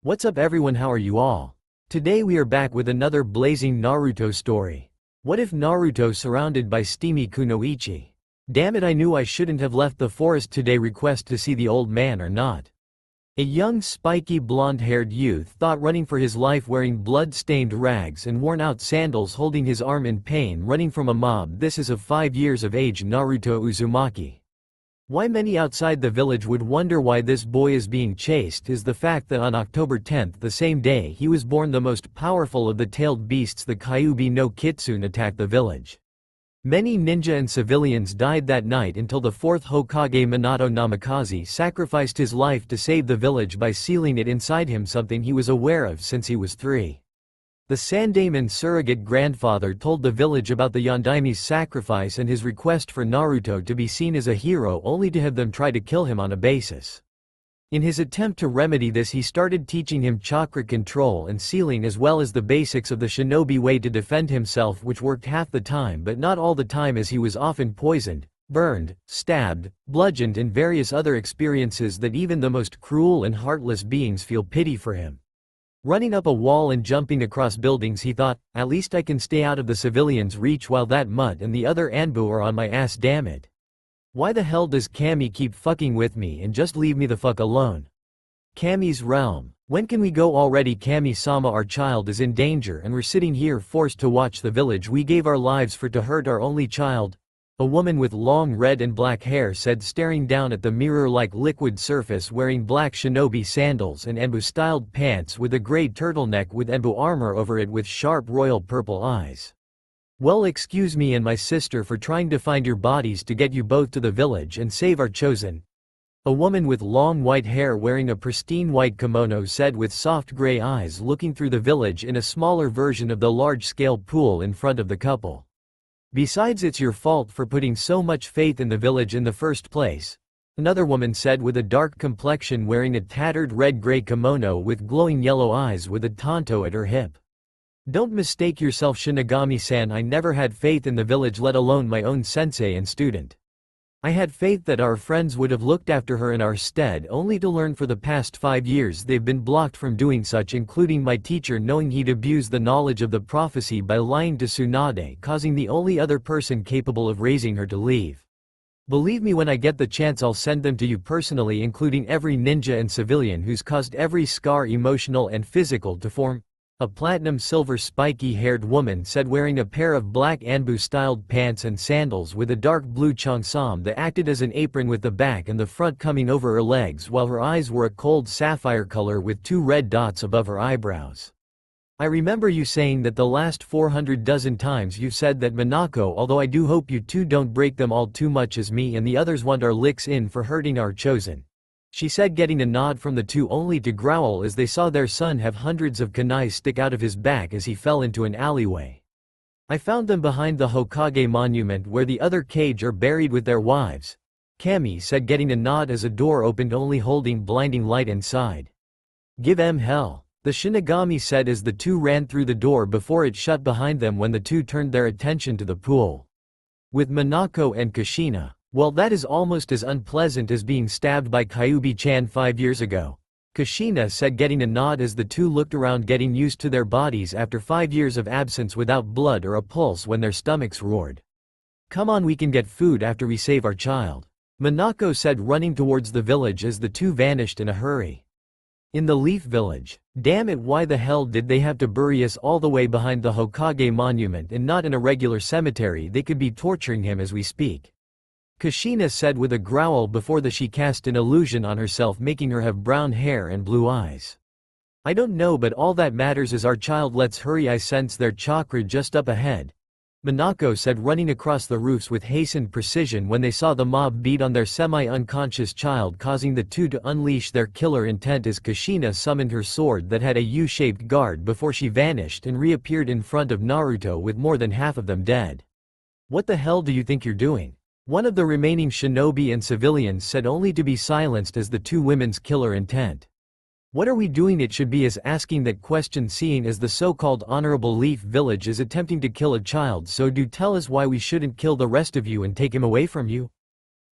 What's up everyone, how are you all? Today we are back with another blazing Naruto story. What if Naruto surrounded by steamy Kunoichi? Damn it, I knew I shouldn't have left the forest today. Request to see the old man or not? A young spiky blonde-haired youth thought, running for his life wearing blood-stained rags and worn-out sandals, holding his arm in pain, running from a mob. This is of 5 years of age Naruto Uzumaki. Why many outside the village would wonder why this boy is being chased is the fact that on October 10th, the same day he was born, the most powerful of the tailed beasts, the Kyuubi no Kitsune, attacked the village. Many ninja and civilians died that night until the 4th Hokage Minato Namikaze sacrificed his life to save the village by sealing it inside him, something he was aware of since he was 3. The Sandaimon surrogate grandfather told the village about the Yondaime's sacrifice and his request for Naruto to be seen as a hero, only to have them try to kill him on a basis. In his attempt to remedy this, he started teaching him chakra control and sealing, as well as the basics of the shinobi way to defend himself, which worked half the time but not all the time, as he was often poisoned, burned, stabbed, bludgeoned, and various other experiences that even the most cruel and heartless beings feel pity for him. Running up a wall and jumping across buildings, he thought, at least I can stay out of the civilians' reach while that mutt and the other Anbu are on my ass, damn it. Why the hell does Kami keep fucking with me and just leave me the fuck alone? Kami's realm. When can we go already? Kami-sama, our child is in danger and we're sitting here forced to watch the village we gave our lives for to hurt our only child. A woman with long red and black hair said, staring down at the mirror-like liquid surface, wearing black shinobi sandals and Enbu-styled pants with a grey turtleneck with Enbu armor over it with sharp royal purple eyes. Well, excuse me and my sister for trying to find your bodies to get you both to the village and save our chosen. A woman with long white hair wearing a pristine white kimono said, with soft grey eyes, looking through the village in a smaller version of the large-scale pool in front of the couple. Besides, it's your fault for putting so much faith in the village in the first place. Another woman said, with a dark complexion, wearing a tattered red-gray kimono with glowing yellow eyes with a tanto at her hip. Don't mistake yourself, Shinigami-san, I never had faith in the village, let alone my own sensei and student. I had faith that our friends would have looked after her in our stead, only to learn for the past 5 years they've been blocked from doing such, including my teacher, knowing he'd abused the knowledge of the prophecy by lying to Tsunade, causing the only other person capable of raising her to leave. Believe me, when I get the chance I'll send them to you personally, including every ninja and civilian who's caused every scar, emotional and physical, to form. A platinum-silver spiky-haired woman said, wearing a pair of black Anbu-styled pants and sandals with a dark blue cheongsam that acted as an apron, with the back and the front coming over her legs, while her eyes were a cold sapphire color with 2 red dots above her eyebrows. I remember you saying that the last 400 dozen times you've said that, Minako, although I do hope you two don't break them all too much, as me and the others want our licks in for hurting our chosen. She said, getting a nod from the two, only to growl as they saw their son have hundreds of kunai stick out of his back as he fell into an alleyway. I found them behind the Hokage monument where the other cage are buried with their wives. Kami said, getting a nod as a door opened, only holding blinding light inside. Give em hell, the Shinigami said as the two ran through the door before it shut behind them when the two turned their attention to the pool. With Minako and Kushina. Well, that is almost as unpleasant as being stabbed by Kyuubi-chan 5 years ago. Kushina said, getting a nod as the two looked around, getting used to their bodies after 5 years of absence without blood or a pulse, when their stomachs roared. Come on, we can get food after we save our child. Minako said, running towards the village as the two vanished in a hurry. In the Leaf Village. Damn it, why the hell did they have to bury us all the way behind the Hokage monument and not in a regular cemetery? They could be torturing him as we speak. Kushina said with a growl before she cast an illusion on herself, making her have brown hair and blue eyes. I don't know, but all that matters is our child. Let's hurry, I sense their chakra just up ahead. Minako said, running across the roofs with hastened precision when they saw the mob beat on their semi-unconscious child, causing the two to unleash their killer intent as Kushina summoned her sword that had a U-shaped guard before she vanished and reappeared in front of Naruto with more than half of them dead. What the hell do you think you're doing? One of the remaining shinobi and civilians said, only to be silenced as the two women's killer intent. What are we doing? It should be as asking that question, seeing as the so-called honorable Leaf Village is attempting to kill a child. So do tell us why we shouldn't kill the rest of you and take him away from you?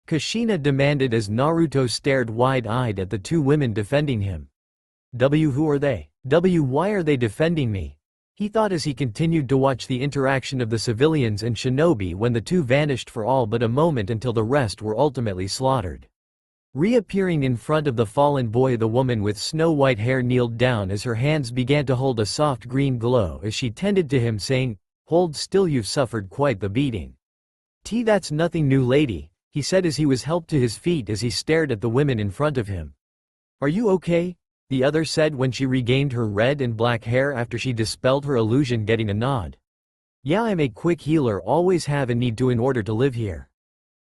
Kushina demanded as Naruto stared wide-eyed at the two women defending him. Who are they? Why are they defending me? He thought as he continued to watch the interaction of the civilians and shinobi when the two vanished for all but a moment until the rest were ultimately slaughtered. Reappearing in front of the fallen boy, the woman with snow-white hair kneeled down as her hands began to hold a soft green glow as she tended to him, saying, "Hold still, you've suffered quite the beating." That's nothing new, lady," he said as he was helped to his feet as he stared at the women in front of him. "Are you okay?" the other said when she regained her red and black hair after she dispelled her illusion, getting a nod. "Yeah, I'm a quick healer, always have and need to in order to live here."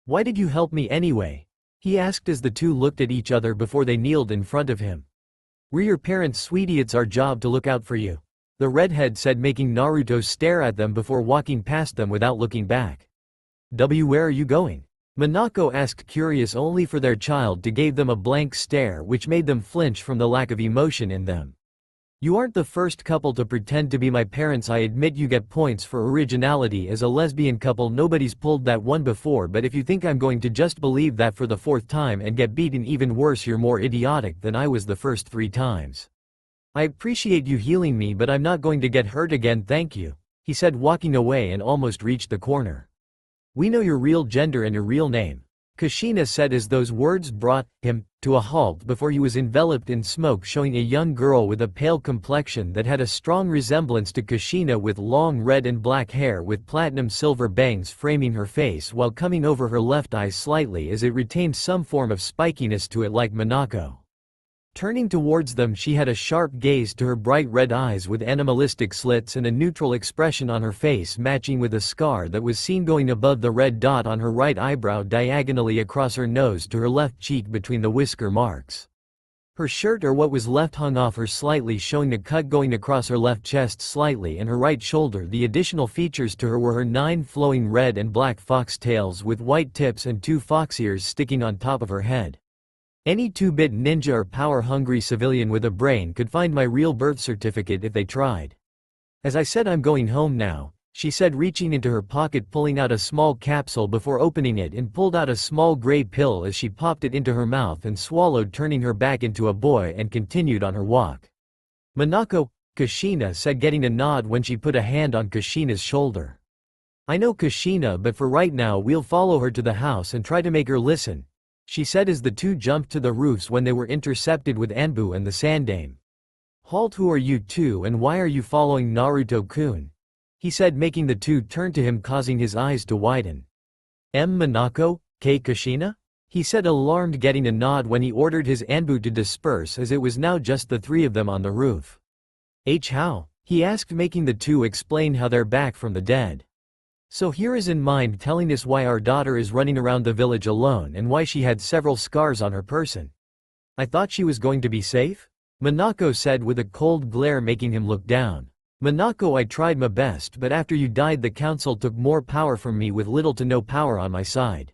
"Why did you help me anyway?" he asked as the two looked at each other before they kneeled in front of him. "We're your parents, sweetie, it's our job to look out for you," the redhead said, making Naruto stare at them before walking past them without looking back. Where are you going?" Minako asked, curious only for their child to give them a blank stare which made them flinch from the lack of emotion in them. "You aren't the first couple to pretend to be my parents. I admit you get points for originality as a lesbian couple. Nobody's pulled that one before, but if you think I'm going to just believe that for the fourth time and get beaten even worse, you're more idiotic than I was the first 3 times. I appreciate you healing me, but I'm not going to get hurt again, thank you," he said, walking away and almost reached the corner. "We know your real gender and your real name," Kushina said as those words brought him to a halt before he was enveloped in smoke, showing a young girl with a pale complexion that had a strong resemblance to Kushina, with long red and black hair with platinum silver bangs framing her face while coming over her left eye slightly as it retained some form of spikiness to it like Minako. Turning towards them, she had a sharp gaze to her bright red eyes with animalistic slits and a neutral expression on her face matching with a scar that was seen going above the red dot on her right eyebrow diagonally across her nose to her left cheek between the whisker marks. Her shirt, or what was left, hung off her slightly, showing a cut going across her left chest slightly and her right shoulder. The additional features to her were her 9 flowing red and black fox tails with white tips and 2 fox ears sticking on top of her head. Any 2-bit ninja or power-hungry civilian with a brain could find my real birth certificate if they tried. "As I said, I'm going home now," she said, reaching into her pocket, pulling out a small capsule before opening it, and pulled out a small gray pill as she popped it into her mouth and swallowed, turning her back into a boy, and continued on her walk. "Minako," Kushina said, getting a nod when she put a hand on Kushina's shoulder. "I know, Kushina, but for right now we'll follow her to the house and try to make her listen," she said as the two jumped to the roofs when they were intercepted with Anbu and the Sandame. "Halt, who are you two and why are you following Naruto-kun?" he said, making the two turn to him, causing his eyes to widen. "Minako, Kushina?" he said, alarmed, getting a nod when he ordered his Anbu to disperse as it was now just the 3 of them on the roof. How?" he asked, making the two explain how they're back from the dead. "So here is in mind telling us why our daughter is running around the village alone and why she had several scars on her person. I thought she was going to be safe?" Minako said with a cold glare, making him look down. "Minako, I tried my best, but after you died the council took more power from me with little to no power on my side.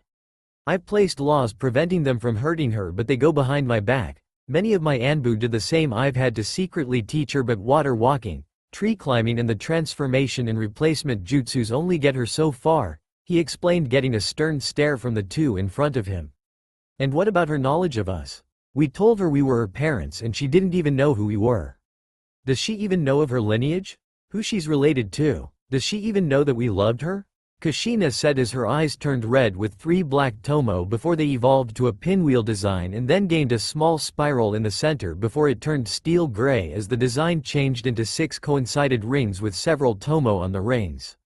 I've placed laws preventing them from hurting her, but they go behind my back. Many of my Anbu did the same. I've had to secretly teach her, but water walking, tree climbing and the transformation and replacement jutsus only get her so far," he explained, getting a stern stare from the two in front of him. "And what about her knowledge of us? We told her we were her parents and she didn't even know who we were. Does she even know of her lineage? Who she's related to? Does she even know that we loved her?" Kushina said as her eyes turned red with 3 black tomo before they evolved to a pinwheel design and then gained a small spiral in the center before it turned steel gray as the design changed into 6 coincided rings with several tomo on the rings.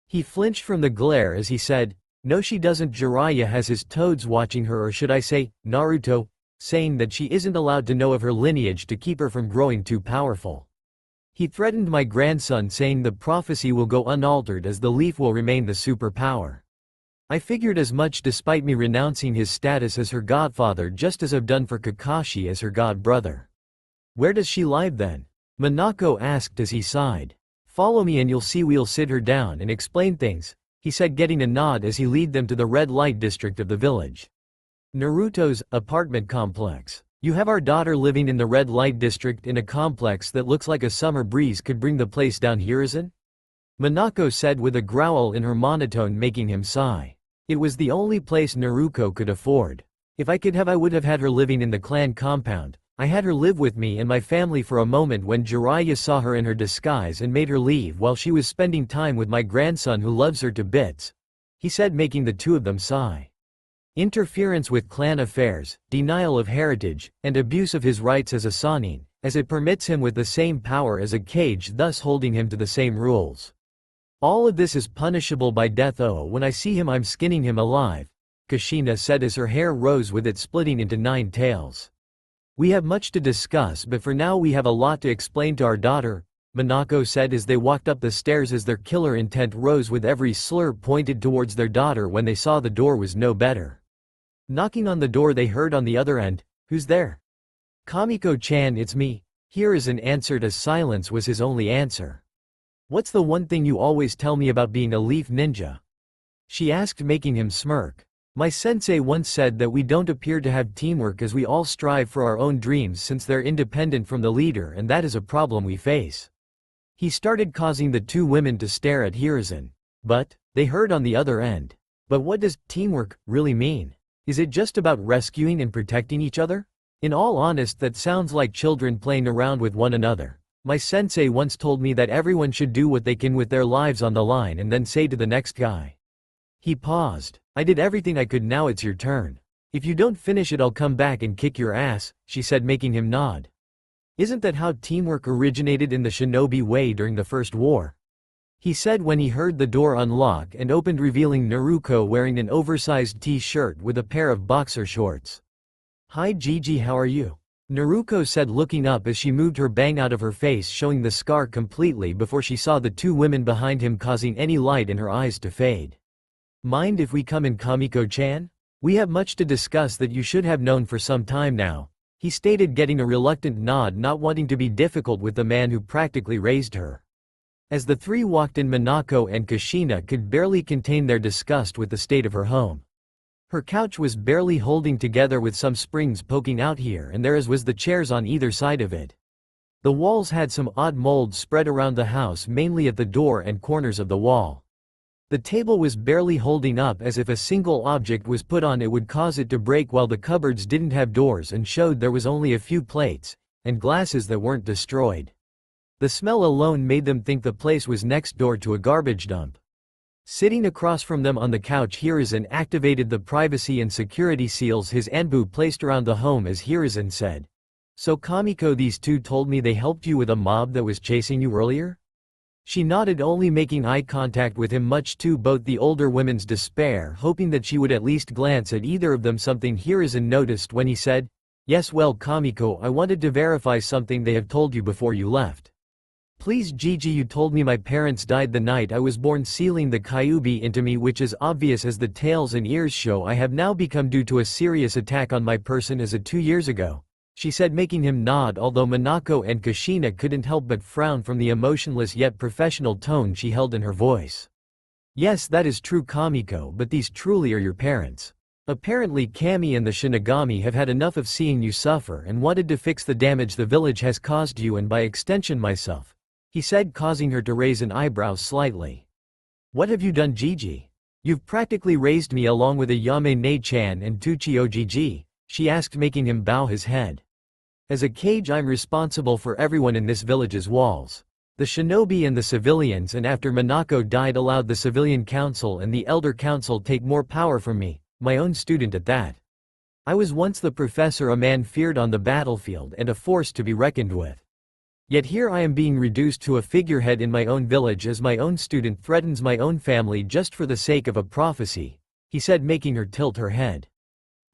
He flinched from the glare as he said, "No, she doesn't. Jiraiya has his toads watching her, or should I say, Naruto, saying that she isn't allowed to know of her lineage to keep her from growing too powerful. He threatened my grandson, saying the prophecy will go unaltered as the leaf will remain the superpower. I figured as much, despite me renouncing his status as her godfather, just as I've done for Kakashi as her god brother." "Where does she live then?" Minako asked as he sighed. "Follow me and you'll see. We'll sit her down and explain things," he said, getting a nod as he led them to the red light district of the village. "Naruto's apartment complex. You have our daughter living in the red light district in a complex that looks like a summer breeze could bring the place down here, isn't?" Minako said with a growl in her monotone, making him sigh. It was the only place Naruto could afford. "If I could have, I would have had her living in the clan compound. I had her live with me and my family for a moment when Jiraiya saw her in her disguise and made her leave while she was spending time with my grandson who loves her to bits," he said, making the two of them sigh. Interference with clan affairs, denial of heritage, and abuse of his rights as a Sannin, as it permits him with the same power as a Kage, thus holding him to the same rules. All of this is punishable by death. Oh, when I see him I'm skinning him alive, Kushina said as her hair rose with it splitting into 9 tails. We have much to discuss, but for now we have a lot to explain to our daughter, Minako said as they walked up the stairs as their killer intent rose with every slur pointed towards their daughter when they saw the door was no better. Knocking on the door they heard on the other end, "Who's there?" "Kamiko-chan, it's me," Hiruzen answered as silence was his only answer. "What's the one thing you always tell me about being a leaf ninja?" she asked, making him smirk. "My sensei once said that we don't appear to have teamwork as we all strive for our own dreams since they're independent from the leader, and that is a problem we face." He started, causing the two women to stare at Hiruzen. "But," they heard on the other end. "But what does teamwork really mean? Is it just about rescuing and protecting each other? In all honesty, that sounds like children playing around with one another. My sensei once told me that everyone should do what they can with their lives on the line and then say to the next guy." He paused. "I did everything I could, now it's your turn. If you don't finish it I'll come back and kick your ass," she said, making him nod. "Isn't that how teamwork originated in the shinobi way during the First War?" he said when he heard the door unlock and opened, revealing Naruto wearing an oversized t-shirt with a pair of boxer shorts. "Hi Gigi, how are you?" Naruto said, looking up as she moved her bang out of her face, showing the scar completely before she saw the two women behind him, causing any light in her eyes to fade. "Mind if we come in, Kamiko-chan? We have much to discuss that you should have known for some time now," he stated, getting a reluctant nod, not wanting to be difficult with the man who practically raised her. As the three walked in, Minako and Kushina could barely contain their disgust with the state of her home. Her couch was barely holding together with some springs poking out here and there, as was the chairs on either side of it. The walls had some odd molds spread around the house, mainly at the door and corners of the wall. The table was barely holding up, as if a single object was put on it would cause it to break, while the cupboards didn't have doors and showed there was only a few plates and glasses that weren't destroyed. The smell alone made them think the place was next door to a garbage dump. Sitting across from them on the couch, Hiruzen activated the privacy and security seals his Anbu placed around the home as Hiruzen said, "So Kamiko, these two told me they helped you with a mob that was chasing you earlier?" She nodded, only making eye contact with him, much to both the older women's despair, hoping that she would at least glance at either of them, something Hiruzen noticed when he said, "Yes, well Kamiko, I wanted to verify something they have told you before you left. Please Gigi, you told me my parents died the night I was born, sealing the Kyuubi into me, which is obvious as the tails and ears show I have now become due to a serious attack on my person as of 2 years ago," she said, making him nod, although Minako and Kushina couldn't help but frown from the emotionless yet professional tone she held in her voice. "Yes, that is true Kamiko, but these truly are your parents. Apparently Kami and the Shinigami have had enough of seeing you suffer and wanted to fix the damage the village has caused you, and by extension myself," he said, causing her to raise an eyebrow slightly. "What have you done Gigi? You've practically raised me along with Ayame-ne-chan and Tuchio Gigi," she asked, making him bow his head. "As a Kage I'm responsible for everyone in this village's walls. The shinobi and the civilians, and after Minako died allowed the civilian council and the elder council take more power from me, my own student at that. I was once the professor, a man feared on the battlefield and a force to be reckoned with. Yet here I am being reduced to a figurehead in my own village as my own student threatens my own family just for the sake of a prophecy," he said, making her tilt her head.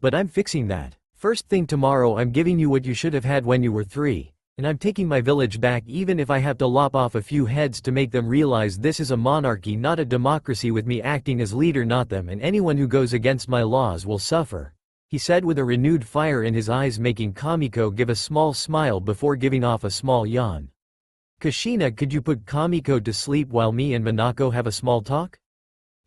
"But I'm fixing that. First thing tomorrow I'm giving you what you should have had when you were 3, and I'm taking my village back, even if I have to lop off a few heads to make them realize this is a monarchy, not a democracy, with me acting as leader, not them, and anyone who goes against my laws will suffer," he said with a renewed fire in his eyes, making Kamiko give a small smile before giving off a small yawn. "Kushina, could you put Kamiko to sleep while me and Minako have a small talk?"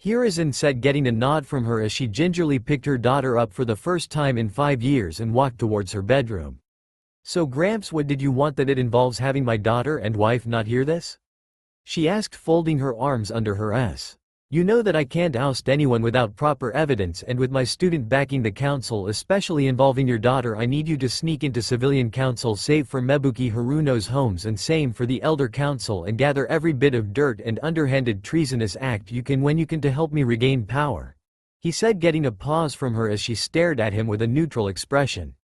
Hiruzen said, getting a nod from her as she gingerly picked her daughter up for the first time in 5 years and walked towards her bedroom. "So Gramps, what did you want? That it involves having my daughter and wife not hear this?" she asked, folding her arms under her You know that I can't oust anyone without proper evidence, and with my student backing the council, especially involving your daughter, I need you to sneak into civilian council save for Mebuki Haruno's homes and same for the elder council and gather every bit of dirt and underhanded treasonous act you can when you can to help me regain power," he said, getting a pause from her as she stared at him with a neutral expression.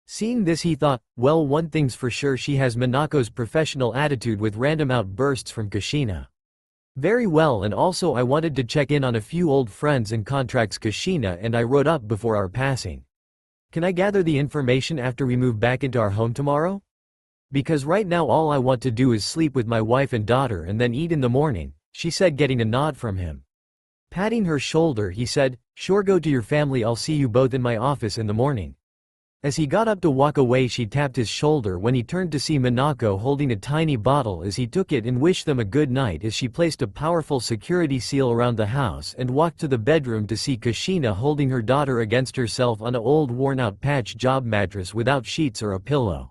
Seeing this, he thought, well, one thing's for sure, she has Minako's professional attitude with random outbursts from Kushina. Very well, and also I wanted to check in on a few old friends and contracts Kushina and I wrote up before our passing. Can I gather the information after we move back into our home tomorrow? Because right now all I want to do is sleep with my wife and daughter and then eat in the morning, she said, getting a nod from him. Patting her shoulder, he said, sure, go to your family, I'll see you both in my office in the morning. As he got up to walk away, she tapped his shoulder when he turned to see Minako holding a tiny bottle as he took it and wished them a good night as she placed a powerful security seal around the house and walked to the bedroom to see Kushina holding her daughter against herself on an old worn-out patch job mattress without sheets or a pillow.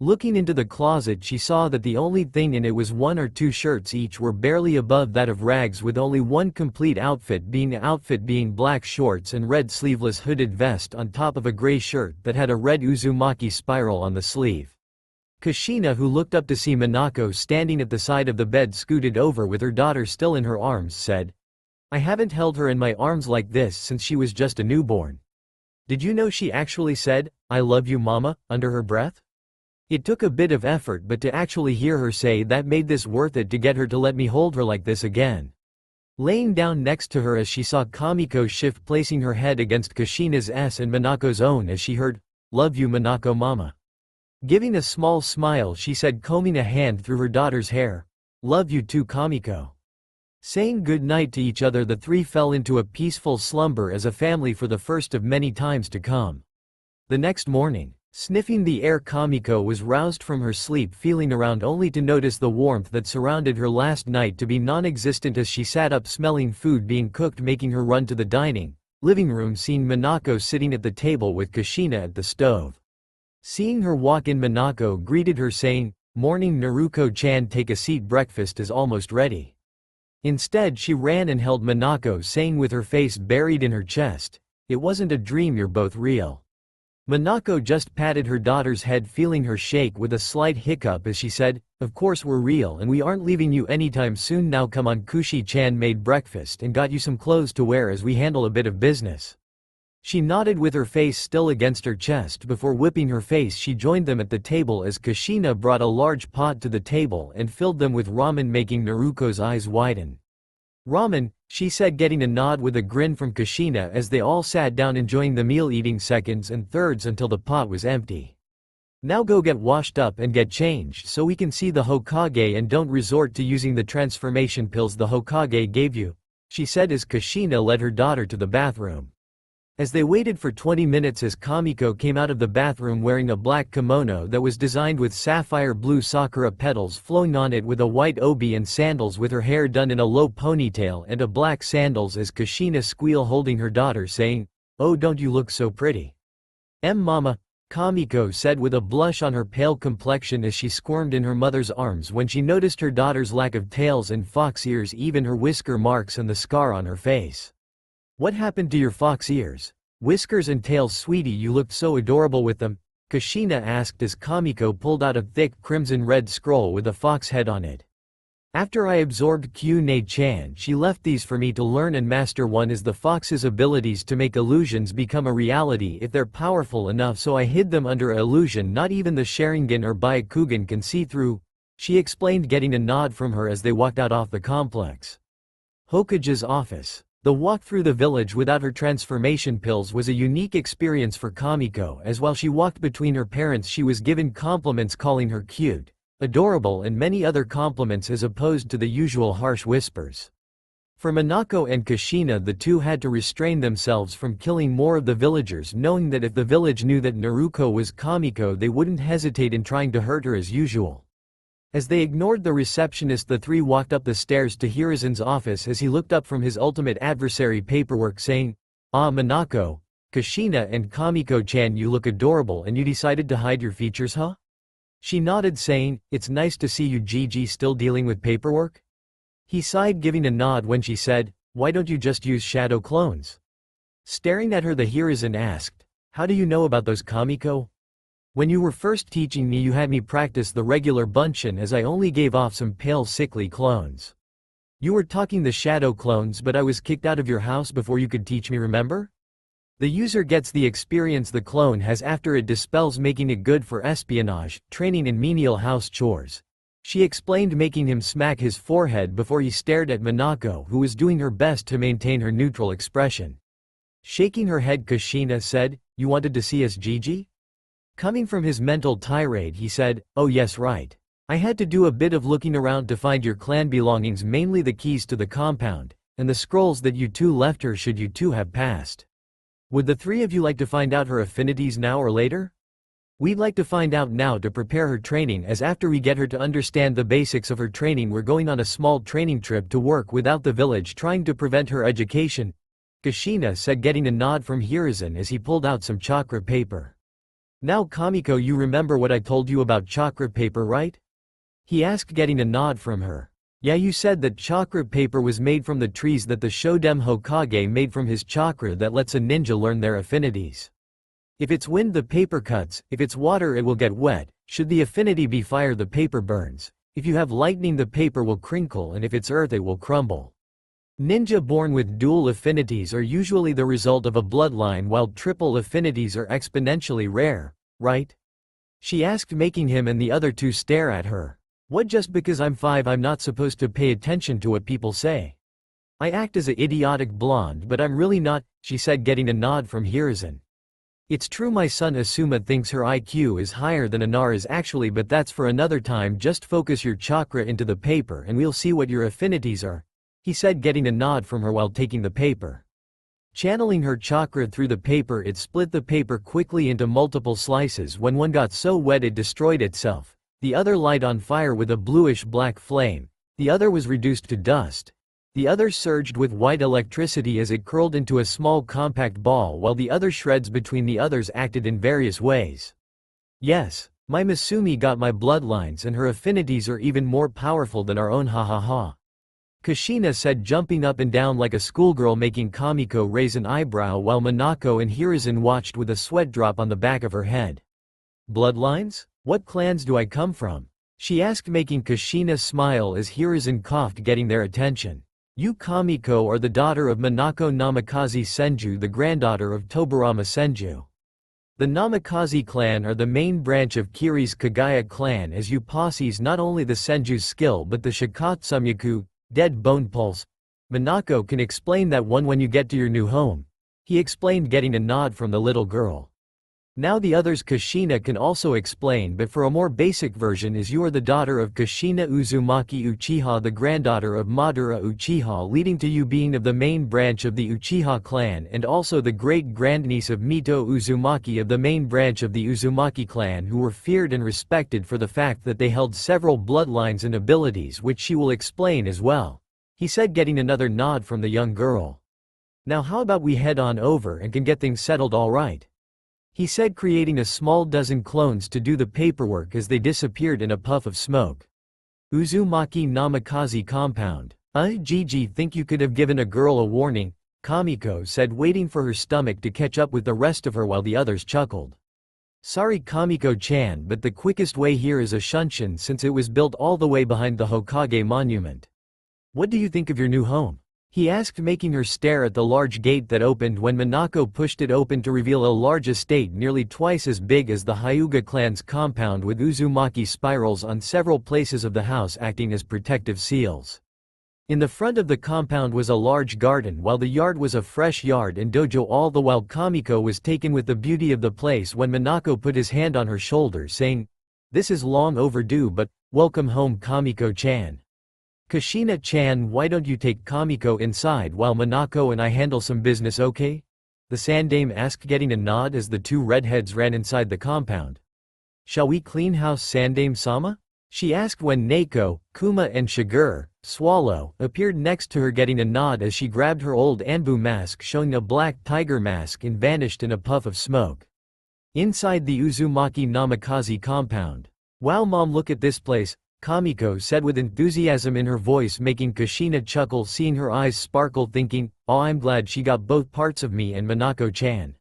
Looking into the closet, she saw that the only thing in it was one or two shirts, each were barely above that of rags, with only one complete outfit being black shorts and red sleeveless hooded vest on top of a gray shirt that had a red Uzumaki spiral on the sleeve. Kushina, who looked up to see Minako standing at the side of the bed, scooted over with her daughter still in her arms, said, I haven't held her in my arms like this since she was just a newborn. Did you know she actually said, I love you, mama, under her breath? It took a bit of effort, but to actually hear her say that made this worth it to get her to let me hold her like this again. Laying down next to her as she saw Kamiko shift, placing her head against Kushina's S and Minako's own as she heard, love you, Minako mama. Giving a small smile, she said, combing a hand through her daughter's hair, love you too, Kamiko. Saying good night to each other, the three fell into a peaceful slumber as a family for the first of many times to come. The next morning, sniffing the air, Kamiko was roused from her sleep, feeling around only to notice the warmth that surrounded her last night to be non-existent as she sat up, smelling food being cooked, making her run to the living room, seeing Minako sitting at the table with Kushina at the stove. Seeing her walk in, Minako greeted her saying, morning Naruto-chan, take a seat, breakfast is almost ready. Instead, she ran and held Minako, saying with her face buried in her chest, it wasn't a dream, you're both real. Minako just patted her daughter's head, feeling her shake with a slight hiccup as she said, of course we're real and we aren't leaving you anytime soon. Now come on, Kushi-chan made breakfast and got you some clothes to wear as we handle a bit of business. She nodded with her face still against her chest. Before whipping her face, she joined them at the table as Kushina brought a large pot to the table and filled them with ramen, making Naruto's eyes widen. Ramen, she said, getting a nod with a grin from Kushina as they all sat down enjoying the meal, eating seconds and thirds until the pot was empty. Now go get washed up and get changed so we can see the Hokage, and don't resort to using the transformation pills the Hokage gave you, she said as Kushina led her daughter to the bathroom. As they waited for 20 minutes as Kamiko came out of the bathroom wearing a black kimono that was designed with sapphire blue sakura petals flowing on it, with a white obi and sandals, with her hair done in a low ponytail and a black sandals, as Kushina squealed holding her daughter saying, oh, don't you look so pretty. Mama, Kamiko said with a blush on her pale complexion as she squirmed in her mother's arms when she noticed her daughter's lack of tails and fox ears, even her whisker marks and the scar on her face. What happened to your fox ears, whiskers and tails, sweetie? You looked so adorable with them, Kushina asked as Kamiko pulled out a thick crimson-red scroll with a fox head on it. After I absorbed Tsunade-chan, she left these for me to learn and master. One is the fox's abilities to make illusions become a reality if they're powerful enough, so I hid them under an illusion not even the Sharingan or Byakugan can see through, she explained, getting a nod from her as they walked out of the complex. Hokage's office. The walk through the village without her transformation pills was a unique experience for Kamiko, as while she walked between her parents she was given compliments calling her cute, adorable and many other compliments as opposed to the usual harsh whispers. For Minako and Kushina, the two had to restrain themselves from killing more of the villagers, knowing that if the village knew that Naruto was Kamiko they wouldn't hesitate in trying to hurt her as usual. As they ignored the receptionist, the three walked up the stairs to Hirazen's office as he looked up from his ultimate adversary paperwork saying, ah, Minako, Kushina and Kamiko-chan, you look adorable and you decided to hide your features, huh? She nodded saying, it's nice to see you, Gigi, still dealing with paperwork? He sighed, giving a nod when she said, Why don't you just use shadow clones? Staring at her, the Hiruzen asked, how do you know about those, Kamiko? When you were first teaching me, you had me practice the regular Bunshin, as I only gave off some pale sickly clones. You were talking the shadow clones, but I was kicked out of your house before you could teach me, remember? The user gets the experience the clone has after it dispels, making it good for espionage, training and menial house chores. She explained, making him smack his forehead before he stared at Minako, who was doing her best to maintain her neutral expression. Shaking her head, Kushina said, you wanted to see us, Gigi? Coming from his mental tirade, he said, oh yes, right. I had to do a bit of looking around to find your clan belongings, mainly the keys to the compound, and the scrolls that you two left her should you two have passed. Would the three of you like to find out her affinities now or later? We'd like to find out now to prepare her training, as after we get her to understand the basics of her training, we're going on a small training trip to work without the village trying to prevent her education, Kushina said, getting a nod from Hiruzen as he pulled out some chakra paper. Now Kamiko, you remember what I told you about chakra paper, right? He asked, getting a nod from her. Yeah, you said that chakra paper was made from the trees that the Shoden Hokage made from his chakra that lets a ninja learn their affinities. If it's wind, the paper cuts, if it's water, it will get wet, should the affinity be fire, the paper burns, if you have lightning, the paper will crinkle, and if it's earth, it will crumble. Ninja born with dual affinities are usually the result of a bloodline, while triple affinities are exponentially rare, right? She asked, making him and the other two stare at her. What, just because I'm 5 I'm not supposed to pay attention to what people say? I act as a idiotic blonde, but I'm really not, she said, getting a nod from Hiruzen. It's true, my son Asuma thinks her IQ is higher than Inara's actually, but that's for another time. Just focus your chakra into the paper and we'll see what your affinities are, he said, getting a nod from her while taking the paper. Channeling her chakra through the paper, it split the paper quickly into multiple slices. When one got so wet it destroyed itself, the other light on fire with a bluish-black flame, the other was reduced to dust. The other surged with white electricity as it curled into a small compact ball, while the other shreds between the others acted in various ways. Yes, my Masumi got my bloodlines, and her affinities are even more powerful than our own, ha ha ha. Kushina said, jumping up and down like a schoolgirl, making Kamiko raise an eyebrow, while Minako and Hiruzen watched with a sweat drop on the back of her head. Bloodlines? What clans do I come from? She asked, making Kushina smile as Hiruzen coughed, getting their attention. You, Kamiko, are the daughter of Minako Namikaze Senju, the granddaughter of Tobarama Senju. The Namikaze clan are the main branch of Kiri's Kagaya clan, as you posse's not only the Senju's skill but the Shikatsumyaku, dead bone pulse. Minako can explain that one when you get to your new home, he explained, getting a nod from the little girl. Now the others Kushina can also explain, but for a more basic version is you are the daughter of Kushina Uzumaki Uchiha, the granddaughter of Madara Uchiha, leading to you being of the main branch of the Uchiha clan, and also the great-grandniece of Mito Uzumaki of the main branch of the Uzumaki clan, who were feared and respected for the fact that they held several bloodlines and abilities, which she will explain as well, he said, getting another nod from the young girl. Now how about we head on over and can get things settled, all right? He said, creating a small dozen clones to do the paperwork as they disappeared in a puff of smoke. Uzumaki Namikaze compound. Gigi, think you could have given a girl a warning, Kamiko said, waiting for her stomach to catch up with the rest of her while the others chuckled. Sorry Kamiko-chan, but the quickest way here is a shunshin, since it was built all the way behind the Hokage monument. What do you think of your new home? He asked, making her stare at the large gate that opened when Minako pushed it open to reveal a large estate nearly twice as big as the Hyuga clan's compound, with Uzumaki spirals on several places of the house acting as protective seals. In the front of the compound was a large garden, while the yard was a fresh yard and dojo. All the while Kamiko was taken with the beauty of the place when Minako put his hand on her shoulder, saying, "This is long overdue, but welcome home, Kamiko-chan. Kushina-chan, why don't you take Kamiko inside while Minako and I handle some business, okay?" the Sandame asked, getting a nod as the two redheads ran inside the compound. "Shall we clean house, Sandame-sama?" she asked when Neko, Kuma and Shigur, Swallow, appeared next to her, getting a nod as she grabbed her old Anbu mask, showing a black tiger mask, and vanished in a puff of smoke. Inside the Uzumaki Namikaze compound. "Wow mom, look at this place," Kamiko said with enthusiasm in her voice, making Kushina chuckle, seeing her eyes sparkle, thinking, "Oh, I'm glad she got both parts of me and Minako-chan."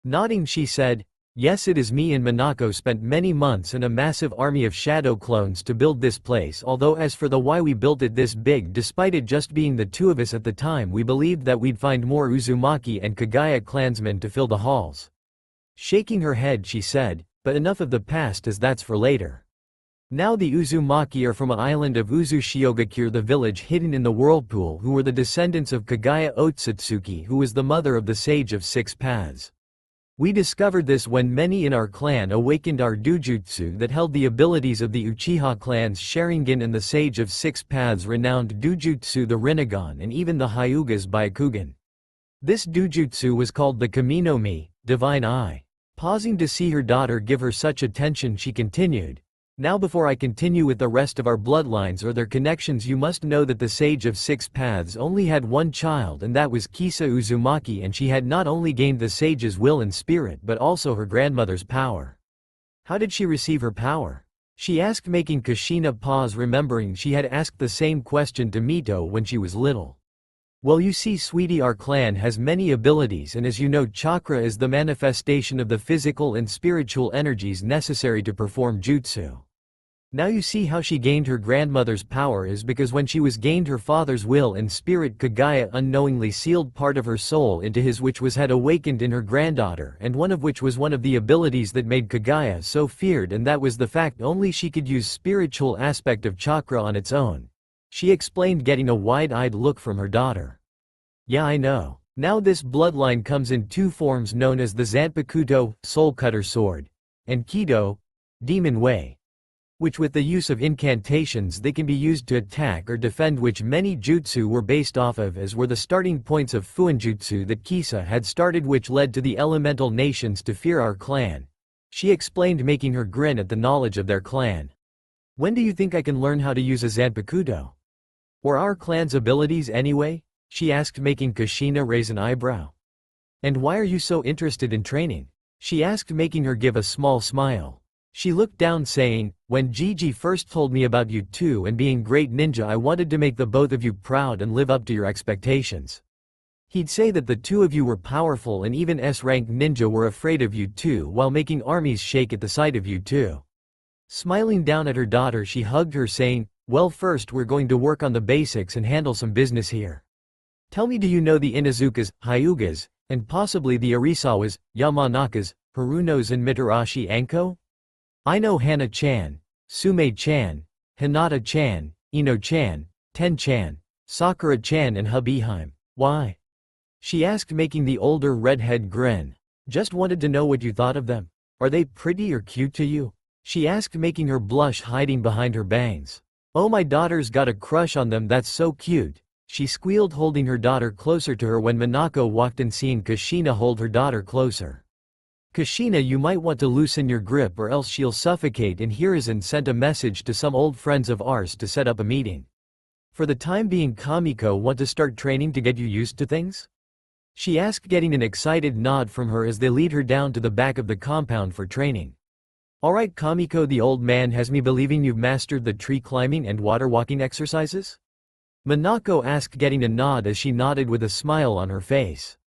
Nodding, she said, "Yes, it is me and Minako spent many months and a massive army of shadow clones to build this place, although as for the why we built it this big, despite it just being the two of us at the time, we believed that we'd find more Uzumaki and Kagaya clansmen to fill the halls." Shaking her head, she said, "But enough of the past, as that's for later. Now the Uzumaki are from an island of Uzushiogakure, the village hidden in the whirlpool, who were the descendants of Kagaya Otsutsuki, who was the mother of the Sage of Six Paths. We discovered this when many in our clan awakened our Dujutsu that held the abilities of the Uchiha clans Sharingan and the Sage of Six Paths renowned Dujutsu the Rinnegan and even the Hyuga's Byakugan. This Dujutsu was called the Kamino-mi, Divine Eye." Pausing to see her daughter give her such attention, she continued, "Now before I continue with the rest of our bloodlines or their connections, you must know that the Sage of Six Paths only had one child, and that was Kisa Uzumaki, and she had not only gained the sage's will and spirit but also her grandmother's power." "How did she receive her power?" she asked, making Kushina pause, remembering she had asked the same question to Mito when she was little. "Well, you see, sweetie, our clan has many abilities, and as you know, chakra is the manifestation of the physical and spiritual energies necessary to perform jutsu. Now you see how she gained her grandmother's power is because when she was gained her father's will and spirit, Kagaya unknowingly sealed part of her soul into his, which had awakened in her granddaughter, and one of which was one of the abilities that made Kagaya so feared, and that was the fact only she could use spiritual aspect of chakra on its own," she explained, getting a wide-eyed look from her daughter. "Yeah, I know. Now this bloodline comes in two forms known as the Zanpakuto, Soul Cutter Sword, and Kido, Demon Way, which with the use of incantations they can be used to attack or defend, which many jutsu were based off of, as were the starting points of Fuinjutsu that Kisa had started, which led to the elemental nations to fear our clan," she explained, making her grin at the knowledge of their clan. "When do you think I can learn how to use a Zanpakuto? Or our clan's abilities anyway?" she asked, making Kushina raise an eyebrow. "And why are you so interested in training?" she asked, making her give a small smile. She looked down, saying, "When Gigi first told me about you two and being great ninja, I wanted to make the both of you proud and live up to your expectations. He'd say that the two of you were powerful and even S-rank ninja were afraid of you two, while making armies shake at the sight of you two." Smiling down at her daughter, she hugged her, saying, "Well, first we're going to work on the basics and handle some business here. Tell me, do you know the Inazukas, Hyugas, and possibly the Arisawas, Yamanakas, Harunos and Mitarashi Anko? I know Hana-chan, Sume-chan, Hinata-chan, Ino-chan, Ten-chan, Sakura-chan and Hubihime. Why?" she asked, making the older redhead grin. "Just wanted to know what you thought of them. Are they pretty or cute to you?" she asked, making her blush, hiding behind her bangs. "Oh, my daughter's got a crush on them, that's so cute," she squealed, holding her daughter closer to her when Minako walked in, seeing Kushina hold her daughter closer. "Kushina, you might want to loosen your grip or else she'll suffocate, and Hiruzen sent a message to some old friends of ours to set up a meeting. For the time being, Kamiko want to start training to get you used to things?" she asked, getting an excited nod from her as they lead her down to the back of the compound for training. "Alright Kamiko, the old man has me believing you've mastered the tree climbing and water walking exercises?" Minako asked, getting a nod as she nodded with a smile on her face.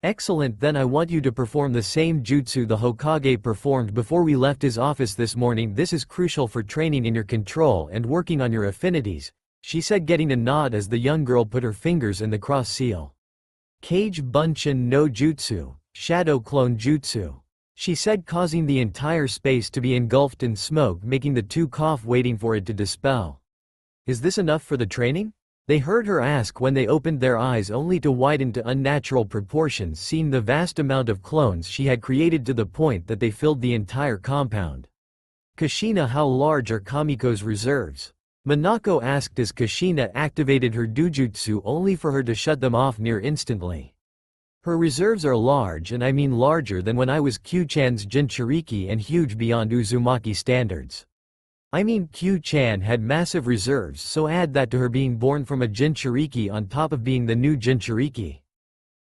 "Excellent, then I want you to perform the same jutsu the Hokage performed before we left his office this morning. This is crucial for training in your control and working on your affinities," she said, getting a nod as the young girl put her fingers in the cross seal. "Kage Bunshin no Jutsu, Shadow Clone Jutsu," she said, causing the entire space to be engulfed in smoke, making the two cough, waiting for it to dispel. "Is this enough for the training?" they heard her ask when they opened their eyes only to widen to unnatural proportions, seeing the vast amount of clones she had created to the point that they filled the entire compound. "Kushina, how large are Kamiko's reserves?" Minako asked as Kushina activated her dujutsu only for her to shut them off near instantly. "Her reserves are large, and I mean larger than when I was Q-chan's Jinchuriki, and huge beyond Uzumaki standards. I mean, Q-chan had massive reserves, so add that to her being born from a Jinchuriki on top of being the new Jinchuriki."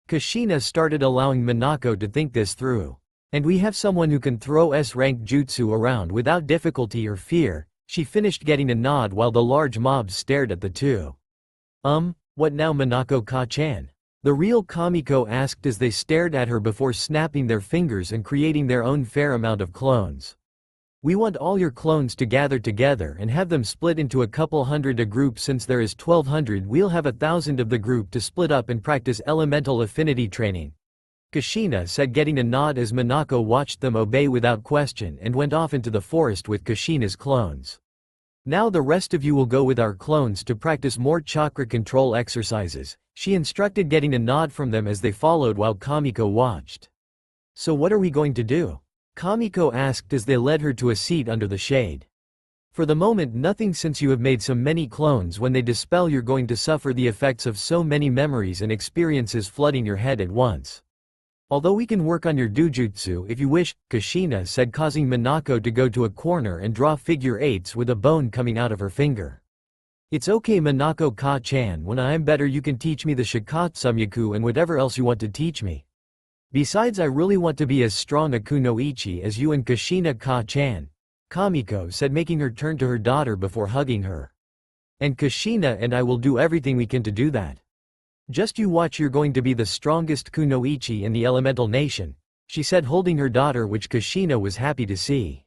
Kushina started allowing Minako to think this through. "And we have someone who can throw S-rank jutsu around without difficulty or fear," She finished, getting a nod while the large mob stared at the two. What now, Minako-ka-chan? The real Kamiko asked as they stared at her before snapping their fingers and creating their own fair amount of clones. We want all your clones to gather together and have them split into a couple hundred a group. Since there is 1200, we'll have 1000 of the group to split up and practice elemental affinity training, Kushina said, getting a nod as Minako watched them obey without question and went off into the forest with Kushina's clones. Now the rest of you will go with our clones to practice more chakra control exercises, she instructed, getting a nod from them as they followed while Kamiko watched. So what are we going to do? Kamiko asked as they led her to a seat under the shade. For the moment nothing, since you have made so many clones. When they dispel, you're going to suffer the effects of so many memories and experiences flooding your head at once. Although we can work on your dujutsu if you wish, Kushina said, causing Minako to go to a corner and draw figure eights with a bone coming out of her finger. It's okay, Minako-ka-chan, when I am better you can teach me the shikatsumyaku and whatever else you want to teach me. Besides, I really want to be as strong a kunoichi as you and Kushina-ka-chan, Kamiko said, making her turn to her daughter before hugging her. And Kushina and I will do everything we can to do that. Just you watch, you're going to be the strongest kunoichi in the elemental nation, she said, holding her daughter, which Kushina was happy to see.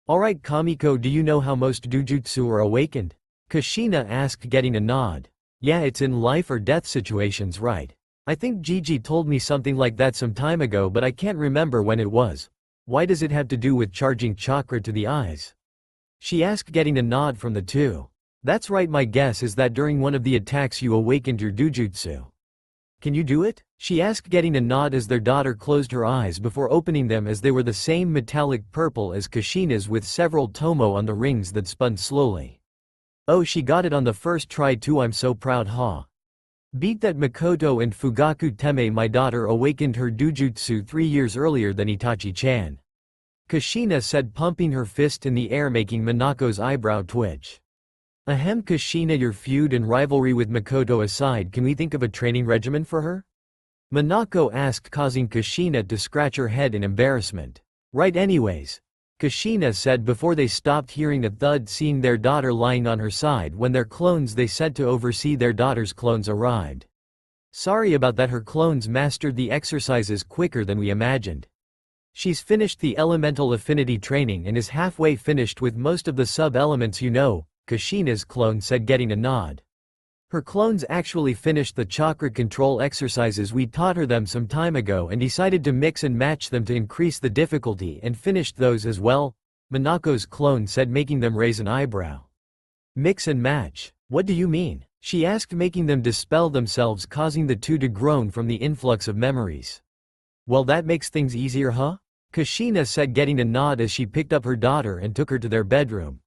Alright Kamiko, do you know how most dujutsu are awakened? Kushina asked, getting a nod. Yeah, it's in life or death situations, right? I think Gigi told me something like that some time ago, but I can't remember when it was. Why does it have to do with charging chakra to the eyes? She asked, getting a nod from the two. That's right, my guess is that during one of the attacks you awakened your dujutsu. Can you do it? She asked, getting a nod as their daughter closed her eyes before opening them, as they were the same metallic purple as Kushina's with several tomo on the rings that spun slowly. Oh, she got it on the first try too, I'm so proud, ha. Beat that. Makoto and Fugaku Teme, my daughter awakened her dujutsu 3 years earlier than Itachi-chan. Kushina said, pumping her fist in the air, making Minako's eyebrow twitch. Ahem, Kushina, your feud and rivalry with Makoto aside, can we think of a training regimen for her? Minako asked, causing Kushina to scratch her head in embarrassment. Right, anyways, Kushina said before they stopped hearing a thud, seeing their daughter lying on her side when their clones they sent to oversee their daughter's clones arrived. Sorry about that, her clones mastered the exercises quicker than we imagined. She's finished the elemental affinity training and is halfway finished with most of the sub-elements, you know, Kushina's clone said, getting a nod. Her clones actually finished the chakra control exercises we taught her them some time ago and decided to mix and match them to increase the difficulty, and finished those as well, Minako's clone said, making them raise an eyebrow. Mix and match? What do you mean? She asked, making them dispel themselves, causing the two to groan from the influx of memories. Well, that makes things easier, huh? Kushina said, getting a nod as she picked up her daughter and took her to their bedroom.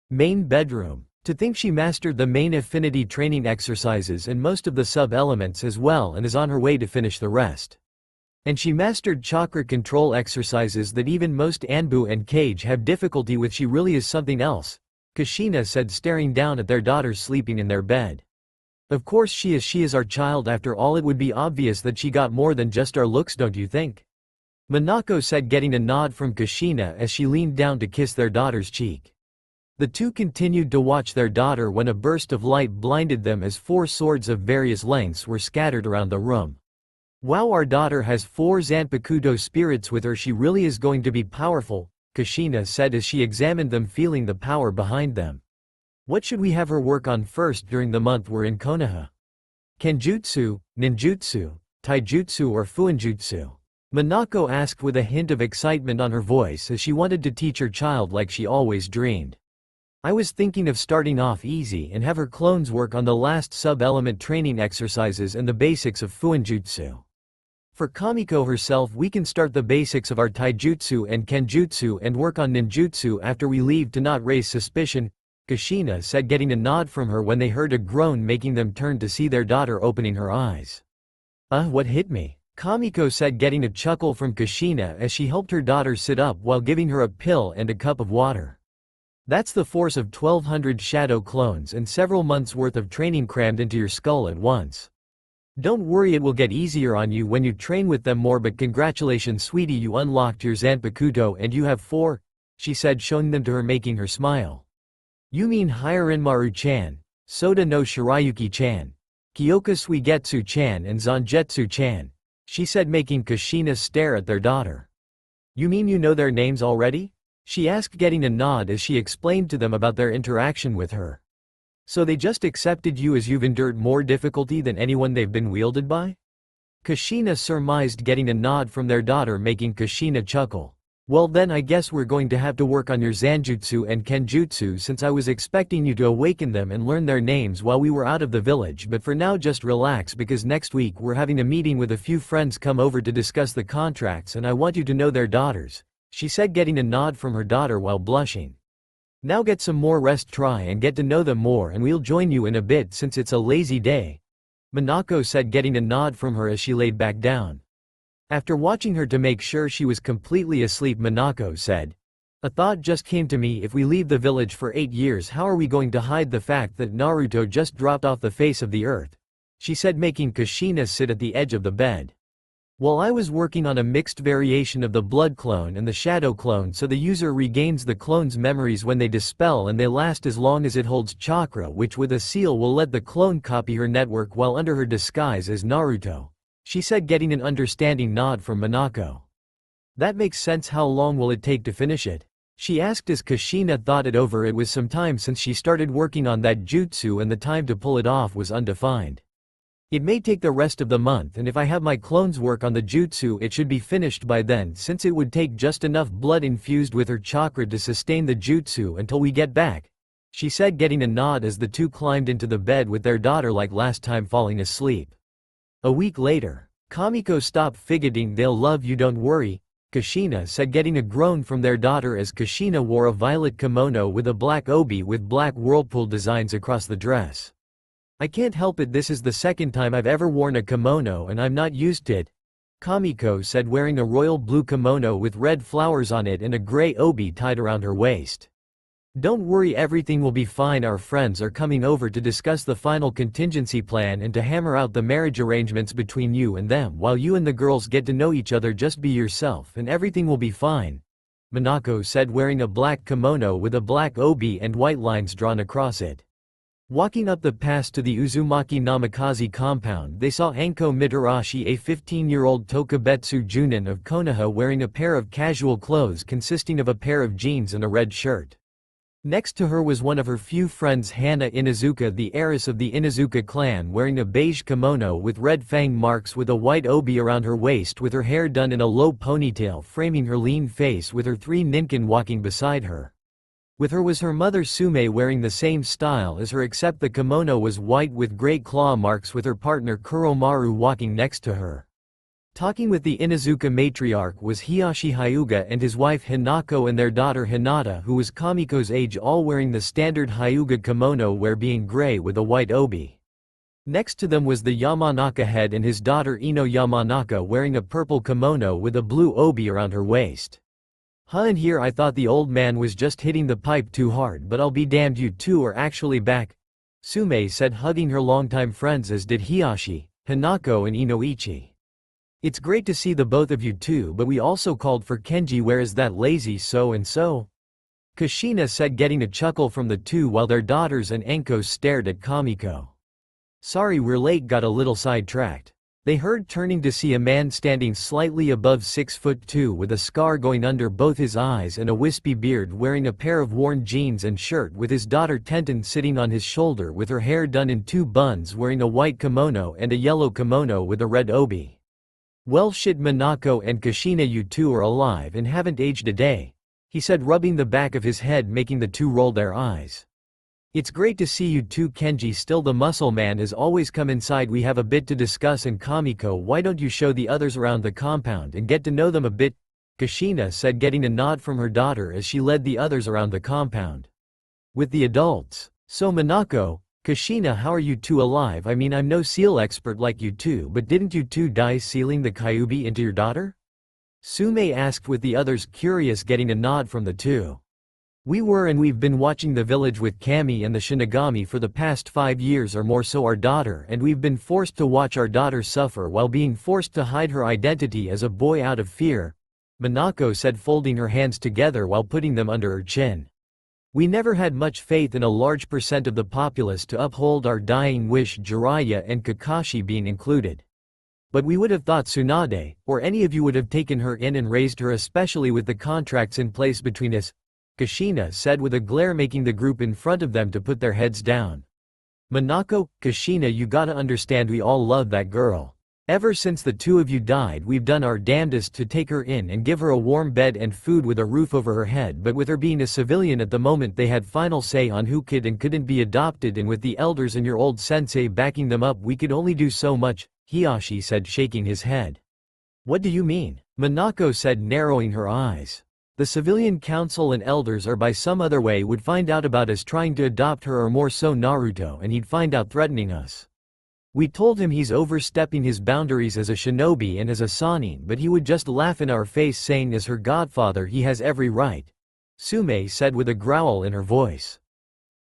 Main bedroom. To think she mastered the main affinity training exercises and most of the sub-elements as well, and is on her way to finish the rest. And she mastered chakra control exercises that even most Anbu and Kage have difficulty with. She really is something else, Kushina said, staring down at their daughter sleeping in their bed. Of course she is our child after all. It would be obvious that she got more than just our looks, don't you think? Minako said, getting a nod from Kushina as she leaned down to kiss their daughter's cheek. The two continued to watch their daughter when a burst of light blinded them as 4 swords of various lengths were scattered around the room. Wow, our daughter has 4 Zanpakuto spirits with her. She really is going to be powerful, Kushina said as she examined them, feeling the power behind them. What should we have her work on first during the month we're in Konoha? Kenjutsu, ninjutsu, taijutsu or fuinjutsu? Minako asked with a hint of excitement on her voice as she wanted to teach her child like she always dreamed. I was thinking of starting off easy and have her clones work on the last sub-element training exercises and the basics of fuinjutsu. For Kamiko herself, we can start the basics of our taijutsu and kenjutsu and work on ninjutsu after we leave to not raise suspicion, Kushina said, getting a nod from her when they heard a groan, making them turn to see their daughter opening her eyes. What hit me? Kamiko said, getting a chuckle from Kushina as she helped her daughter sit up while giving her a pill and a cup of water. That's the force of 1200 shadow clones and several months worth of training crammed into your skull at once. Don't worry, it will get easier on you when you train with them more, but congratulations sweetie, you unlocked your Zanpakuto and you have 4, she said, showing them to her, making her smile. You mean Hirinmaru-chan, Soda no Shirayuki-chan, Kyoka Suigetsu-chan and Zanjetsu-chan, she said, making Kushina stare at their daughter. You mean you know their names already? She asked, getting a nod as she explained to them about their interaction with her. So they just accepted you as you've endured more difficulty than anyone they've been wielded by? Kushina surmised, getting a nod from their daughter, making Kushina chuckle. Well then I guess we're going to have to work on your Zanjutsu and Kenjutsu, since I was expecting you to awaken them and learn their names while we were out of the village, but for now just relax because next week we're having a meeting with a few friends come over to discuss the contracts and I want you to know their daughters, she said, getting a nod from her daughter while blushing. Now get some more rest, try and get to know them more, and we'll join you in a bit since it's a lazy day, Minako said, getting a nod from her as she laid back down. After watching her to make sure she was completely asleep, Minako said, a thought just came to me. If we leave the village for 8 years, how are we going to hide the fact that Naruto just dropped off the face of the earth? She said, making Kushina sit at the edge of the bed. While I was working on a mixed variation of the blood clone and the shadow clone, so the user regains the clone's memories when they dispel, and they last as long as it holds chakra, which with a seal will let the clone copy her network while under her disguise as Naruto, she said, getting an understanding nod from Minako. That makes sense. How long will it take to finish it? She asked as Kushina thought it over. It was some time since she started working on that jutsu and the time to pull it off was undefined. It may take the rest of the month, and if I have my clones work on the jutsu it should be finished by then, since it would take just enough blood infused with her chakra to sustain the jutsu until we get back, she said, getting a nod as the two climbed into the bed with their daughter like last time, falling asleep. A week later, Kamiko, stop fidgeting, they'll love you, don't worry, Kushina said, getting a groan from their daughter as Kushina wore a violet kimono with a black obi with black whirlpool designs across the dress. I can't help it, this is the second time I've ever worn a kimono and I'm not used to it, Kamiko said, wearing a royal blue kimono with red flowers on it and a gray obi tied around her waist. Don't worry, everything will be fine. Our friends are coming over to discuss the final contingency plan and to hammer out the marriage arrangements between you and them while you and the girls get to know each other. Just be yourself and everything will be fine, Minako said, wearing a black kimono with a black obi and white lines drawn across it. Walking up the pass to the Uzumaki Namikaze compound, they saw Anko Mitarashi, a 15-year-old Tokubetsu Chunin of Konoha, wearing a pair of casual clothes consisting of a pair of jeans and a red shirt. Next to her was one of her few friends, Hana Inuzuka, the heiress of the Inuzuka clan, wearing a beige kimono with red fang marks with a white obi around her waist, with her hair done in a low ponytail framing her lean face, with her 3 ninkin walking beside her. With her was her mother Sume, wearing the same style as her except the kimono was white with great claw marks, with her partner Kuromaru walking next to her. Talking with the Inuzuka matriarch was Hiyashi Hyuga and his wife Hinako and their daughter Hinata, who was Kamiko's age, all wearing the standard Hyuga kimono wear, being gray with a white obi. Next to them was the Yamanaka head and his daughter Ino Yamanaka, wearing a purple kimono with a blue obi around her waist. And here I thought the old man was just hitting the pipe too hard, but I'll be damned, you two are actually back, Sume said, hugging her longtime friends, as did Hiyashi, Hinako and Inoichi. It's great to see the both of you too, but we also called for Kenji. Where is that lazy so-and-so? Kushina said, getting a chuckle from the two while their daughters and Anko stared at Kamiko. Sorry we're late, got a little sidetracked. They heard, turning to see a man standing slightly above 6'2" with a scar going under both his eyes and a wispy beard, wearing a pair of worn jeans and shirt, with his daughter Tenten sitting on his shoulder with her hair done in 2 buns, wearing a white kimono and a yellow kimono with a red obi. Well shit, Minako and Kushina, you two are alive and haven't aged a day, he said, rubbing the back of his head, making the two roll their eyes. It's great to see you too, Kenji. Still, the muscle man has always come inside. We have a bit to discuss. And Kamiko, why don't you show the others around the compound and get to know them a bit, Kushina said, getting a nod from her daughter as she led the others around the compound. With the adults. So Minako, Kushina, how are you two alive? I mean, I'm no seal expert like you two, but didn't you two die sealing the Kyuubi into your daughter? Sume asked, with the others curious, getting a nod from the two. We were, and we've been watching the village with Kami and the Shinigami for the past 5 years or more, so our daughter, and we've been forced to watch our daughter suffer while being forced to hide her identity as a boy out of fear, Minako said, folding her hands together while putting them under her chin. We never had much faith in a large percent of the populace to uphold our dying wish, Jiraiya and Kakashi being included. But we would have thought Tsunade, or any of you would have taken her in and raised her, especially with the contracts in place between us," Kushina said with a glare, making the group in front of them to put their heads down. "Minako, Kushina, you gotta understand, we all love that girl. Ever since the two of you died, we've done our damnedest to take her in and give her a warm bed and food with a roof over her head, but with her being a civilian at the moment, they had final say on who could and couldn't be adopted, and with the elders and your old sensei backing them up, we could only do so much," Hiyashi said, shaking his head. "What do you mean?" Minako said, narrowing her eyes. "The civilian council and elders or by some other way would find out about us trying to adopt her, or more so Naruto, and he'd find out threatening us. We told him he's overstepping his boundaries as a shinobi and as a sannin, but he would just laugh in our face, saying as her godfather he has every right," Tsume said with a growl in her voice.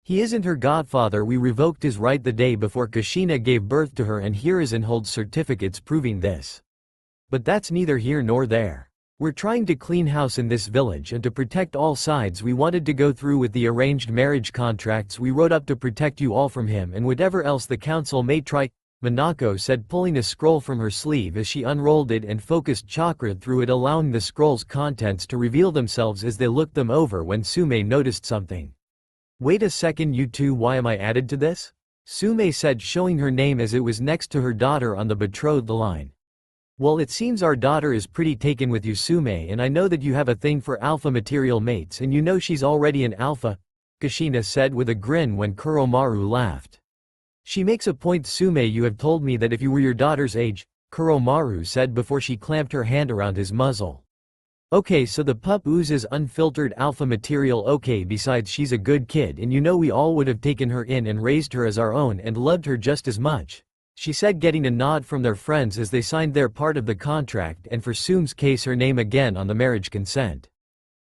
"He isn't her godfather. We revoked his right the day before Kushina gave birth to her, and Hiruzen holds certificates proving this. But that's neither here nor there. We're trying to clean house in this village, and to protect all sides we wanted to go through with the arranged marriage contracts we wrote up to protect you all from him and whatever else the council may try," Minako said, pulling a scroll from her sleeve as she unrolled it and focused chakra through it, allowing the scroll's contents to reveal themselves as they looked them over when Tsume noticed something. "Wait a second, you two, why am I added to this?" Tsume said, showing her name as it was next to her daughter on the betrothed line. "Well, it seems our daughter is pretty taken with you, Tsume, and I know that you have a thing for alpha material mates, and you know she's already an alpha," Kushina said with a grin when Kuromaru laughed. "She makes a point, Tsume. You have told me that if you were your daughter's age," Kuromaru said before she clamped her hand around his muzzle. "Okay, so the pup oozes unfiltered alpha material. Okay, besides she's a good kid, and you know we all would have taken her in and raised her as our own and loved her just as much," she said, getting a nod from their friends as they signed their part of the contract, and for Tsume's case her name again on the marriage consent.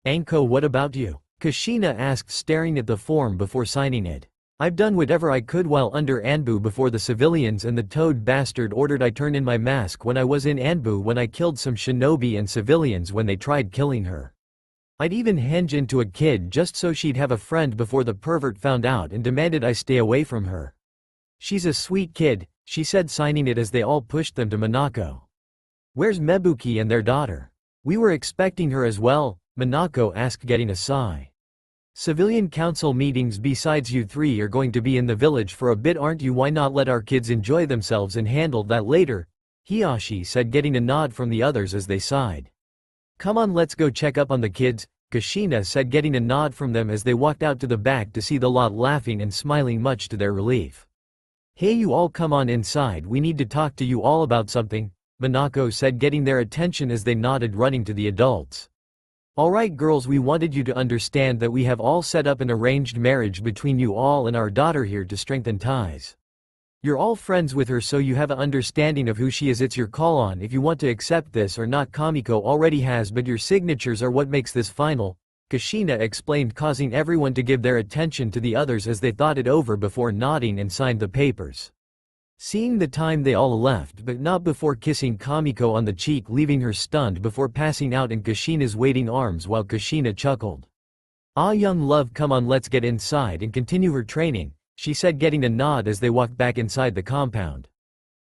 "Anko, what about you?" Kushina asked, staring at the form before signing it. "I've done whatever I could while under Anbu before the civilians and the toad bastard ordered I turn in my mask when I was in Anbu, when I killed some shinobi and civilians when they tried killing her. I'd even henge into a kid just so she'd have a friend before the pervert found out and demanded I stay away from her. She's a sweet kid," she said, signing it as they all pushed them to Minako. "Where's Mebuki and their daughter?" "We were expecting her as well," Minako asked, getting a sigh. "Civilian council meetings besides you three are going to be in the village for a bit, aren't you? Why not let our kids enjoy themselves and handle that later?" Hiyashi said, getting a nod from the others as they sighed. "Come on, let's go check up on the kids," Kushina said, getting a nod from them as they walked out to the back to see the lot laughing and smiling much to their relief. "Hey, you all, come on inside, we need to talk to you all about something," Minako said, getting their attention as they nodded, running to the adults. "Alright girls, we wanted you to understand that we have all set up an arranged marriage between you all and our daughter here to strengthen ties. You're all friends with her, so you have an understanding of who she is. It's your call on if you want to accept this or not. Kamiko already has, but your signatures are what makes this final," Kushina explained, causing everyone to give their attention to the others as they thought it over before nodding and signed the papers. Seeing the time, they all left, but not before kissing Kamiko on the cheek, leaving her stunned before passing out in Kushina's waiting arms while Kushina chuckled. "Ah, young love, come on, let's get inside and continue her training," she said, getting a nod as they walked back inside the compound.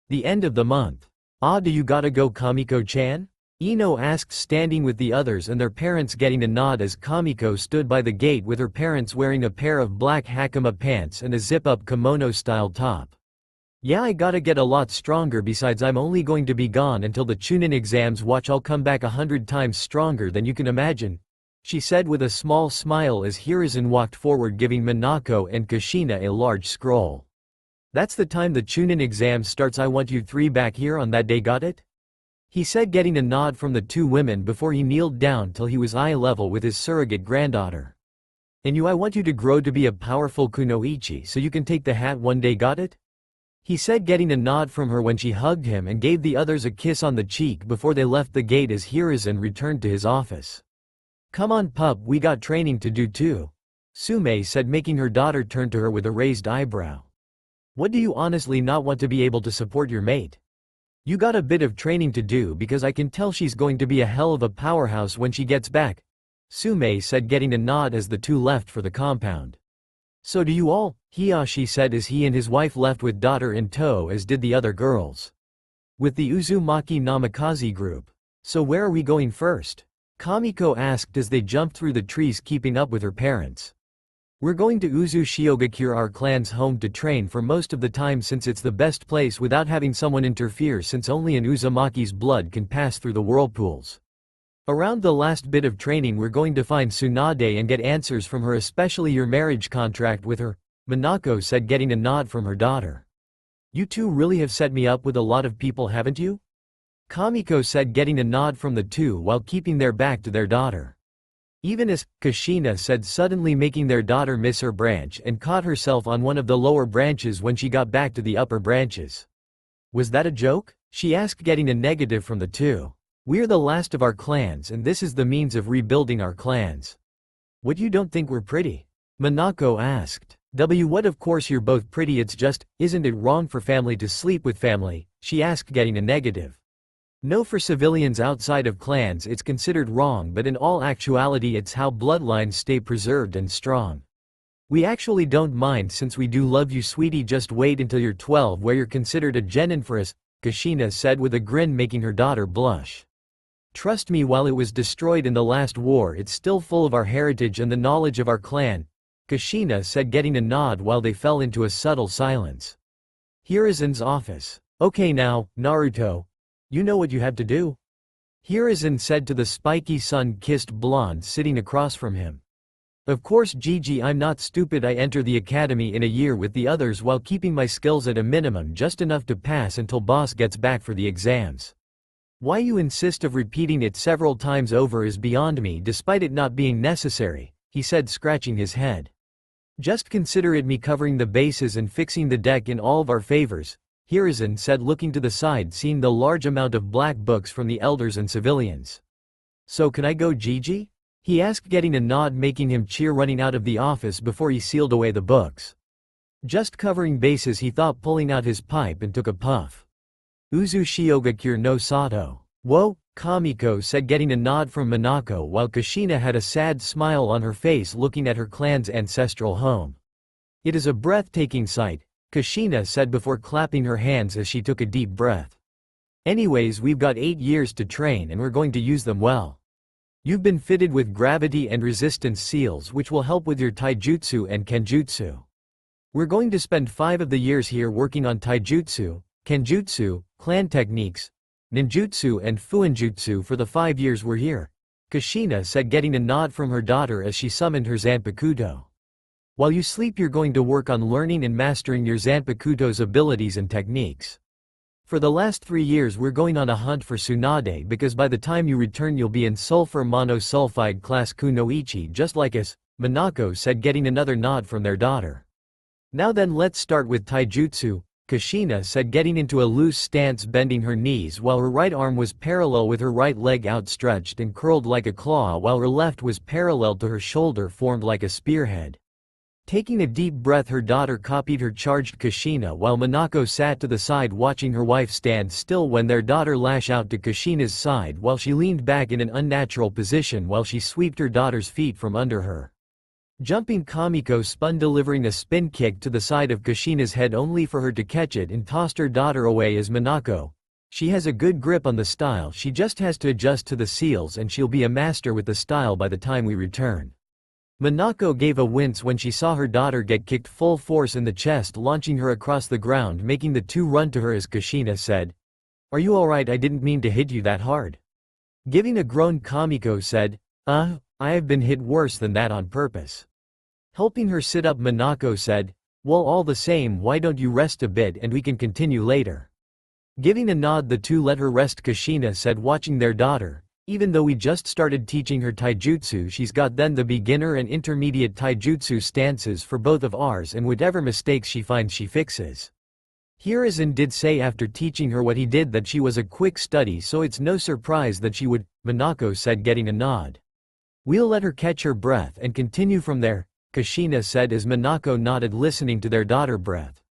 "The end of the month. Ah, do you gotta go, Kamiko-chan?" Ino asked, standing with the others and their parents, getting a nod as Kamiko stood by the gate with her parents wearing a pair of black hakama pants and a zip-up kimono-style top. "Yeah, I gotta get a lot stronger, besides I'm only going to be gone until the Chunin exams. Watch, I'll come back 100 times stronger than you can imagine," she said with a small smile as Hiruzen walked forward, giving Minako and Kushina a large scroll. "That's the time the Chunin exam starts. I want you three back here on that day, got it?" he said, getting a nod from the two women before he kneeled down till he was eye level with his surrogate granddaughter. "And you, I want you to grow to be a powerful Kunoichi so you can take the hat one day, got it?" he said, getting a nod from her when she hugged him and gave the others a kiss on the cheek before they left the gate as Hiruzen returned to his office. "Come on, pup, we got training to do too," Tsume said, making her daughter turn to her with a raised eyebrow. "What, do you honestly not want to be able to support your mate? You got a bit of training to do, because I can tell she's going to be a hell of a powerhouse when she gets back," Sume said, getting a nod as the two left for the compound. So do you all? Hiyashi said as he and his wife left with daughter in tow, as did the other girls. With the Uzumaki Namikaze group. So where are we going first? Kamiko asked as they jumped through the trees, keeping up with her parents. We're going to Uzu Shiogakure, our clan's home, to train for most of the time, since it's the best place without having someone interfere, since only an Uzumaki's blood can pass through the whirlpools. Around the last bit of training we're going to find Tsunade and get answers from her, especially your marriage contract with her, Minako said, getting a nod from her daughter. You two really have set me up with a lot of people, haven't you? Kamiko said, getting a nod from the two while keeping their back to their daughter. Even as, Kushina said, suddenly making their daughter miss her branch and caught herself on one of the lower branches when she got back to the upper branches. Was that a joke? She asked, getting a negative from the two. We're the last of our clans and this is the means of rebuilding our clans. What, you don't think we're pretty? Minako asked. What, of course you're both pretty, it's just, isn't it wrong for family to sleep with family? She asked, getting a negative. No, for civilians outside of clans it's considered wrong, but in all actuality it's how bloodlines stay preserved and strong. We actually don't mind since we do love you, sweetie, just wait until you're 12 where you're considered a genin for us, Kushina said with a grin, making her daughter blush. Trust me, while it was destroyed in the last war it's still full of our heritage and the knowledge of our clan, Kushina said, getting a nod while they fell into a subtle silence. Hiruzen's office. Okay now, Naruto. You know what you have to do? Hiruzen said to the spiky sun-kissed blonde sitting across from him. Of course Gigi, I'm not stupid. I enter the academy in a year with the others while keeping my skills at a minimum, just enough to pass until boss gets back for the exams. Why you insist of repeating it several times over is beyond me, despite it not being necessary, he said, scratching his head. Just consider it me covering the bases and fixing the deck in all of our favors, Hiruzen said, looking to the side, seeing the large amount of black books from the elders and civilians. So can I go, Gigi? He asked, getting a nod, making him cheer, running out of the office before he sealed away the books. Just covering bases, he thought, pulling out his pipe and took a puff. Uzu Shiogakure no Sato. Whoa, Kamiko said, getting a nod from Minako, while Kushina had a sad smile on her face looking at her clan's ancestral home. It is a breathtaking sight, Kushina said before clapping her hands as she took a deep breath. Anyways, we've got 8 years to train and we're going to use them well. You've been fitted with gravity and resistance seals which will help with your taijutsu and kenjutsu. We're going to spend 5 of the years here working on taijutsu, kenjutsu, clan techniques, ninjutsu and fuinjutsu for the 5 years we're here, Kushina said, getting a nod from her daughter as she summoned her Zanpakuto. While you sleep you're going to work on learning and mastering your Zanpakuto's abilities and techniques. For the last 3 years we're going on a hunt for Tsunade, because by the time you return you'll be in sulfur monosulfide class Kunoichi just like us, Minako said, getting another nod from their daughter. Now then, let's start with taijutsu, Kushina said, getting into a loose stance, bending her knees while her right arm was parallel with her right leg, outstretched and curled like a claw, while her left was parallel to her shoulder, formed like a spearhead. Taking a deep breath, her daughter copied her charged Kushina while Minako sat to the side watching her wife stand still when their daughter lash out to Kushina's side while she leaned back in an unnatural position while she swept her daughter's feet from under her. Jumping, Kamiko spun, delivering a spin kick to the side of Kushina's head only for her to catch it and tossed her daughter away as Minako. She has a good grip on the style, she just has to adjust to the seals and she'll be a master with the style by the time we return. Minako gave a wince when she saw her daughter get kicked full force in the chest, launching her across the ground, making the two run to her as Kushina said, "Are you alright? I didn't mean to hit you that hard." Giving a groan, Kamiko said, I have been hit worse than that on purpose." Helping her sit up, Minako said, "Well, all the same, why don't you rest a bit and we can continue later?" Giving a nod, the two let her rest, Kushina said, watching their daughter. "Even though we just started teaching her taijutsu, she's got then the beginner and intermediate taijutsu stances for both of ours, and whatever mistakes she finds she fixes." Hiruzen did say after teaching her what he did that she was a quick study, so it's no surprise that she would, Minako said, getting a nod. "We'll let her catch her breath and continue from there," Kushina said as Minako nodded, listening to their daughter breath.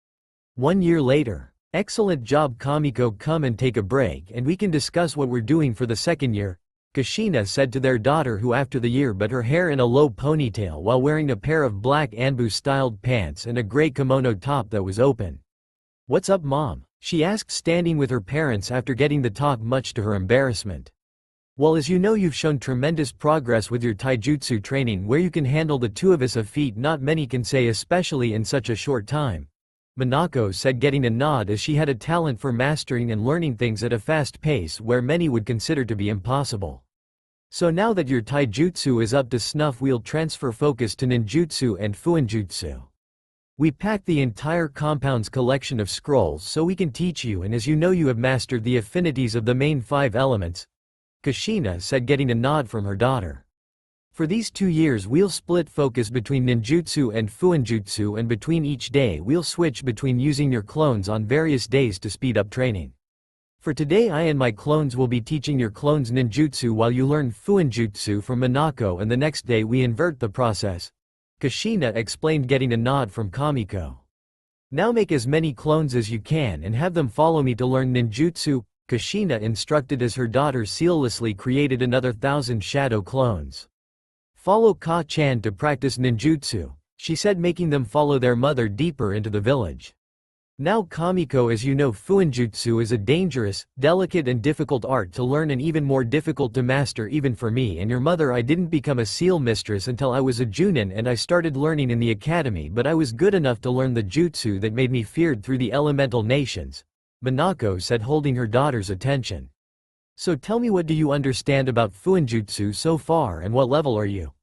1 year later. "Excellent job, Kamiko, come and take a break and we can discuss what we're doing for the second year," Kushina said to their daughter, who after the year but her hair in a low ponytail while wearing a pair of black Anbu-styled pants and a gray kimono top that was open. "What's up, Mom?" she asked, standing with her parents after getting the talk, much to her embarrassment. "Well, as you know, you've shown tremendous progress with your taijutsu training, where you can handle the two of us, a feat not many can say, especially in such a short time," Minako said, getting a nod, as she had a talent for mastering and learning things at a fast pace where many would consider to be impossible. "So now that your taijutsu is up to snuff, we'll transfer focus to ninjutsu and fuinjutsu. We packed the entire compound's collection of scrolls so we can teach you, and as you know, you have mastered the affinities of the main 5 elements," Kushina said, getting a nod from her daughter. "For these 2 years we'll split focus between ninjutsu and fuinjutsu, and between each day we'll switch between using your clones on various days to speed up training. For today I and my clones will be teaching your clones ninjutsu while you learn fuinjutsu from Minako, and the next day we invert the process," Kushina explained, getting a nod from Kamiko. "Now make as many clones as you can and have them follow me to learn ninjutsu," Kushina instructed, as her daughter seamlessly created another 1,000 shadow clones. "Follow Ka-chan to practice ninjutsu," she said, making them follow their mother deeper into the village. "Now Kamiko, as you know, fuinjutsu is a dangerous, delicate and difficult art to learn, and even more difficult to master even for me and your mother. I didn't become a seal mistress until I was a Chunin, and I started learning in the academy, but I was good enough to learn the jutsu that made me feared through the elemental nations," Minako said, holding her daughter's attention. "So tell me, what do you understand about fuinjutsu so far, and what level are you?"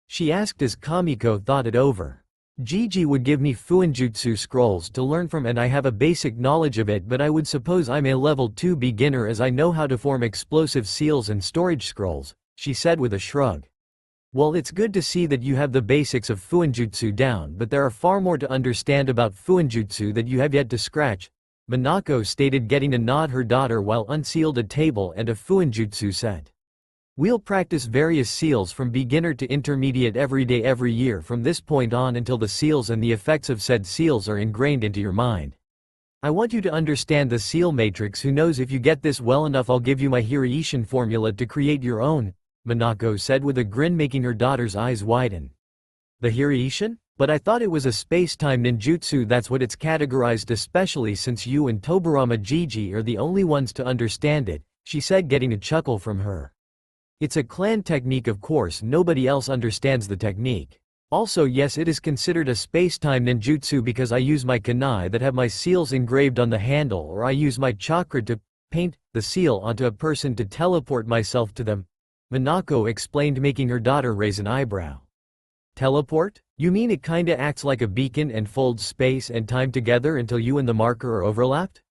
she asked as Kamiko thought it over. "Gigi would give me fuinjutsu scrolls to learn from, and I have a basic knowledge of it, but I would suppose I'm a level 2 beginner, as I know how to form explosive seals and storage scrolls," she said with a shrug. "Well, it's good to see that you have the basics of fuinjutsu down, but there are far more to understand about fuinjutsu that you have yet to scratch," Minako stated, getting a nod her daughter while unsealed a table and a fuinjutsu set. "We'll practice various seals from beginner to intermediate every day every year from this point on, until the seals and the effects of said seals are ingrained into your mind. I want you to understand the seal matrix. Who knows, if you get this well enough, I'll give you my Hyotonuzumaki formula to create your own," Minako said with a grin, making her daughter's eyes widen. "The Hyotonuzumaki? But I thought it was a space-time ninjutsu. That's what it's categorized, especially since you and Toburama Gigi are the only ones to understand it," she said, getting a chuckle from her. "It's a clan technique, of course, nobody else understands the technique. Also, yes, it is considered a space-time ninjutsu because I use my kunai that have my seals engraved on the handle, or I use my chakra to paint the seal onto a person to teleport myself to them," Minako explained, making her daughter raise an eyebrow. "Teleport? You mean it kinda acts like a beacon and folds space and time together until you and the marker are overlapped?"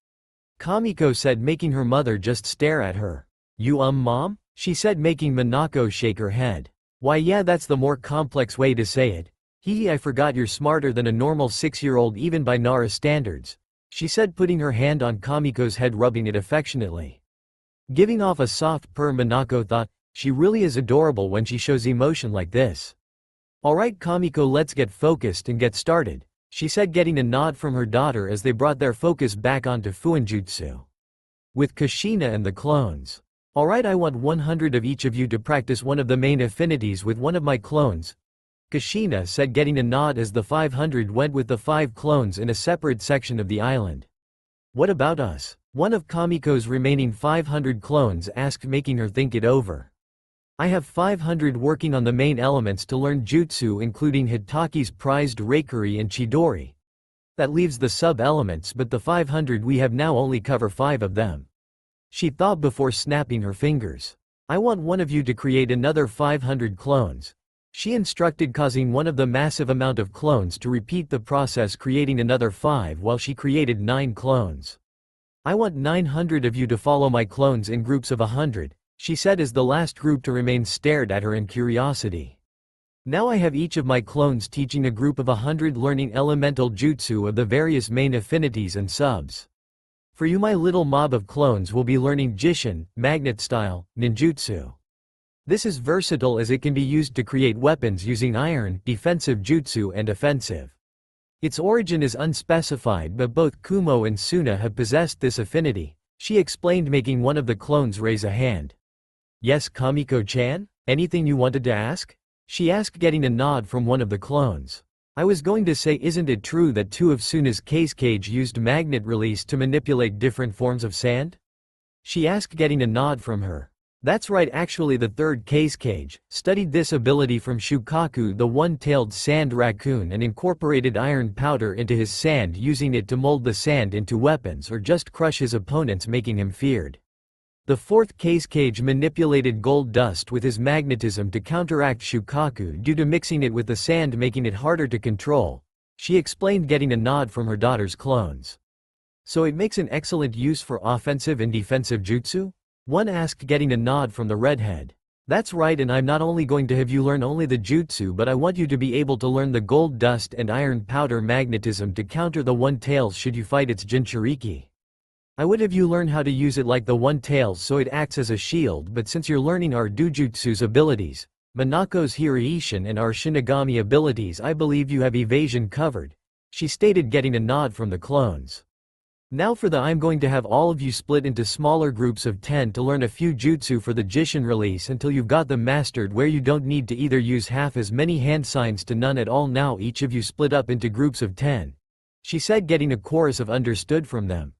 Kamiko said, making her mother just stare at her. "You Mom?" she said, making Minako shake her head. "Why, yeah, that's the more complex way to say it. Hee, I forgot you're smarter than a normal 6-year-old even by Nara standards," she said, putting her hand on Kamiko's head, rubbing it affectionately. Giving off a soft purr, Minako thought, she really is adorable when she shows emotion like this. "Alright Kamiko, let's get focused and get started," she said, getting a nod from her daughter as they brought their focus back onto fuinjutsu. With Kushina and the clones. "Alright, I want 100 of each of you to practice one of the main affinities with one of my clones," Kushina said, getting a nod as the 500 went with the 5 clones in a separate section of the island. "What about us?" one of Kamiko's remaining 500 clones asked, making her think it over. "I have 500 working on the main elements to learn jutsu, including Hitaki's prized Reikuri and Chidori. That leaves the sub-elements, but the 500 we have now only cover 5 of them," she thought before snapping her fingers. "I want one of you to create another 500 clones," she instructed, causing one of the massive amount of clones to repeat the process, creating another 5 while she created 9 clones. "I want 900 of you to follow my clones in groups of 100, she said as the last group to remain stared at her in curiosity. "Now I have each of my clones teaching a group of 100 learning elemental jutsu of the various main affinities and subs. For you, my little mob of clones will be learning Jishin, magnet style, ninjutsu. This is versatile as it can be used to create weapons using iron, defensive jutsu and offensive. Its origin is unspecified, but both Kumo and Suna have possessed this affinity," she explained, making one of the clones raise a hand. Yes, Kamiko-chan? Anything you wanted to ask? She asked, getting a nod from one of the clones. I was going to say, isn't it true that two of Tsunade's case used magnet release to manipulate different forms of sand? She asked, getting a nod from her. That's right, actually the third case studied this ability from Shukaku, the one-tailed sand raccoon, and incorporated iron powder into his sand, using it to mold the sand into weapons or just crush his opponents, making him feared. The fourth case manipulated gold dust with his magnetism to counteract Shukaku due to mixing it with the sand, making it harder to control. She explained, getting a nod from her daughter's clones. So it makes an excellent use for offensive and defensive jutsu? One asked, getting a nod from the redhead. That's right, and I'm not only going to have you learn only the jutsu, but I want you to be able to learn the gold dust and iron powder magnetism to counter the one-tails should you fight its Jinchuriki. I would have you learn how to use it like the one-tails so it acts as a shield, but since you're learning our dojutsu's abilities, Minako's Hiraishin and our Shinigami abilities, I believe you have evasion covered, she stated, getting a nod from the clones. Now for the I'm going to have all of you split into smaller groups of 10 to learn a few jutsu for the Jishin release until you've got them mastered, where you don't need to either use half as many hand signs to none at all. Now each of you split up into groups of 10. She said, getting a chorus of understood from them.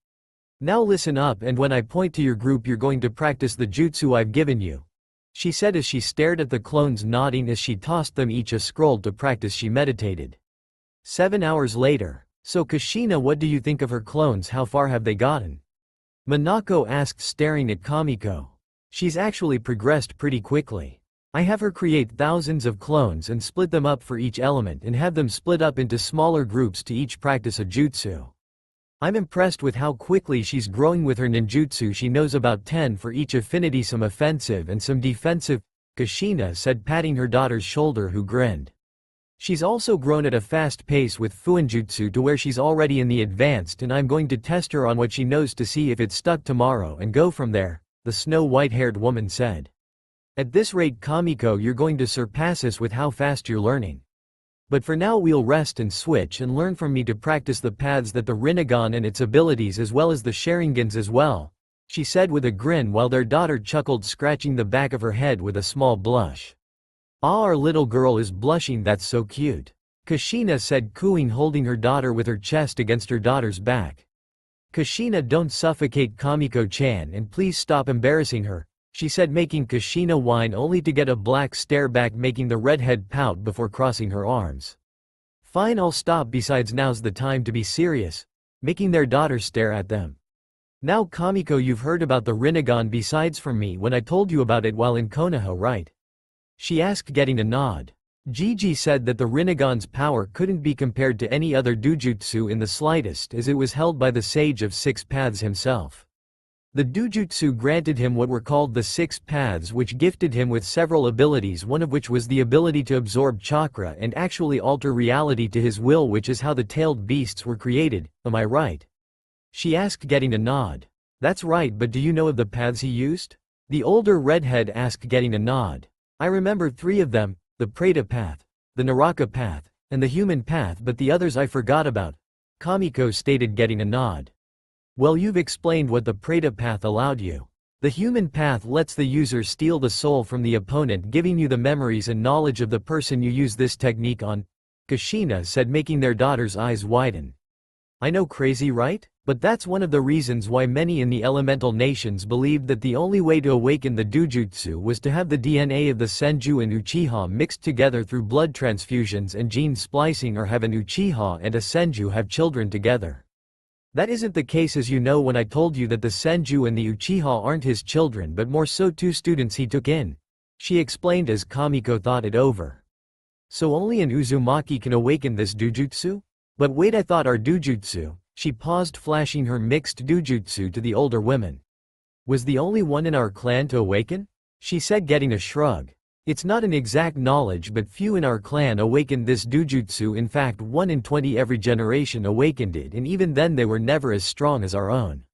Now listen up, and when I point to your group you're going to practice the jutsu I've given you, she said as she stared at the clones, nodding as she tossed them each a scroll to practice. She meditated. 7 hours later. So Kushina, what do you think of her clones? How far have they gotten? Minako asked, staring at Kamiko. She's actually progressed pretty quickly. I have her create thousands of clones and split them up for each element and have them split up into smaller groups to each practice a jutsu. I'm impressed with how quickly she's growing with her ninjutsu. She knows about 10 for each affinity, some offensive and some defensive, Kushina said, patting her daughter's shoulder, who grinned. She's also grown at a fast pace with Fuinjutsu to where she's already in the advanced, and I'm going to test her on what she knows to see if it's stuck tomorrow and go from there, the snow-white-haired woman said. At this rate, Kamiko, you're going to surpass us with how fast you're learning. But for now we'll rest and switch and learn from me to practice the paths that the Rinnegan and its abilities as well as the Sharingans as well, she said with a grin while their daughter chuckled, scratching the back of her head with a small blush. Ah, our little girl is blushing, that's so cute, Kushina said, cooing, holding her daughter with her chest against her daughter's back. Kushina, don't suffocate Kamiko-chan and please stop embarrassing her, she said, making Kushina whine only to get a black stare back, making the redhead pout before crossing her arms. Fine, I'll stop, besides now's the time to be serious, making their daughter stare at them. Now Kamiko, you've heard about the Rinnegan besides from me when I told you about it while in Konoha, right? She asked, getting a nod. Gigi said that the Rinnegan's power couldn't be compared to any other dojutsu in the slightest, as it was held by the Sage of Six Paths himself. The dojutsu granted him what were called the Six Paths, which gifted him with several abilities, one of which was the ability to absorb chakra and actually alter reality to his will, which is how the tailed beasts were created, am I right? She asked, getting a nod. That's right, but do you know of the paths he used? The older redhead asked, getting a nod. I remember 3 of them, the Preta path, the Naraka path, and the human path, but the others I forgot about, Kamiko stated, getting a nod. Well, you've explained what the Preta path allowed you. The human path lets the user steal the soul from the opponent, giving you the memories and knowledge of the person you use this technique on, Kushina said, making their daughter's eyes widen. I know, crazy, right? But that's one of the reasons why many in the elemental nations believed that the only way to awaken the dojutsu was to have the DNA of the Senju and Uchiha mixed together through blood transfusions and gene splicing, or have an Uchiha and a Senju have children together. That isn't the case, as you know, when I told you that the Senju and the Uchiha aren't his children but more so 2 students he took in, she explained as Kamiko thought it over. So only an Uzumaki can awaken this dojutsu? But wait, I thought our dojutsu, she paused, flashing her mixed dojutsu to the older women, was the only one in our clan to awaken? She said, getting a shrug. It's not an exact knowledge, but few in our clan awakened this dojutsu. In fact, 1 in 20 every generation awakened it, and even then they were never as strong as our own.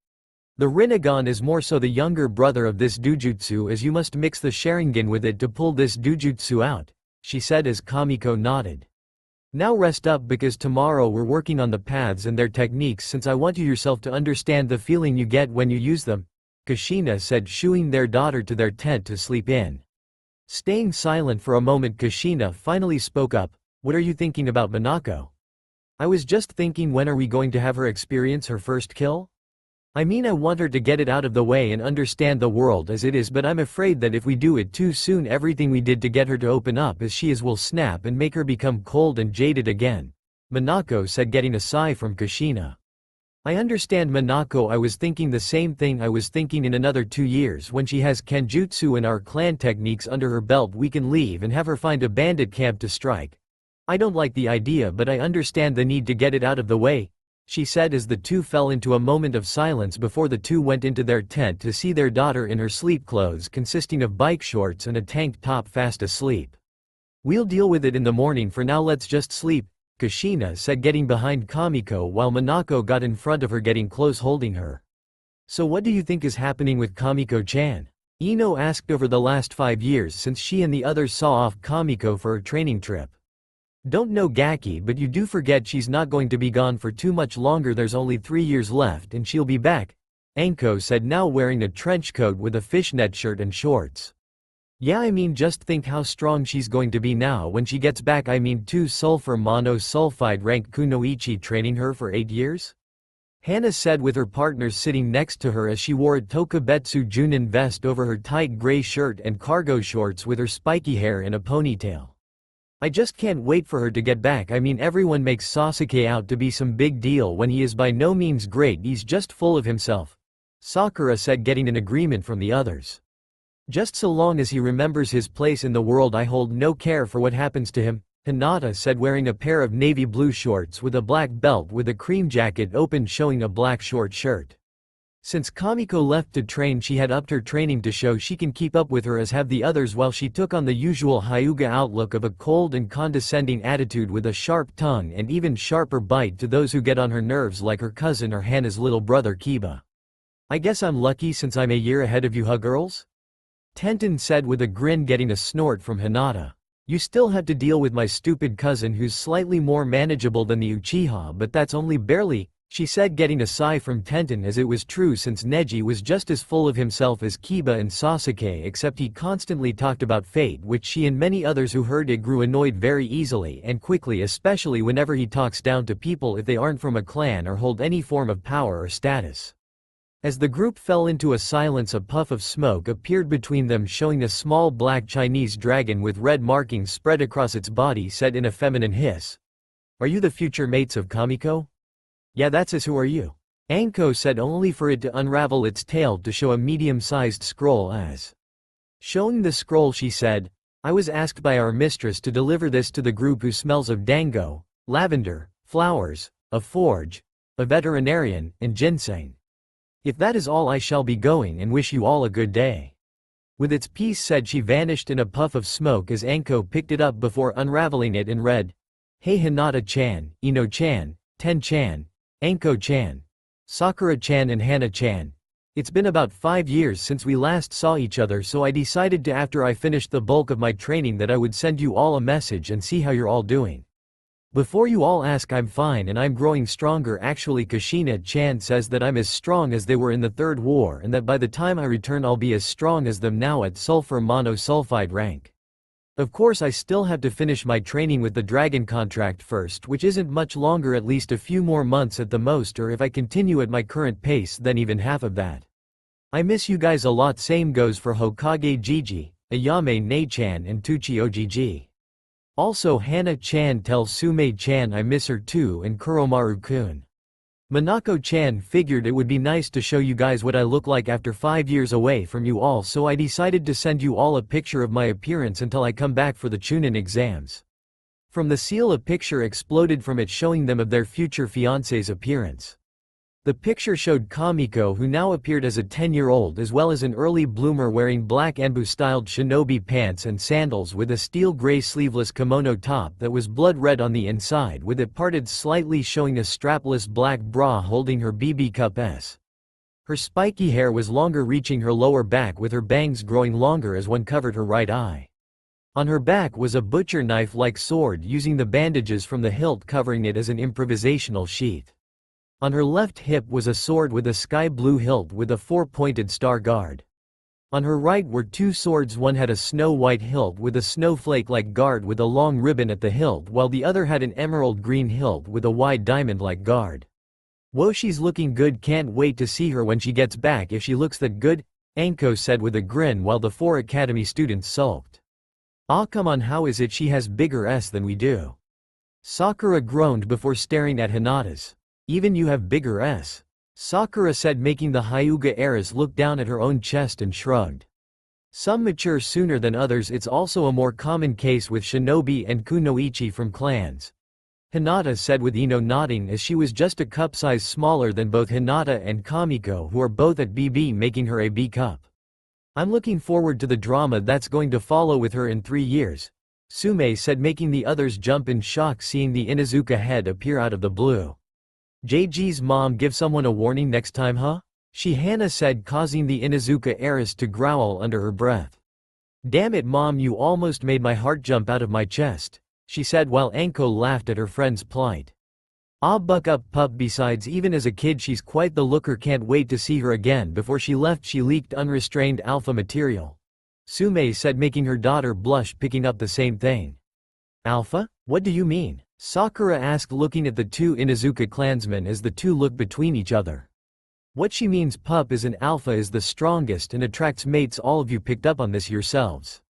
The Rinnegan is more so the younger brother of this dojutsu, as you must mix the Sharingan with it to pull this dojutsu out, she said as Kamiko nodded. Now rest up, because tomorrow we're working on the paths and their techniques, since I want you yourself to understand the feeling you get when you use them, Kushina said, shooing their daughter to their tent to sleep in. Staying silent for a moment, Kushina finally spoke up, "What are you thinking about Minako?" "I was just thinking, when are we going to have her experience her first kill? I mean, I want her to get it out of the way and understand the world as it is, but I'm afraid that if we do it too soon, everything we did to get her to open up as she is will snap and make her become cold and jaded again," Minako said, getting a sigh from Kushina. "I understand, Minako. I was thinking the same thing. I was thinking in another 2 years, when she has Kenjutsu and our clan techniques under her belt, we can leave and have her find a bandit camp to strike. I don't like the idea, but I understand the need to get it out of the way," she said as the two fell into a moment of silence before the two went into their tent to see their daughter in her sleep clothes consisting of bike shorts and a tank top fast asleep. "We'll deal with it in the morning. For now, let's just sleep," Kushina said, getting behind Kamiko while Minako got in front of her, getting close, holding her. "So what do you think is happening with Kamiko-chan?" Ino asked. "Over the last 5 years since she and the others saw off Kamiko for her training trip." "Don't know, Gaki, but you do forget she's not going to be gone for too much longer. There's only 3 years left and she'll be back," Anko said, now wearing a trench coat with a fishnet shirt and shorts. "Yeah, I mean, just think how strong she's going to be now when she gets back. I mean, 2 sulfur monosulfide rank Kunoichi training her for 8 years?" Hana said, with her partners sitting next to her as she wore a Tokubetsu Junin vest over her tight gray shirt and cargo shorts with her spiky hair in a ponytail. "I just can't wait for her to get back. I mean, everyone makes Sasuke out to be some big deal when he is by no means great. He's just full of himself," Sakura said, getting an agreement from the others. "Just so long as he remembers his place in the world, I hold no care for what happens to him," Hinata said, wearing a pair of navy blue shorts with a black belt with a cream jacket open showing a black short shirt. Since Kamiko left to train, she had upped her training to show she can keep up with her, as have the others, while she took on the usual Hyuga outlook of a cold and condescending attitude with a sharp tongue and even sharper bite to those who get on her nerves, like her cousin or Hana's little brother Kiba. "I guess I'm lucky since I'm a year ahead of you, huh girls?" Tenten said with a grin, getting a snort from Hinata. "You still have to deal with my stupid cousin who's slightly more manageable than the Uchiha, but that's only barely," she said, getting a sigh from Tenten, as it was true, since Neji was just as full of himself as Kiba and Sasuke, except he constantly talked about fate, which she and many others who heard it grew annoyed very easily and quickly, especially whenever he talks down to people if they aren't from a clan or hold any form of power or status. As the group fell into a silence, a puff of smoke appeared between them, showing a small black Chinese dragon with red markings spread across its body, said in a feminine hiss. "Are you the future mates of Kamiko?" "Yeah, that's us. Who are you?" Anko said, only for it to unravel its tail to show a medium-sized scroll. As showing the scroll, she said, "I was asked by our mistress to deliver this to the group who smells of dango, lavender, flowers, a forge, a veterinarian, and ginseng. If that is all, I shall be going and wish you all a good day." With its piece said, she vanished in a puff of smoke as Anko picked it up before unraveling it and read, "Hey Hinata-chan, Ino-chan, Ten-chan, Anko-chan, Sakura-chan and Hana-chan. It's been about 5 years since we last saw each other, so I decided to, after I finished the bulk of my training, that I would send you all a message and see how you're all doing. Before you all ask, I'm fine and I'm growing stronger. Actually, Kushina-chan says that I'm as strong as they were in the Third War, and that by the time I return I'll be as strong as them now at sulfur monosulfide rank. Of course, I still have to finish my training with the dragon contract first, which isn't much longer, at least a few more months at the most, or if I continue at my current pace, then even half of that. I miss you guys a lot. Same goes for Hokage Gigi, Ayame Ne-chan and Tuchi Ogg. Also Hana-chan, tell Tsume-chan I miss her too, and Kuromaru-kun. Minako-chan figured it would be nice to show you guys what I look like after 5 years away from you all, so I decided to send you all a picture of my appearance until I come back for the Chunin exams." From the seal, a picture exploded from it showing them of their future fiancé's appearance. The picture showed Kamiko, who now appeared as a 10-year-old, as well as an early bloomer wearing black Anbu-styled shinobi pants and sandals with a steel gray sleeveless kimono top that was blood red on the inside, with it parted slightly, showing a strapless black bra holding her BB cup S. Her spiky hair was longer, reaching her lower back, with her bangs growing longer as one covered her right eye. On her back was a butcher knife-like sword, using the bandages from the hilt covering it as an improvisational sheath. On her left hip was a sword with a sky blue hilt with a four-pointed star guard. On her right were two swords, one had a snow-white hilt with a snowflake-like guard with a long ribbon at the hilt, while the other had an emerald-green hilt with a wide diamond-like guard. "Whoa, she's looking good, can't wait to see her when she gets back if she looks that good," Anko said with a grin while the 4 academy students sulked. "Aw, come on, how is it she has bigger S than we do?" Sakura groaned before staring at Hinata's. "Even you have bigger S?" Sakura said, making the Hyuga heiress look down at her own chest and shrugged. "Some mature sooner than others, it's also a more common case with shinobi and kunoichi from clans," Hinata said with Ino nodding, as she was just a cup size smaller than both Hinata and Kamiko, who are both at BB, making her a B cup. "I'm looking forward to the drama that's going to follow with her in 3 years," Tsume said, making the others jump in shock seeing the Inuzuka head appear out of the blue. "JG's mom give someone a warning next time, huh?" Hana said, causing the Inuzuka heiress to growl under her breath. "Damn it, mom, you almost made my heart jump out of my chest," she said while Anko laughed at her friend's plight. "Ah, buck up, pup, besides even as a kid she's quite the looker, can't wait to see her again. Before she left she leaked unrestrained alpha material," Tsume said, making her daughter blush, picking up the same thing. "Alpha? What do you mean?" Sakura asked, looking at the 2 Inuzuka clansmen as the two looked between each other. "What she means, pup, is an alpha is the strongest and attracts mates. All of you picked up on this yourselves.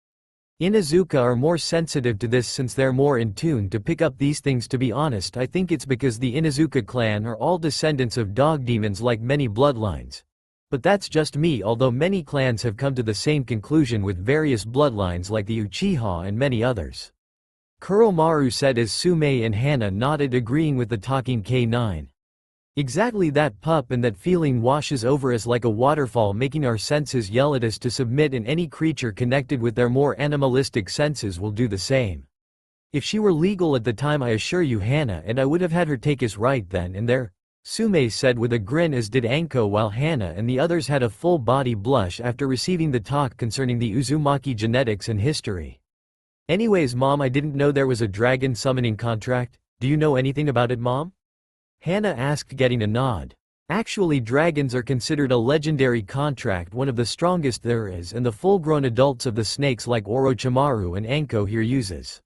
Inuzuka are more sensitive to this since they're more in tune to pick up these things. To be honest, I think it's because the Inuzuka clan are all descendants of dog demons like many bloodlines. But that's just me, although many clans have come to the same conclusion with various bloodlines like the Uchiha and many others," Kuromaru said as Tsume and Hana nodded, agreeing with the talking K9. "Exactly that, pup, and that feeling washes over us like a waterfall, making our senses yell at us to submit, and any creature connected with their more animalistic senses will do the same. If she were legal at the time, I assure you, Hana, and I would have had her take us right then and there," Tsume said with a grin, as did Anko, while Hana and the others had a full-body blush after receiving the talk concerning the Uzumaki genetics and history. "Anyways, mom, I didn't know there was a dragon summoning contract. Do you know anything about it, mom?" Hana asked, getting a nod. "Actually, dragons are considered a legendary contract, one of the strongest there is, and the full-grown adults of the snakes like Orochimaru and Anko here uses.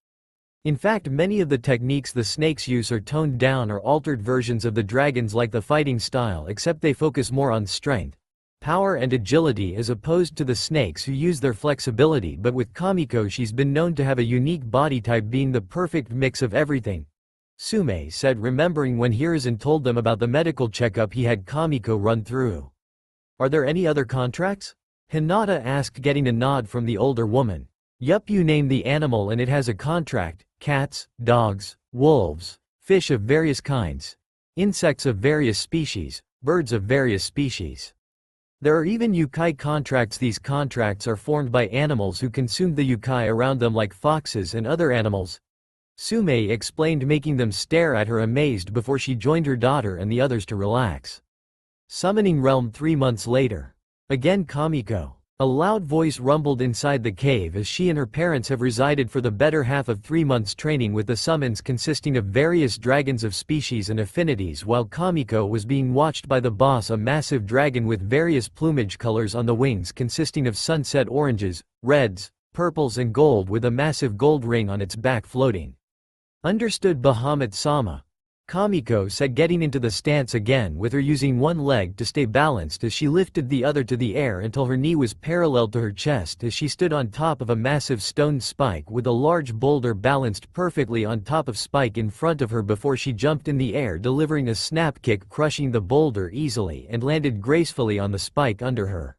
In fact, many of the techniques the snakes use are toned down or altered versions of the dragons, like the fighting style, except they focus more on strength, power and agility as opposed to the snakes who use their flexibility. But with Kamiko, she's been known to have a unique body type, being the perfect mix of everything," Tsume said, remembering when Hiruzen told them about the medical checkup he had Kamiko run through. "Are there any other contracts?" Hinata asked, getting a nod from the older woman. "Yup, you name the animal and it has a contract: cats, dogs, wolves, fish of various kinds, insects of various species, birds of various species. There are even yukai contracts. These contracts are formed by animals who consumed the yukai around them, like foxes and other animals," Tsume explained, making them stare at her amazed before she joined her daughter and the others to relax. "Summoning realm 3 months later. Again, Kamiko." A loud voice rumbled inside the cave, as she and her parents have resided for the better half of 3 months training with the summons consisting of various dragons of species and affinities, while Kamiko was being watched by the boss, a massive dragon with various plumage colors on the wings consisting of sunset oranges, reds, purples and gold, with a massive gold ring on its back floating. "Understood, Bahamut-sama," Kamiko said, getting into the stance again, with her using one leg to stay balanced as she lifted the other to the air until her knee was parallel to her chest, as she stood on top of a massive stone spike with a large boulder balanced perfectly on top of spike in front of her before she jumped in the air, delivering a snap kick, crushing the boulder easily, and landed gracefully on the spike under her.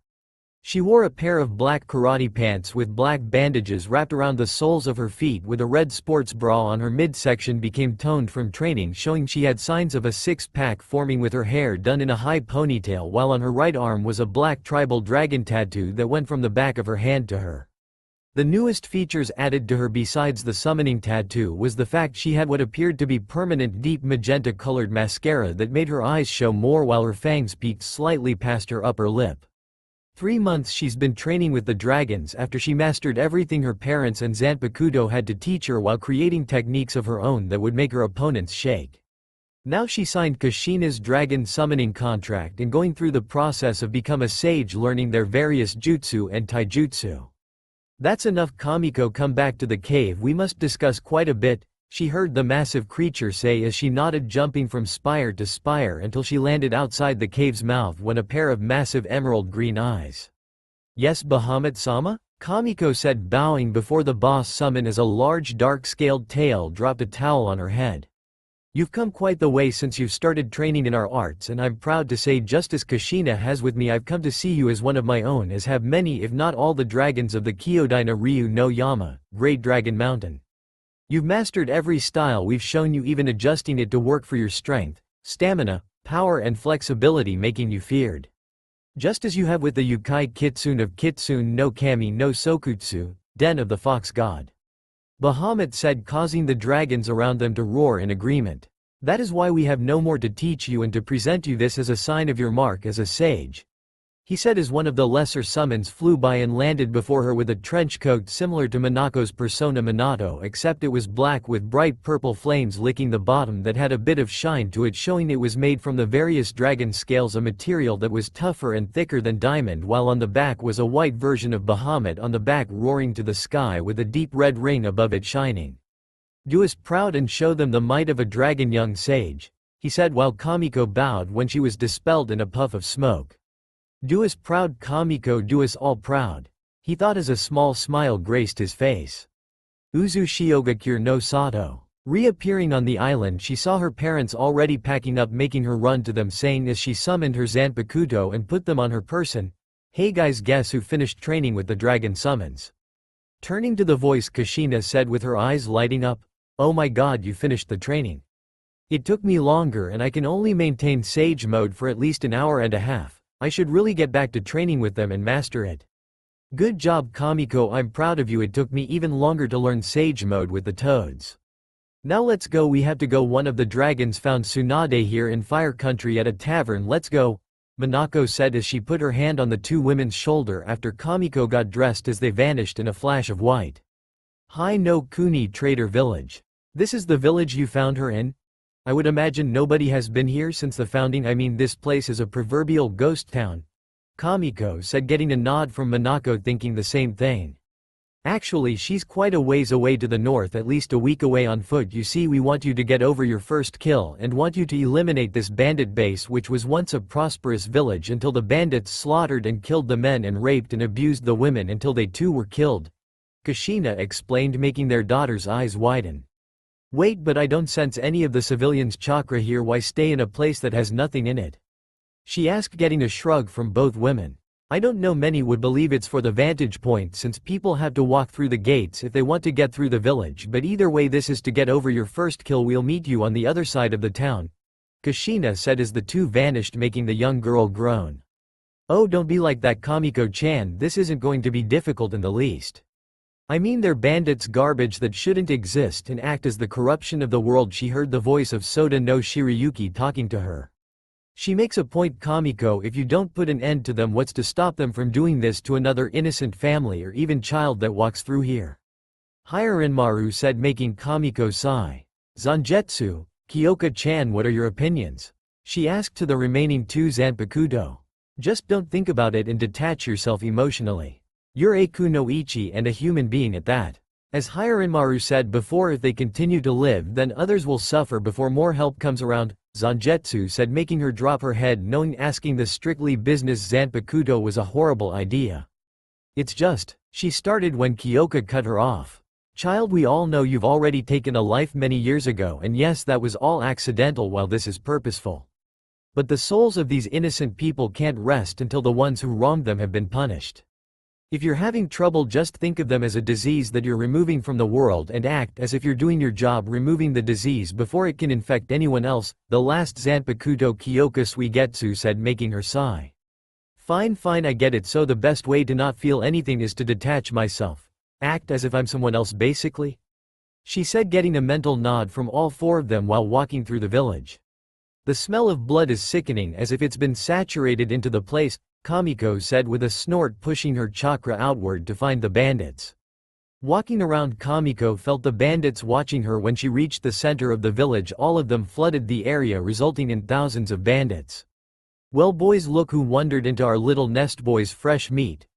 She wore a pair of black karate pants with black bandages wrapped around the soles of her feet, with a red sports bra on her midsection became toned from training, showing she had signs of a six-pack forming, with her hair done in a high ponytail, while on her right arm was a black tribal dragon tattoo that went from the back of her hand to her. The newest features added to her besides the summoning tattoo was the fact she had what appeared to be permanent deep magenta-colored mascara that made her eyes show more, while her fangs peeked slightly past her upper lip. 3 months she's been training with the dragons after she mastered everything her parents and Zanpakuto had to teach her, while creating techniques of her own that would make her opponents shake. Now she signed Kushina's dragon summoning contract and going through the process of become a sage learning their various jutsu and taijutsu. That's enough, Kamiko, come back to the cave, we must discuss quite a bit, she heard the massive creature say as she nodded, jumping from spire to spire until she landed outside the cave's mouth when a pair of massive emerald green eyes. Yes, Bahamut-sama? Kamiko said, bowing before the boss summon as a large dark-scaled tail dropped a towel on her head. You've come quite the way since you've started training in our arts, and I'm proud to say, just as Kushina has with me, I've come to see you as one of my own, as have many if not all the dragons of the Kyodai Ryu no Yama, Great Dragon Mountain. You've mastered every style we've shown you, even adjusting it to work for your strength, stamina, power and flexibility, making you feared. Just as you have with the Yukai Kitsune of Kitsune no Kami no Sokutsu, Den of the Fox God. Bahamut said, causing the dragons around them to roar in agreement. That is why we have no more to teach you and to present you this as a sign of your mark as a sage. He said as one of the lesser summons flew by and landed before her with a trench coat similar to Minako's persona Minato, except it was black with bright purple flames licking the bottom that had a bit of shine to it, showing it was made from the various dragon scales, a material that was tougher and thicker than diamond, while on the back was a white version of Bahamut on the back roaring to the sky with a deep red ring above it shining. Do us proud and show them the might of a dragon, young sage, he said while Kamiko bowed when she was dispelled in a puff of smoke. Do us proud, Kamiko, do us all proud, he thought as a small smile graced his face. Uzu Shiogakure no Sato. Reappearing on the island, she saw her parents already packing up, making her run to them, saying as she summoned her Zanpakuto and put them on her person, "Hey guys, guess who finished training with the dragon summons?" Turning to the voice, Kushina said with her eyes lighting up, "Oh my god, you finished the training. It took me longer and I can only maintain sage mode for at least an hour and a half. I should really get back to training with them and master it." Good job, Kamiko, I'm proud of you. It took me even longer to learn sage mode with the toads. Now let's go, we have to go. One of the dragons found Tsunade here in Fire Country at a tavern. Let's go, Minako said as she put her hand on the two women's shoulder after Kamiko got dressed as they vanished in a flash of white. Hi no Kuni Trader Village. This is the village you found her in? I would imagine nobody has been here since the founding. I mean, this place is a proverbial ghost town, Kamiko said, getting a nod from Minako, thinking the same thing. Actually, she's quite a ways away to the north, at least a week away on foot. You see, we want you to get over your first kill and want you to eliminate this bandit base, which was once a prosperous village until the bandits slaughtered and killed the men and raped and abused the women until they too were killed, Kushina explained, making their daughter's eyes widen. Wait, but I don't sense any of the civilians' chakra here. Why stay in a place that has nothing in it? She asked, getting a shrug from both women. I don't know, many would believe it's for the vantage point, since people have to walk through the gates if they want to get through the village, but either way, this is to get over your first kill. We'll meet you on the other side of the town, Kushina said as the two vanished, making the young girl groan. Oh, don't be like that, Kamiko-chan, this isn't going to be difficult in the least. I mean, they're bandits, garbage that shouldn't exist and act as the corruption of the world. She heard the voice of Soda no Shirayuki talking to her. She makes a point, Kamiko, if you don't put an end to them, what's to stop them from doing this to another innocent family or even child that walks through here? Hyotonuzumaki said, making Kamiko sigh. Zanjetsu, Kyoka-chan, what are your opinions? She asked to the remaining two Zanpakuto. Just don't think about it and detach yourself emotionally. You're a Kunoichi and a human being at that. As Hyotonuzumaki said before, if they continue to live, then others will suffer before more help comes around, Zanjetsu said, making her drop her head, knowing asking the strictly business Zanpakuto was a horrible idea. It's just, she started when Kyoka cut her off. Child, we all know you've already taken a life many years ago, and yes, that was all accidental while this is purposeful. But the souls of these innocent people can't rest until the ones who wronged them have been punished. If you're having trouble, just think of them as a disease that you're removing from the world and act as if you're doing your job removing the disease before it can infect anyone else, the last Zanpakuto Kyoka Suigetsu said, making her sigh. Fine, I get it, so the best way to not feel anything is to detach myself. Act as if I'm someone else, basically? She said, getting a mental nod from all four of them while walking through the village. The smell of blood is sickening, as if it's been saturated into the place, Kamiko said with a snort, pushing her chakra outward to find the bandits. Walking around, Kamiko felt the bandits watching her. When she reached the center of the village, all of them flooded the area, resulting in thousands of bandits. "Well boys, look who wandered into our little nest, boys, fresh meat,"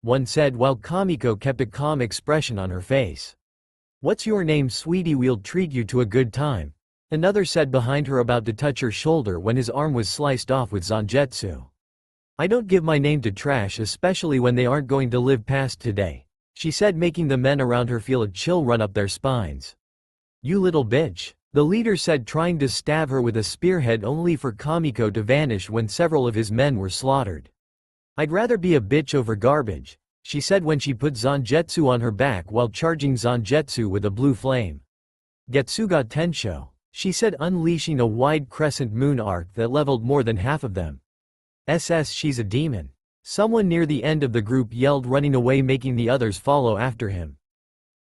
one said while Kamiko kept a calm expression on her face. "What's your name, sweetie? We'll treat you to a good time," another said behind her, about to touch her shoulder when his arm was sliced off with zanjetsu. "I don't give my name to trash, especially when they aren't going to live past today," she said, making the men around her feel a chill run up their spines. "You little bitch," the leader said, trying to stab her with a spearhead, only for Kamiko to vanish when several of his men were slaughtered. "I'd rather be a bitch over garbage," she said when she put zanjetsu on her back while charging zanjetsu with a blue flame. "Getsuga Tensho," she said, unleashing a wide crescent moon arc that leveled more than half of them. She's a demon," someone near the end of the group yelled, running away, making the others follow after him.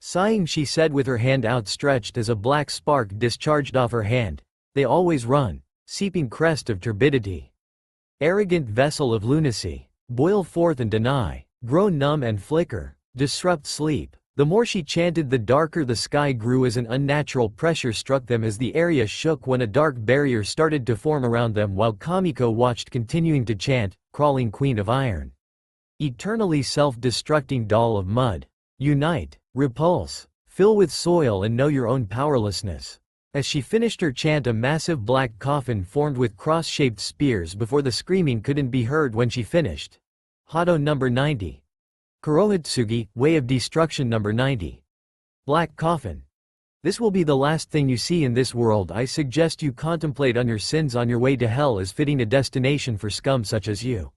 Sighing, she said with her hand outstretched as a black spark discharged off her hand, "They always run, seeping crest of turbidity. Arrogant vessel of lunacy, boil forth and deny, grow numb and flicker, disrupt sleep." The more she chanted, the darker the sky grew as an unnatural pressure struck them as the area shook when a dark barrier started to form around them, while Kamiko watched, continuing to chant, "Crawling queen of iron. Eternally self-destructing doll of mud. Unite, repulse, fill with soil and know your own powerlessness." As she finished her chant, a massive black coffin formed with cross-shaped spears before the screaming couldn't be heard when she finished. Hado number 90. Kurohitsugi, Way of Destruction number 90. Black Coffin. This will be the last thing you see in this world. I suggest you contemplate on your sins on your way to hell, as fitting a destination for scum such as you.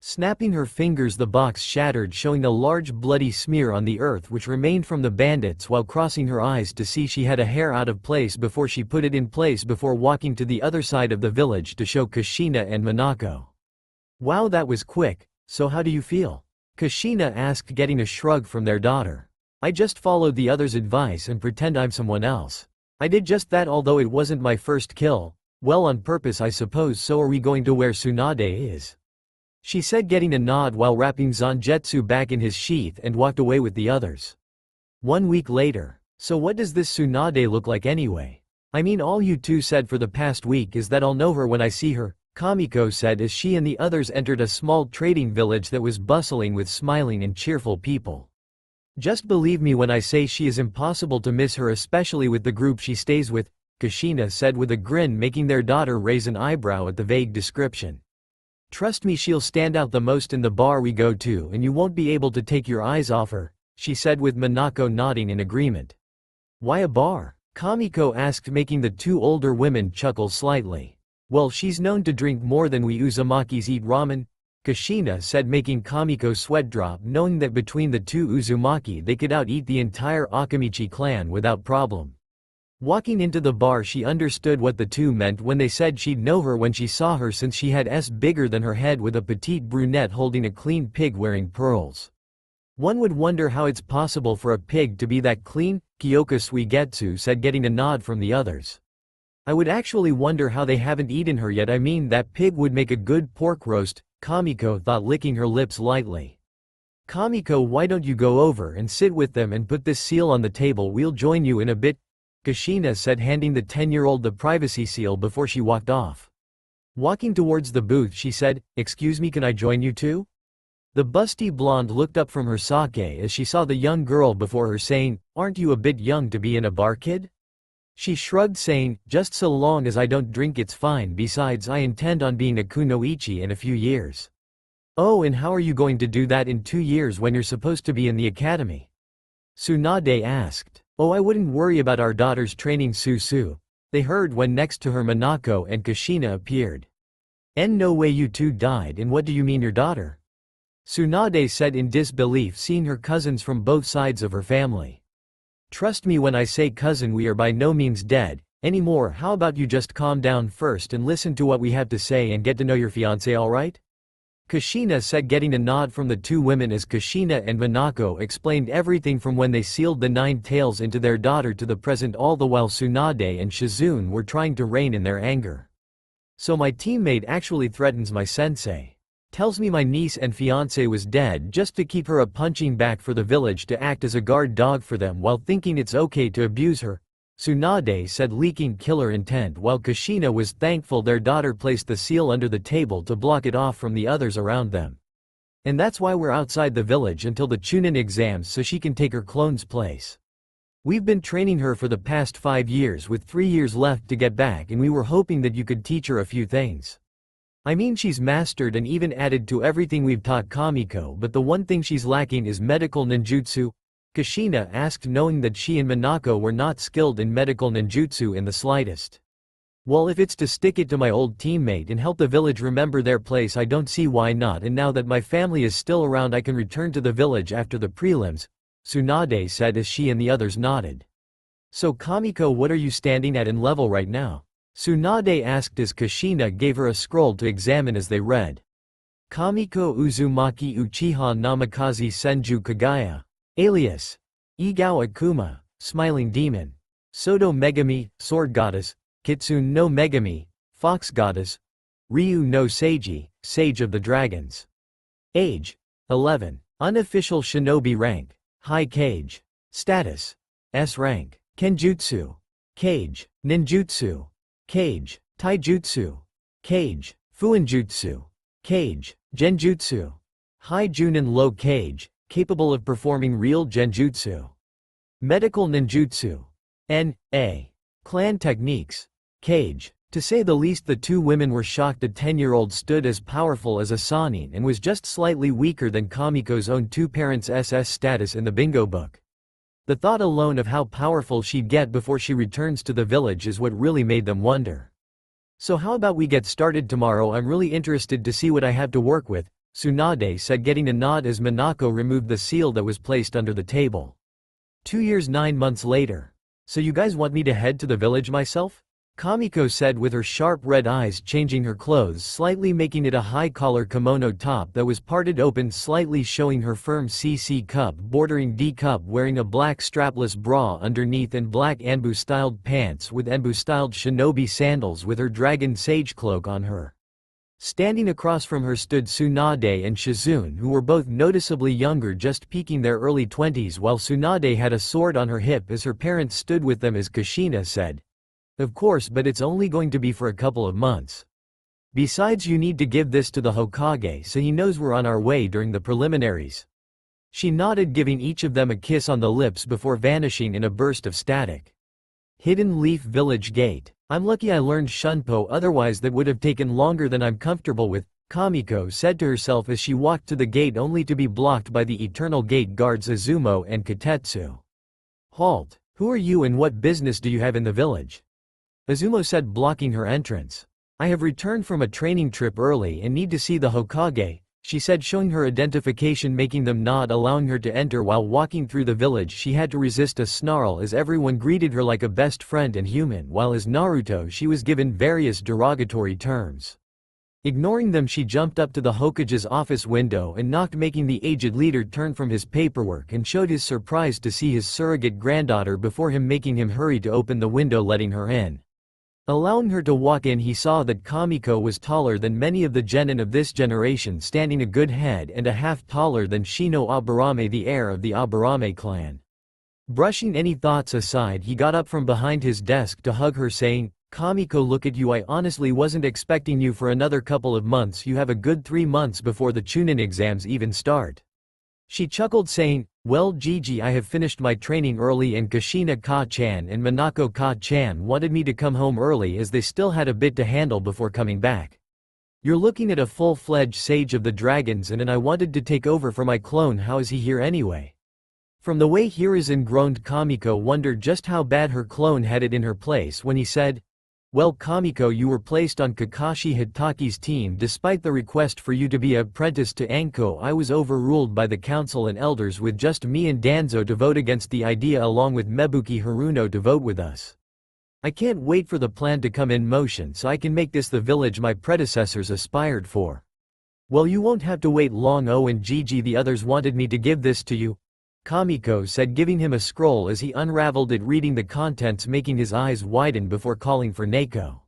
Snapping her fingers, the box shattered, showing a large bloody smear on the earth which remained from the bandits, while crossing her eyes to see she had a hair out of place before she put it in place before walking to the other side of the village to show Kushina and Minako. "Wow, that was quick. So how do you feel?" Kushina asked, getting a shrug from their daughter. "I just followed the others' advice and pretend I'm someone else. I did just that, although it wasn't my first kill. Well, on purpose I suppose. So are we going to where Tsunade is?" she said, getting a nod while wrapping zanjetsu back in his sheath, and walked away with the others. 1 week later. "So what does this Tsunade look like anyway? I mean, all you two said for the past week is that I'll know her when I see her," Kamiko said as she and the others entered a small trading village that was bustling with smiling and cheerful people. "Just believe me when I say she is impossible to miss her, especially with the group she stays with," Kushina said with a grin, making their daughter raise an eyebrow at the vague description. "Trust me, she'll stand out the most in the bar we go to, and you won't be able to take your eyes off her," she said, with Minako nodding in agreement. "Why a bar?" Kamiko asked, making the two older women chuckle slightly. "Well, she's known to drink more than we Uzumakis eat ramen," Kushina said, making Kamiko sweat drop, knowing that between the two Uzumaki they could out-eat the entire Akamichi clan without problem. Walking into the bar, she understood what the two meant when they said she'd know her when she saw her, since she had S bigger than her head, with a petite brunette holding a clean pig wearing pearls. "One would wonder how it's possible for a pig to be that clean," Kyoka Suigetsu said, getting a nod from the others. "I would actually wonder how they haven't eaten her yet. I mean, that pig would make a good pork roast," Kamiko thought, licking her lips lightly. "Kamiko, why don't you go over and sit with them and put this seal on the table? We'll join you in a bit," Kushina said, handing the 10-year-old the privacy seal before she walked off. Walking towards the booth, she said, "Excuse me, can I join you too?" The busty blonde looked up from her sake as she saw the young girl before her, saying, "Aren't you a bit young to be in a bar, kid?" She shrugged, saying, "Just so long as I don't drink it's fine, besides I intend on being a kunoichi in a few years." "Oh, and how are you going to do that in 2 years when you're supposed to be in the academy?" Tsunade asked. "Oh, I wouldn't worry about our daughter's training, Susu," they heard when next to her Minako and Kushina appeared. "No way, you two died, and what do you mean your daughter?" Tsunade said in disbelief, seeing her cousins from both sides of her family. "Trust me when I say, cousin, we are by no means dead anymore. How about you just calm down first and listen to what we have to say and get to know your fiancé, alright?" Kushina said, getting a nod from the two women as Kushina and Minako explained everything from when they sealed the 9 tails into their daughter to the present, all the while Tsunade and Shizune were trying to rein in their anger. "So my teammate actually threatens my sensei. Tells me my niece and fiancé was dead just to keep her a punching bag for the village to act as a guard dog for them while thinking it's okay to abuse her. Tsunade said, leaking killer intent, while Kushina was thankful their daughter placed the seal under the table to block it off from the others around them. And that's why we're outside the village until the Chunin exams so she can take her clone's place. We've been training her for the past 5 years with 3 years left to get back, and we were hoping that you could teach her a few things. I mean, she's mastered and even added to everything we've taught Kamiko, but the one thing she's lacking is medical ninjutsu. Kushina asked, knowing that she and Minako were not skilled in medical ninjutsu in the slightest. Well, if it's to stick it to my old teammate and help the village remember their place, I don't see why not, and now that my family is still around I can return to the village after the prelims, Tsunade said as she and the others nodded. So Kamiko, what are you standing at in level right now? Tsunade asked as Kushina gave her a scroll to examine as they read. Kamiko Uzumaki Uchiha Namikaze Senju Kagaya. Alias. Igao Akuma, Smiling Demon. Soto Megami, Sword Goddess. Kitsune no Megami, Fox Goddess. Ryu no Seiji, Sage of the Dragons. Age. 11. Unofficial Shinobi rank. High Kage. Status. S rank. Kenjutsu. Kage. Ninjutsu. Kage. Taijutsu. Kage. Fuinjutsu. Kage. Genjutsu. High Junin low Kage, capable of performing real genjutsu. Medical ninjutsu. N.A. Clan techniques. Kage. To say the least, the two women were shocked. A 10-year-old stood as powerful as a Sanin and was just slightly weaker than Kamiko's own two parents' SS status in the bingo book. The thought alone of how powerful she'd get before she returns to the village is what really made them wonder. So how about we get started tomorrow? I'm really interested to see what I have to work with, Tsunade said, getting a nod as Minako removed the seal that was placed under the table. 2 years 9 months later. So you guys want me to head to the village myself? Kamiko said with her sharp red eyes, changing her clothes slightly, making it a high-collar kimono top that was parted open slightly, showing her firm CC cup bordering D cup, wearing a black strapless bra underneath and black Anbu-styled pants with Anbu-styled shinobi sandals with her dragon sage cloak on her. Standing across from her stood Tsunade and Shizune, who were both noticeably younger, just peaking their early 20s, while Tsunade had a sword on her hip as her parents stood with them as Kushina said, "Of course, but it's only going to be for a couple of months. Besides, you need to give this to the Hokage so he knows we're on our way during the preliminaries." She nodded, giving each of them a kiss on the lips before vanishing in a burst of static. Hidden Leaf Village Gate. I'm lucky I learned Shunpo, otherwise that would have taken longer than I'm comfortable with, Kamiko said to herself as she walked to the gate, only to be blocked by the Eternal Gate guards Izumo and Katetsu. "Halt! Who are you and what business do you have in the village?" Izumo said, blocking her entrance. "I have returned from a training trip early and need to see the Hokage," she said, showing her identification, making them nod, allowing her to enter. While walking through the village, she had to resist a snarl as everyone greeted her like a best friend and human, while as Naruto she was given various derogatory terms. Ignoring them, she jumped up to the Hokage's office window and knocked, making the aged leader turn from his paperwork and showed his surprise to see his surrogate granddaughter before him, making him hurry to open the window, letting her in. Allowing her to walk in, he saw that Kamiko was taller than many of the genin of this generation, standing a good head and a half taller than Shino Aburame, the heir of the Aburame clan. Brushing any thoughts aside, he got up from behind his desk to hug her, saying, "Kamiko, look at you. I honestly wasn't expecting you for another couple of months. You have a good 3 months before the Chunin exams even start." She chuckled, saying, "Well, Gigi, I have finished my training early, and Kushina Ka-chan and Minako Ka-chan wanted me to come home early as they still had a bit to handle before coming back. You're looking at a full-fledged Sage of the Dragons, and I wanted to take over for my clone. How is he here anyway?" From the way Hiruzen groaned, Kamiko wondered just how bad her clone had it in her place when he said, "Well, Kamiko, you were placed on Kakashi Hitaki's team despite the request for you to be apprenticed to Anko. I was overruled by the council and elders, with just me and Danzo to vote against the idea, along with Mebuki Haruno to vote with us. I can't wait for the plan to come in motion so I can make this the village my predecessors aspired for." "Well, you won't have to wait long. Oh, and Gigi, the others wanted me to give this to you," Kamiko said, giving him a scroll as he unraveled it, reading the contents, making his eyes widen before calling for Neko.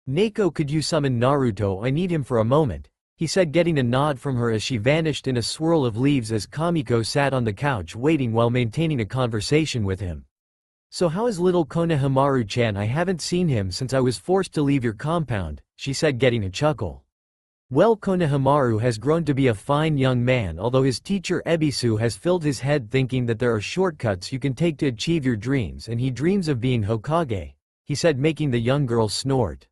"Neko, could you summon Naruto? I need him for a moment," he said, getting a nod from her as she vanished in a swirl of leaves as Kamiko sat on the couch waiting while maintaining a conversation with him. "So how is little Konohamaru-chan? I haven't seen him since I was forced to leave your compound," she said, getting a chuckle. Well, Konohamaru has grown to be a fine young man, although his teacher Ebisu has filled his head thinking that there are shortcuts you can take to achieve your dreams, and he dreams of being Hokage, he said, making the young girl snort.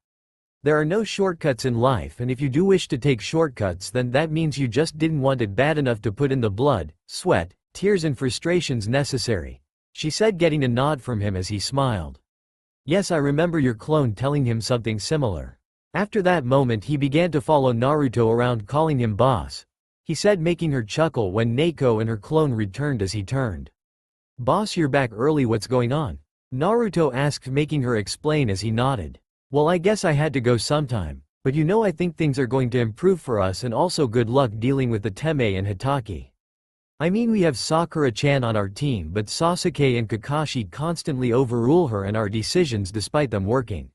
"There are no shortcuts in life, and if you do wish to take shortcuts, then that means you just didn't want it bad enough to put in the blood, sweat, tears and frustrations necessary," she said, getting a nod from him as he smiled. "Yes, I remember your clone telling him something similar." After that moment he began to follow Naruto around calling him boss, he said, making her chuckle when Neiko and her clone returned as he turned. "Boss, you're back early, what's going on?" Naruto asked, making her explain as he nodded. "Well, I guess I had to go sometime, but you know I think things are going to improve for us, and also good luck dealing with the Teme and Hitaki. I mean, we have Sakura-chan on our team, but Sasuke and Kakashi constantly overrule her and our decisions despite them working.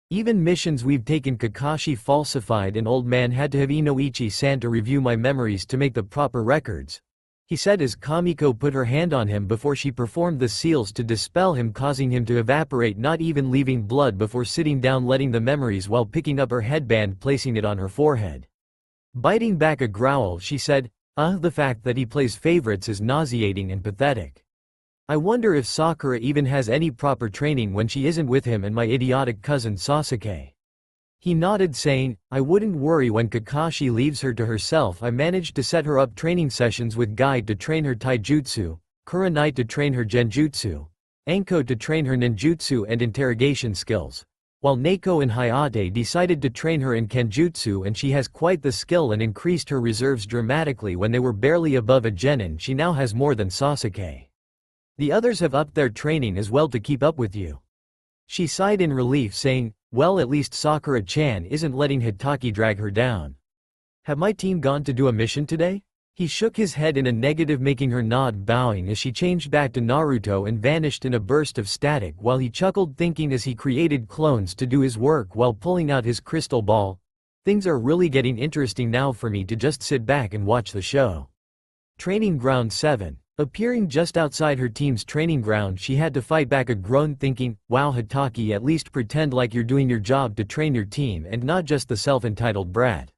Even missions we've taken Kakashi falsified, and old man had to have Inoichi-san to review my memories to make the proper records," he said as Kamiko put her hand on him before she performed the seals to dispel him, causing him to evaporate, not even leaving blood before sitting down, letting the memories while picking up her headband, placing it on her forehead. Biting back a growl, she said, the fact that he plays favorites is nauseating and pathetic. I wonder if Sakura even has any proper training when she isn't with him and my idiotic cousin Sasuke." He nodded, saying, "I wouldn't worry when Kakashi leaves her to herself. I managed to set her up training sessions with Guide to train her taijutsu, Kuronai to train her genjutsu, Anko to train her ninjutsu and interrogation skills, while Neiko and Hayate decided to train her in kenjutsu, and she has quite the skill and increased her reserves dramatically. When they were barely above a genin, she now has more than Sasuke. The others have upped their training as well to keep up with you." She sighed in relief, saying, "Well, at least Sakura-chan isn't letting Hitaki drag her down." "Have my team gone to do a mission today?" He shook his head in a negative, making her nod, bowing as she changed back to Naruto and vanished in a burst of static, while he chuckled, thinking as he created clones to do his work while pulling out his crystal ball, "Things are really getting interesting now for me to just sit back and watch the show." Training Ground 7. Appearing just outside her team's training ground, she had to fight back a groan, thinking, "Wow, Hitaki, at least pretend like you're doing your job to train your team and not just the self-entitled brat."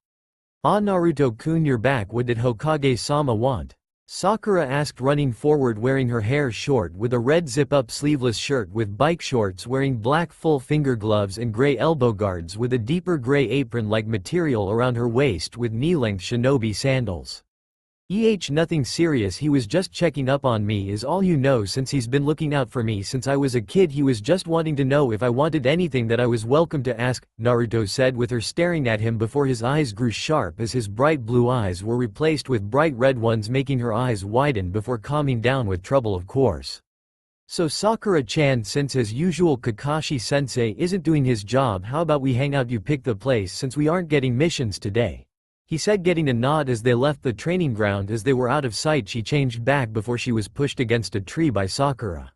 "Ah, Naruto-kun, you're back. What did Hokage-sama want?" Sakura asked, running forward, wearing her hair short with a red zip-up sleeveless shirt with bike shorts, wearing black full-finger gloves and gray elbow guards with a deeper gray apron-like material around her waist with knee-length shinobi sandals. Nothing serious, he was just checking up on me is all, you know, since he's been looking out for me since I was a kid. He was just wanting to know if I wanted anything that I was welcome to ask," Naruto said, with her staring at him before his eyes grew sharp as his bright blue eyes were replaced with bright red ones, making her eyes widen before calming down with trouble, of course. "So Sakura-chan, since as usual Kakashi-sensei isn't doing his job, how about we hang out? You pick the place since we aren't getting missions today," he said, getting a nod as they left the training ground. As they were out of sight, she changed back before she was pushed against a tree by Sakura.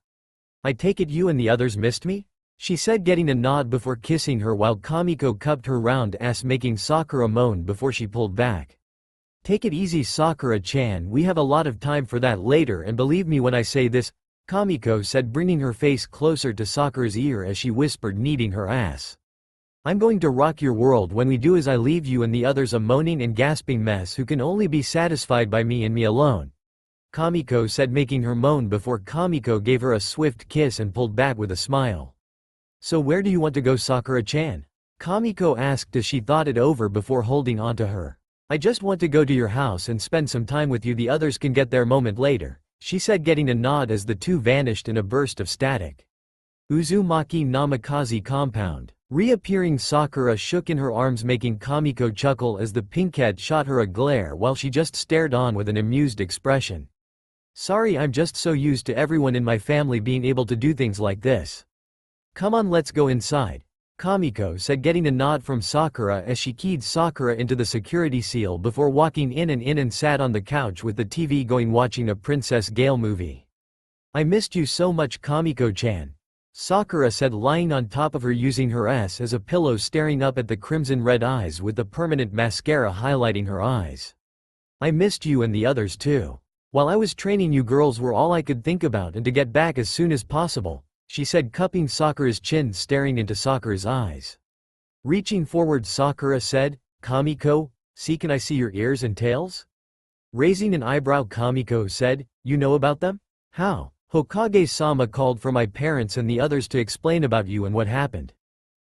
"I take it you and the others missed me?" she said, getting a nod before kissing her while Kamiko cupped her round ass, making Sakura moan before she pulled back. "Take it easy, Sakura-chan, we have a lot of time for that later, and believe me when I say this," Kamiko said, bringing her face closer to Sakura's ear as she whispered, kneading her ass. "I'm going to rock your world when we do, as I leave you and the others a moaning and gasping mess who can only be satisfied by me and me alone," Kamiko said, making her moan before Kamiko gave her a swift kiss and pulled back with a smile. "So where do you want to go, Sakura-chan?" Kamiko asked as she thought it over before holding onto her. "I just want to go to your house and spend some time with you. The others can get their moment later," she said, getting a nod as the two vanished in a burst of static. Uzumaki Namikaze Compound. Reappearing Sakura shook in her arms, making Kamiko chuckle as the pinkette shot her a glare while she just stared on with an amused expression. "Sorry, I'm just so used to everyone in my family being able to do things like this." "Come on, let's go inside," Kamiko said, getting a nod from Sakura as she keyed Sakura into the security seal before walking in and sat on the couch with the TV going, watching a Princess Gale movie. "I missed you so much, Kamiko-chan." Sakura said, lying on top of her using her S as a pillow, staring up at the crimson red eyes with the permanent mascara highlighting her eyes. I missed you and the others too. While I was training, you girls were all I could think about, and to get back as soon as possible, she said, cupping Sakura's chin, staring into Sakura's eyes. Reaching forward, Sakura said, Kamiko, see, can I see your ears and tails? Raising an eyebrow, Kamiko said, you know about them? How? Hokage-sama called for my parents and the others to explain about you and what happened.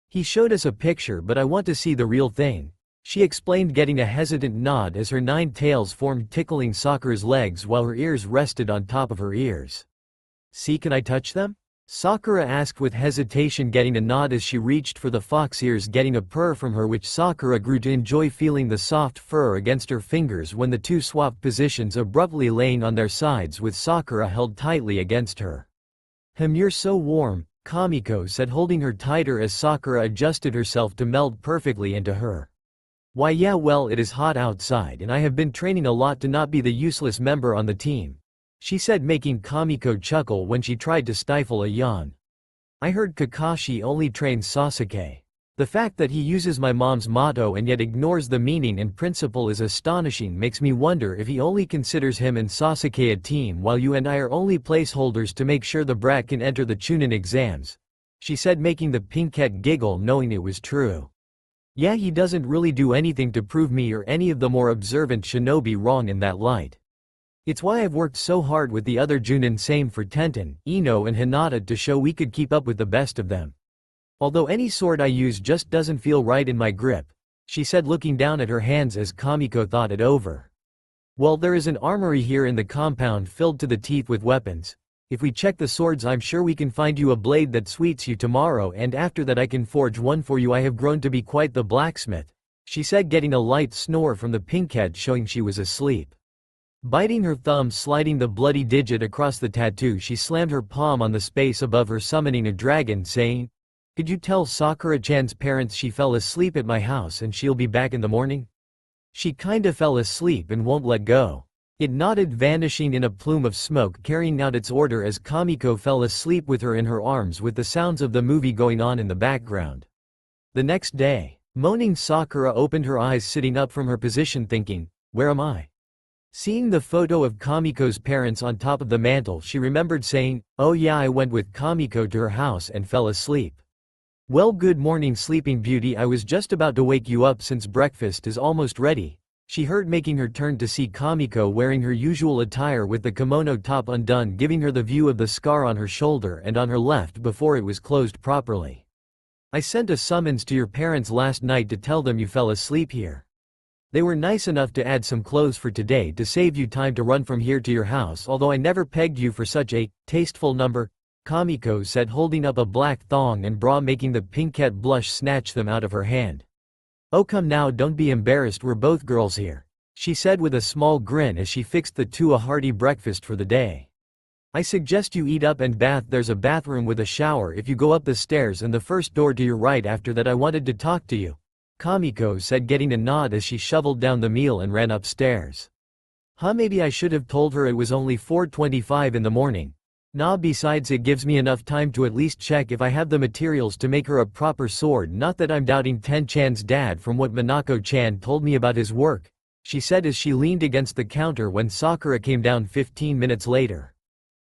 He showed us a picture, but I want to see the real thing, she explained, getting a hesitant nod as her 9 tails formed, tickling Sakura's legs while her ears rested on top of her ears. See, can I touch them? Sakura asked with hesitation, getting a nod as she reached for the fox ears, getting a purr from her, which Sakura grew to enjoy, feeling the soft fur against her fingers when the two swapped positions, abruptly laying on their sides with Sakura held tightly against her. You're so warm, Kamiko said, holding her tighter as Sakura adjusted herself to meld perfectly into her. Why, yeah, well, it is hot outside and I have been training a lot to not be the useless member on the team, she said, making Kamiko chuckle when she tried to stifle a yawn. I heard Kakashi only trains Sasuke. The fact that he uses my mom's motto and yet ignores the meaning and principle is astonishing. Makes me wonder if he only considers him and Sasuke a team, while you and I are only placeholders to make sure the brat can enter the Chunin exams, she said, making the pinkette giggle, knowing it was true. Yeah, he doesn't really do anything to prove me or any of the more observant shinobi wrong in that light. It's why I've worked so hard with the other Junin, same for Tenten, Ino and Hinata, to show we could keep up with the best of them. Although any sword I use just doesn't feel right in my grip, she said, looking down at her hands as Kamiko thought it over. Well, there is an armory here in the compound filled to the teeth with weapons. If we check the swords, I'm sure we can find you a blade that suits you tomorrow, and after that I can forge one for you. I have grown to be quite the blacksmith, she said, getting a light snore from the pinkhead, showing she was asleep. Biting her thumb, sliding the bloody digit across the tattoo, she slammed her palm on the space above her, summoning a dragon, saying, could you tell Sakura-chan's parents she fell asleep at my house and she'll be back in the morning? She kinda fell asleep and won't let go. It nodded, vanishing in a plume of smoke, carrying out its order as Kamiko fell asleep with her in her arms, with the sounds of the movie going on in the background. The next day, moaning, Sakura opened her eyes, sitting up from her position, thinking, where am I? Seeing the photo of Kamiko's parents on top of the mantle, she remembered saying, oh yeah, I went with Kamiko to her house and fell asleep. Well, good morning, sleeping beauty, I was just about to wake you up since breakfast is almost ready, she heard, making her turn to see Kamiko wearing her usual attire with the kimono top undone, giving her the view of the scar on her shoulder and on her left before it was closed properly. I sent a summons to your parents last night to tell them you fell asleep here. They were nice enough to add some clothes for today to save you time to run from here to your house, although I never pegged you for such a tasteful number, Kamiko said, holding up a black thong and bra, making the pinkette blush snatch them out of her hand. Oh come now, don't be embarrassed, we're both girls here, she said with a small grin as she fixed the two a hearty breakfast for the day. I suggest you eat up and bath. There's a bathroom with a shower if you go up the stairs and the first door to your right. After that I wanted to talk to you, Kamiko said, getting a nod as she shoveled down the meal and ran upstairs. Maybe I should have told her it was only 4:25 in the morning. Nah, besides it gives me enough time to at least check if I have the materials to make her a proper sword. Not that I'm doubting Ten-chan's dad from what Minako-chan told me about his work, she said as she leaned against the counter when Sakura came down 15 minutes later.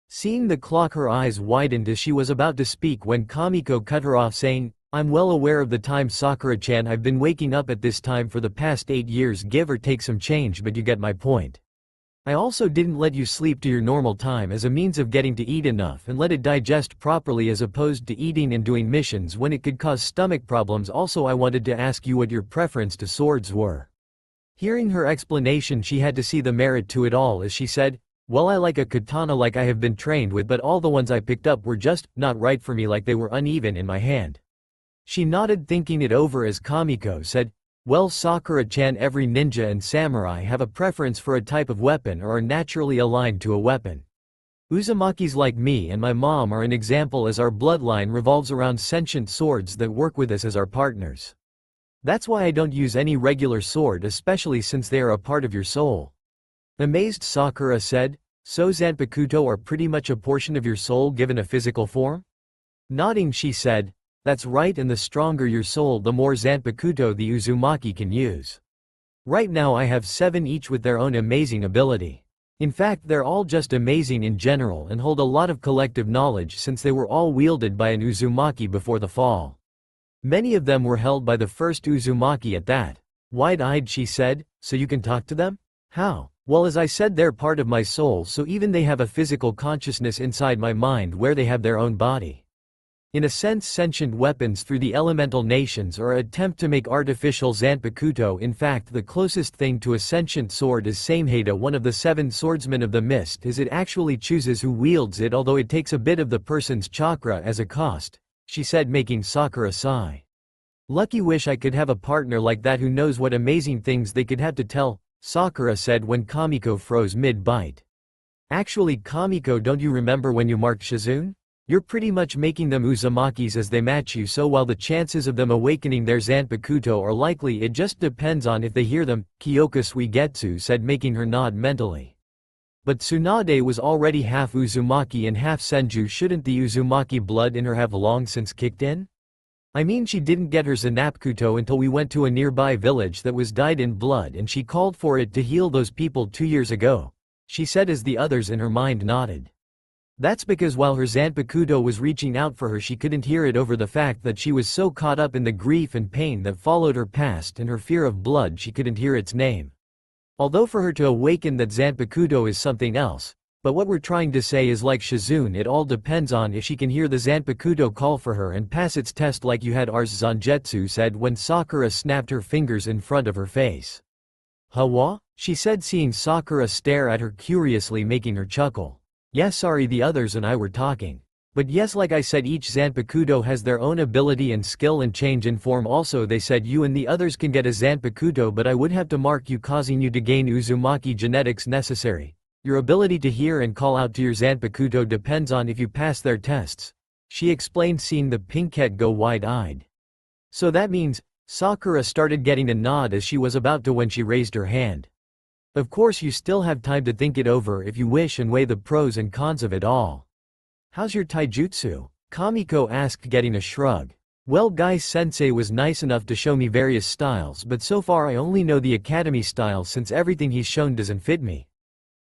Seeing the clock, her eyes widened as she was about to speak when Kamiko cut her off, saying, I'm well aware of the time, Sakura-chan. I've been waking up at this time for the past 8 years, give or take some change, but you get my point. I also didn't let you sleep to your normal time as a means of getting to eat enough and let it digest properly, as opposed to eating and doing missions when it could cause stomach problems. Also, I wanted to ask you what your preference to swords were. Hearing her explanation, she had to see the merit to it all as she said, well, I like a katana like I have been trained with, but all the ones I picked up were just not right for me, like they were uneven in my hand. She nodded, thinking it over as Kamiko said, well, Sakura-chan, every ninja and samurai have a preference for a type of weapon or are naturally aligned to a weapon. Uzumakis like me and my mom are an example, as our bloodline revolves around sentient swords that work with us as our partners. That's why I don't use any regular sword, especially since they are a part of your soul. Amazed, Sakura said, so Zanpakuto are pretty much a portion of your soul given a physical form? Nodding, she said, "That's right, and the stronger your soul, the more Zanpakuto the Uzumaki can use. Right now I have 7 each with their own amazing ability. In fact, they're all just amazing in general and hold a lot of collective knowledge since they were all wielded by an Uzumaki before the fall. Many of them were held by the first Uzumaki at that." Wide-eyed, she said, "So you can talk to them? How?" "Well, as I said, they're part of my soul, so even they have a physical consciousness inside my mind where they have their own body. In a sense, sentient weapons through the elemental nations or attempt to make artificial Zanpakuto. In fact, the closest thing to a sentient sword is Samehada, one of the 7 swordsmen of the mist, as it actually chooses who wields it, although it takes a bit of the person's chakra as a cost," she said, making Sakura sigh. "Lucky, wish I could have a partner like that who knows what amazing things they could have to tell," Sakura said when Kamiko froze mid-bite. "Actually, Kamiko, don't you remember when you marked Shizune? You're pretty much making them Uzumakis as they match you, so while the chances of them awakening their Zanpakuto are likely, it just depends on if they hear them," Kyoka Suigetsu said, making her nod mentally. "But Tsunade was already half Uzumaki and half Senju. Shouldn't the Uzumaki blood in her have long since kicked in? I mean, she didn't get her Zanpakuto until we went to a nearby village that was dyed in blood, and she called for it to heal those people 2 years ago," she said as the others in her mind nodded. "That's because while her Zanpakuto was reaching out for her, she couldn't hear it over the fact that she was so caught up in the grief and pain that followed her past and her fear of blood, she couldn't hear its name. Although for her to awaken that Zanpakuto is something else, but what we're trying to say is, like Shizune, it all depends on if she can hear the Zanpakuto call for her and pass its test like you had ours," Zanjetsu said when Sakura snapped her fingers in front of her face. "Huh? She said, seeing Sakura stare at her curiously, making her chuckle. "Yeah, sorry, the others and I were talking. But yes, like I said, each Zanpakuto has their own ability and skill and change in form. Also, they said you and the others can get a Zanpakuto, but I would have to mark you, causing you to gain Uzumaki genetics necessary. Your ability to hear and call out to your Zanpakuto depends on if you pass their tests," she explained, seeing the pinkette go wide-eyed. "So that means," Sakura started, getting a nod as she was about to when she raised her hand. "Of course, you still have time to think it over if you wish and weigh the pros and cons of it all." "How's your taijutsu?" Kamiko asked, getting a shrug. "Well, Guy-sensei was nice enough to show me various styles, but so far I only know the academy style since everything he's shown doesn't fit me.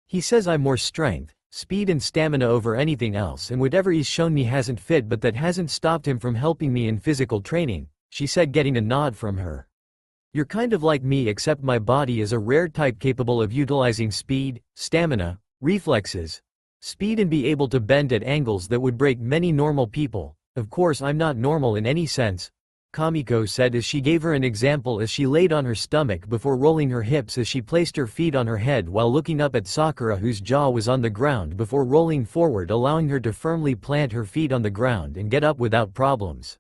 He says I'm more strength, speed and stamina over anything else, and whatever he's shown me hasn't fit, but that hasn't stopped him from helping me in physical training," she said, getting a nod from her. "You're kind of like me, except my body is a rare type capable of utilizing speed, stamina, reflexes, speed, and be able to bend at angles that would break many normal people. Of course, I'm not normal in any sense," Kamiko said as she gave her an example as she laid on her stomach before rolling her hips as she placed her feet on her head while looking up at Sakura, whose jaw was on the ground, before rolling forward, allowing her to firmly plant her feet on the ground and get up without problems.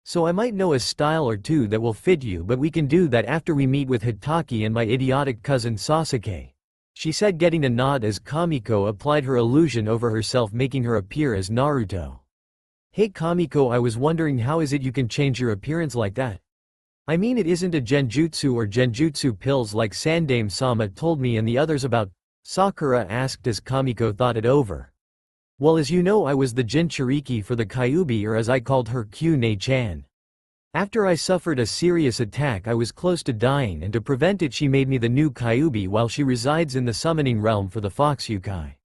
"So I might know a style or two that will fit you, but we can do that after we meet with Hitaki and my idiotic cousin Sasuke," she said, getting a nod as Kamiko applied her illusion over herself, making her appear as Naruto. "Hey Kamiko, I was wondering, how is it you can change your appearance like that? I mean, it isn't a genjutsu or genjutsu pills like Sandame-sama told me and the others about?" Sakura asked as Kamiko thought it over. "Well, as you know, I was the Jinchuriki for the Kyuubi, or as I called her, Q-ne-chan. After I suffered a serious attack, I was close to dying, and to prevent it, she made me the new Kyuubi while she resides in the summoning realm for the Fox Yukai.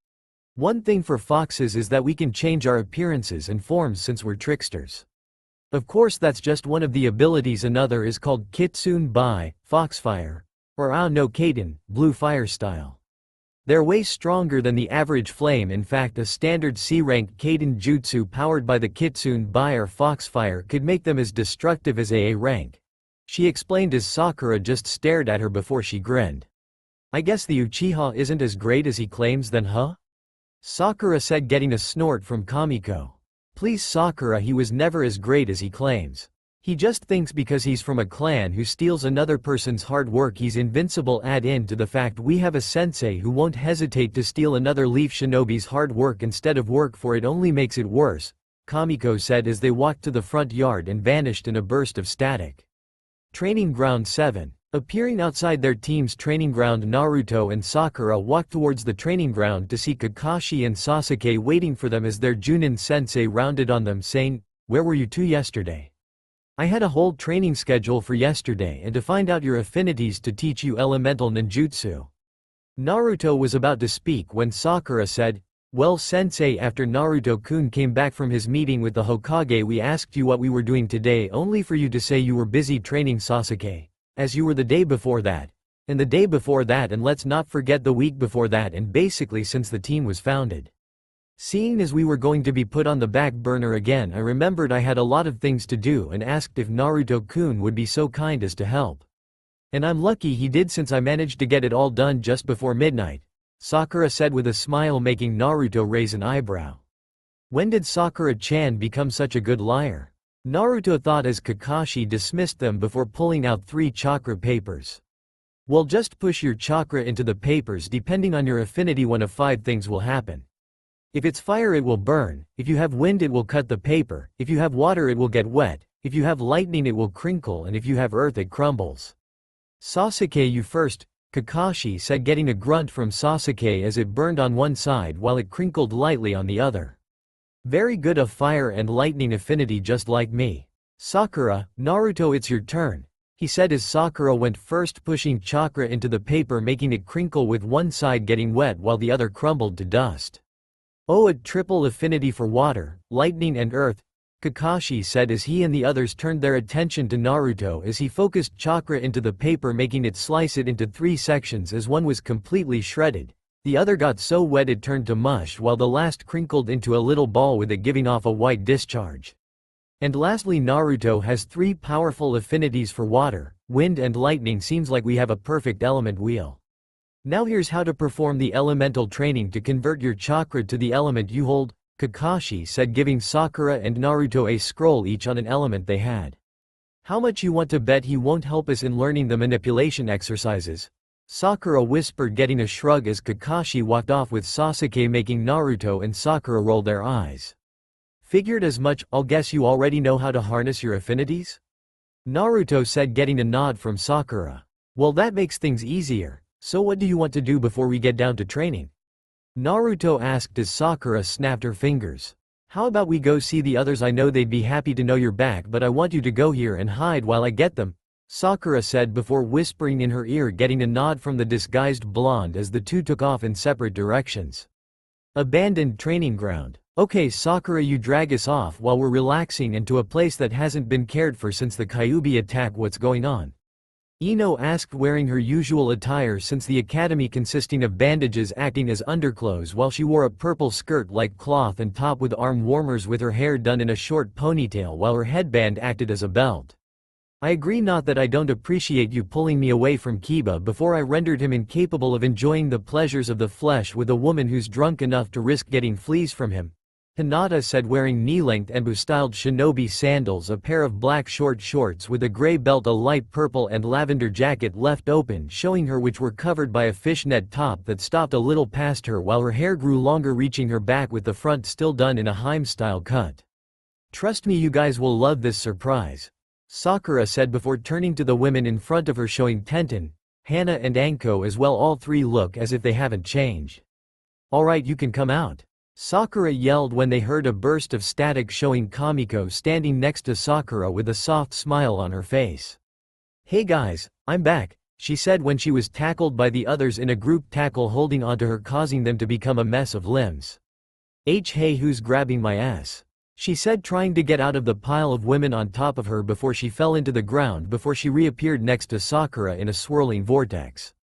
One thing for foxes is that we can change our appearances and forms since we're tricksters. Of course, that's just one of the abilities. Another is called Kitsune Bai, Foxfire, or Ao no Kaden, Blue Fire style. They're way stronger than the average flame. In fact, a standard C-rank Kaden jutsu powered by the Kitsune Bai or Foxfire could make them as destructive as AA rank," she explained as Sakura just stared at her before she grinned. "I guess the Uchiha isn't as great as he claims then, huh?" Sakura said, getting a snort from Kamiko. "Please Sakura, he was never as great as he claims. He just thinks because he's from a clan who steals another person's hard work he's invincible. Add in to the fact we have a sensei who won't hesitate to steal another leaf shinobi's hard work instead of work for it, only makes it worse," Kamiko said as they walked to the front yard and vanished in a burst of static. Training Ground 7. Appearing outside their team's training ground, Naruto and Sakura walked towards the training ground to see Kakashi and Sasuke waiting for them as their Chunin sensei rounded on them saying, "Where were you two yesterday? I had a whole training schedule for yesterday and to find out your affinities to teach you elemental ninjutsu." Naruto was about to speak when Sakura said, "Well sensei, after Naruto-kun came back from his meeting with the Hokage, we asked you what we were doing today only for you to say you were busy training Sasuke. As you were the day before that. And the day before that, and let's not forget the week before that, and basically since the team was founded. Seeing as we were going to be put on the back burner again, I remembered I had a lot of things to do and asked if Naruto-kun would be so kind as to help. And I'm lucky he did since I managed to get it all done just before midnight," Sakura said with a smile, making Naruto raise an eyebrow. When did Sakura-chan become such a good liar? Naruto thought as Kakashi dismissed them before pulling out 3 chakra papers. "Well, just push your chakra into the papers. Depending on your affinity, one of 5 things will happen. If it's fire, it will burn. If you have wind, it will cut the paper. If you have water, it will get wet. If you have lightning, it will crinkle, and if you have earth, it crumbles." "Sasuke, you first," Kakashi said, getting a grunt from Sasuke as it burned on one side while it crinkled lightly on the other. "Very good, a fire and lightning affinity just like me." "Sakura, Naruto, it's your turn," he said as Sakura went first, pushing chakra into the paper, making it crinkle with one side getting wet while the other crumbled to dust. "Oh, a triple affinity for water, lightning and earth," Kakashi said as he and the others turned their attention to Naruto as he focused chakra into the paper, making it slice it into 3 sections as one was completely shredded. The other got so wet it turned to mush, while the last crinkled into a little ball with it giving off a white discharge. "And lastly, Naruto has 3 powerful affinities for water, wind and lightning. Seems like we have a perfect element wheel. Now here's how to perform the elemental training to convert your chakra to the element you hold," Kakashi said, giving Sakura and Naruto a scroll each on an element they had. "How much you want to bet he won't help us in learning the manipulation exercises?" Sakura whispered, getting a shrug as Kakashi walked off with Sasuke, making Naruto and Sakura roll their eyes. "Figured as much. I'll guess you already know how to harness your affinities?" Naruto said, getting a nod from Sakura. "Well, that makes things easier. So what do you want to do before we get down to training?" Naruto asked as Sakura snapped her fingers. "How about we go see the others? I know they'd be happy to know you're back, but I want you to go here and hide while I get them," Sakura said before whispering in her ear, getting a nod from the disguised blonde as the two took off in separate directions. Abandoned training ground. "Okay Sakura, you drag us off while we're relaxing and to a place that hasn't been cared for since the Kyuubi attack. What's going on?" Ino asked, wearing her usual attire since the academy, consisting of bandages acting as underclothes, while she wore a purple skirt-like cloth and top with arm warmers, with her hair done in a short ponytail while her headband acted as a belt. "I agree, not that I don't appreciate you pulling me away from Kiba before I rendered him incapable of enjoying the pleasures of the flesh with a woman who's drunk enough to risk getting fleas from him," Hinata said, wearing knee-length Enbu-styled shinobi sandals, a pair of black short shorts with a gray belt, a light purple and lavender jacket left open showing her, which were covered by a fishnet top that stopped a little past her, while her hair grew longer reaching her back with the front still done in a Heim-style cut. "Trust me, you guys will love this surprise," Sakura said before turning to the women in front of her, showing Tenten, Hana and Anko as well. All 3 look as if they haven't changed. "Alright, you can come out," Sakura yelled when they heard a burst of static showing Kamiko standing next to Sakura with a soft smile on her face. "Hey guys, I'm back," she said when she was tackled by the others in a group tackle, holding onto her, causing them to become a mess of limbs. Hey, who's grabbing my ass?" she said, trying to get out of the pile of women on top of her before she fell into the ground before she reappeared next to Sakura in a swirling vortex.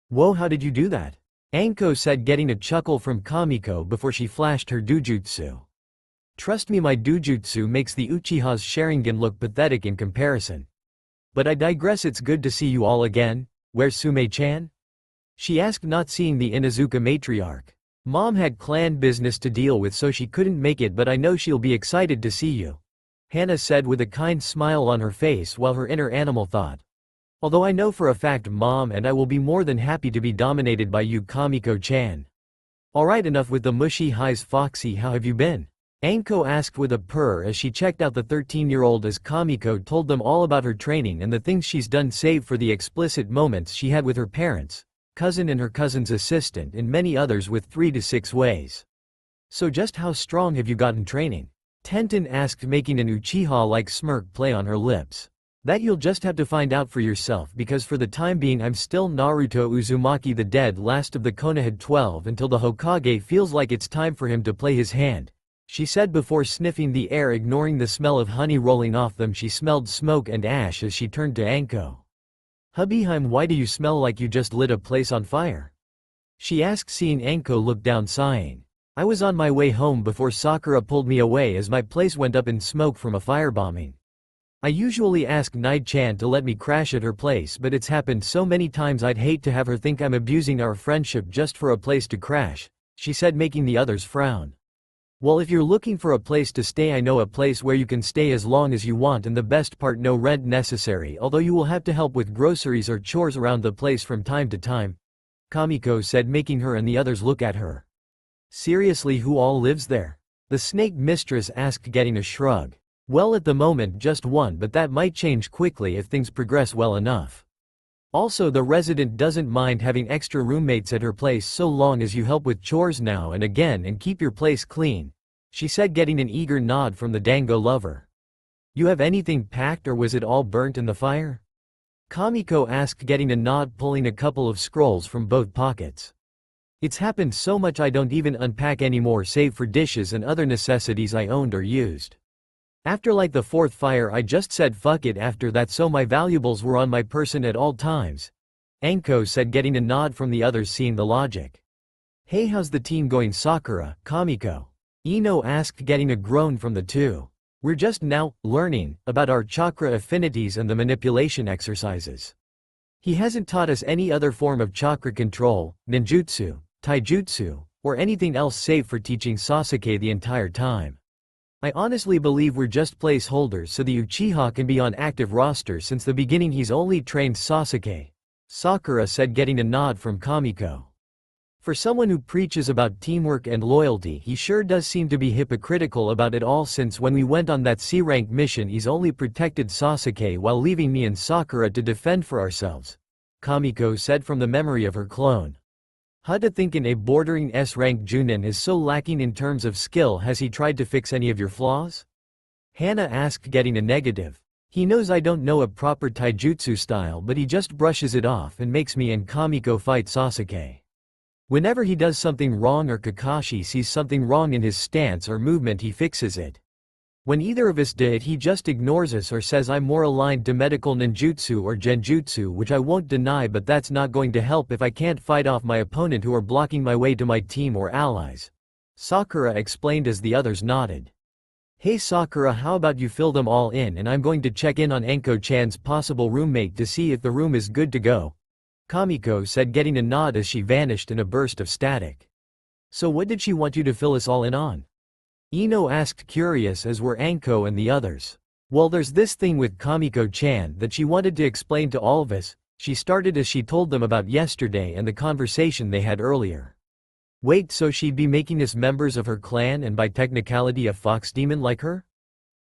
"Whoa, how did you do that?" Anko said, getting a chuckle from Kamiko before she flashed her dujutsu. "Trust me, my dujutsu makes the Uchiha's Sharingan look pathetic in comparison. But I digress. It's good to see you all again. Where's Sume-chan?" she asked, not seeing the Inuzuka matriarch. "Mom had clan business to deal with, so she couldn't make it, but I know she'll be excited to see you," Hana said with a kind smile on her face, while her inner animal thought, "Although I know for a fact Mom and I will be more than happy to be dominated by you, Kamiko-chan." "Alright, enough with the mushy highs, Foxy. How have you been?" Anko asked with a purr as she checked out the 13-year-old as Kamiko told them all about her training and the things she's done save for the explicit moments she had with her parents, cousin and her cousin's assistant and many others with 3 to 6 ways. So just how strong have you gotten training? Tenten asked, making an Uchiha-like smirk play on her lips. That you'll just have to find out for yourself, because for the time being I'm still Naruto Uzumaki, the dead last of the Konoha 12, until the Hokage feels like it's time for him to play his hand, she said before sniffing the air, ignoring the smell of honey rolling off them. She smelled smoke and ash as she turned to Anko. Hubbyheim, why do you smell like you just lit a place on fire? She asked, seeing Anko look down, sighing. I was on my way home before Sakura pulled me away as my place went up in smoke from a firebombing. I usually ask Nide-chan to let me crash at her place, but it's happened so many times I'd hate to have her think I'm abusing our friendship just for a place to crash, she said, making the others frown. Well, if you're looking for a place to stay, I know a place where you can stay as long as you want, and the best part, no rent necessary, although you will have to help with groceries or chores around the place from time to time, Kamiko said, making her and the others look at her. Seriously, who all lives there? The snake mistress asked, getting a shrug. Well, at the moment just one, but that might change quickly if things progress well enough. Also, the resident doesn't mind having extra roommates at her place so long as you help with chores now and again and keep your place clean, she said, getting an eager nod from the dango lover. You have anything packed, or was it all burnt in the fire? Kamiko asked, getting a nod, pulling a couple of scrolls from both pockets. It's happened so much I don't even unpack anymore save for dishes and other necessities I owned or used. After like the 4th fire I just said fuck it after that, so my valuables were on my person at all times, Anko said, getting a nod from the others, seeing the logic. Hey, how's the team going, Sakura, Kamiko? Ino asked, getting a groan from the two. We're just now learning about our chakra affinities and the manipulation exercises. He hasn't taught us any other form of chakra control, ninjutsu, taijutsu, or anything else save for teaching Sasuke the entire time. I honestly believe we're just placeholders so the Uchiha can be on active roster. Since the beginning he's only trained Sasuke, Sakura said, getting a nod from Kamiko. For someone who preaches about teamwork and loyalty, he sure does seem to be hypocritical about it all, since when we went on that C-rank mission he's only protected Sasuke while leaving me and Sakura to defend for ourselves, Kamiko said from the memory of her clone. How to think in a bordering S-rank Chunin is so lacking in terms of skill. Has he tried to fix any of your flaws? Hana asked, getting a negative. He knows I don't know a proper taijutsu style, but he just brushes it off and makes me and Kamiko fight Sasuke. Whenever he does something wrong or Kakashi sees something wrong in his stance or movement, he fixes it. When either of us did, he just ignores us or says I'm more aligned to medical ninjutsu or genjutsu, which I won't deny, but that's not going to help if I can't fight off my opponent who are blocking my way to my team or allies, Sakura explained as the others nodded. Hey Sakura, how about you fill them all in and I'm going to check in on Anko-chan's possible roommate to see if the room is good to go, Kamiko said, getting a nod as she vanished in a burst of static. So what did she want you to fill us all in on? Ino asked, curious, as were Anko and the others. Well, there's this thing with Kamiko-chan that she wanted to explain to all of us, she started as she told them about yesterday and the conversation they had earlier. Wait, so she'd be making us members of her clan and by technicality a fox demon like her?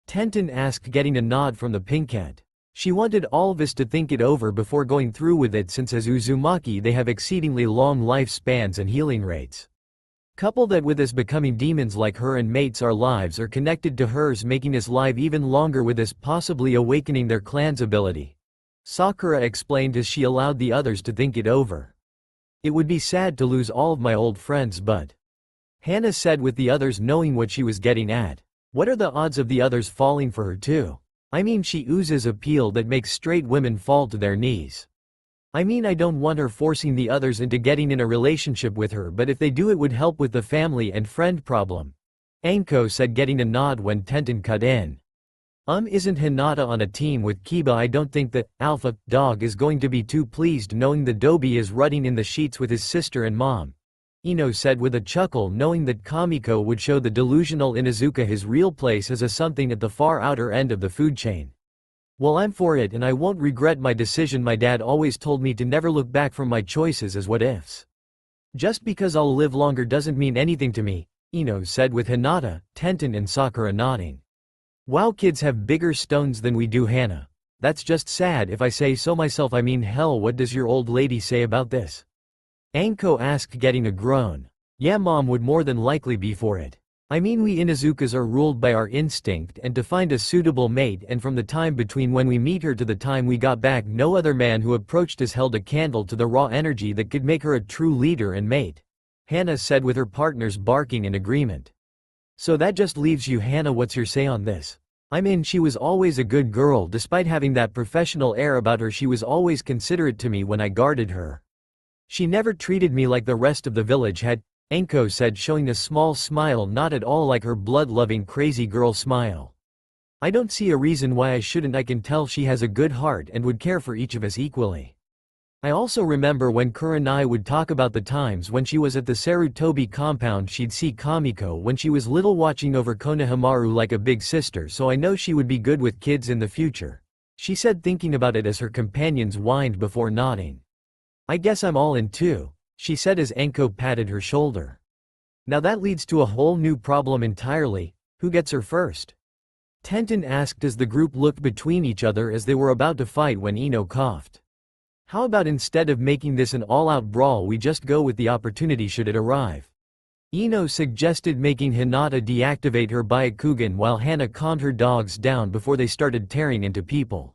Tenten asked, getting a nod from the pinkhead. She wanted all of us to think it over before going through with it, since as Uzumaki they have exceedingly long lifespans and healing rates. Couple that with us becoming demons like her and mates, our lives are connected to hers, making us live even longer with us, possibly awakening their clan's ability, Sakura explained as she allowed the others to think it over. It would be sad to lose all of my old friends, but Hana said, with the others knowing what she was getting at. What are the odds of the others falling for her too? I mean, she oozes appeal that makes straight women fall to their knees. I mean, I don't want her forcing the others into getting in a relationship with her, but if they do it would help with the family and friend problem, Anko said, getting a nod when Tenten cut in. Isn't Hinata on a team with Kiba? I don't think that Alpha Dog is going to be too pleased knowing the Dobi is rutting in the sheets with his sister and mom, Ino said with a chuckle, knowing that Kamiko would show the delusional Inuzuka his real place as a something at the far outer end of the food chain. Well, I'm for it and I won't regret my decision. My dad always told me to never look back from my choices as what ifs. Just because I'll live longer doesn't mean anything to me, Ino said with Hinata, Tenten and Sakura nodding. Wow, kids have bigger stones than we do, Hana. That's just sad if I say so myself. I mean, hell, what does your old lady say about this? Anko asked, getting a groan. Yeah, mom would more than likely be for it. I mean, we Inuzukas are ruled by our instinct and to find a suitable mate, and from the time between when we meet her to the time we got back, no other man who approached us held a candle to the raw energy that could make her a true leader and mate. Hana said with her partners barking in agreement. So that just leaves you, Hana. What's your say on this? I mean, she was always a good girl. Despite having that professional air about her, she was always considerate to me when I guarded her. She never treated me like the rest of the village had, Anko said, showing a small smile not at all like her blood-loving crazy girl smile. I don't see a reason why I shouldn't. I can tell she has a good heart and would care for each of us equally. I also remember when Kurenai would talk about the times when she was at the Sarutobi compound, she'd see Kamiko when she was little watching over Konohamaru like a big sister, so I know she would be good with kids in the future. She said, thinking about it as her companions whined before nodding. I guess I'm all in too, she said as Anko patted her shoulder. Now that leads to a whole new problem entirely. Who gets her first? Tenten asked as the group looked between each other as they were about to fight when Ino coughed. How about instead of making this an all-out brawl, we just go with the opportunity should it arrive? Ino suggested, making Hinata deactivate her Byakugan while Hana calmed her dogs down before they started tearing into people.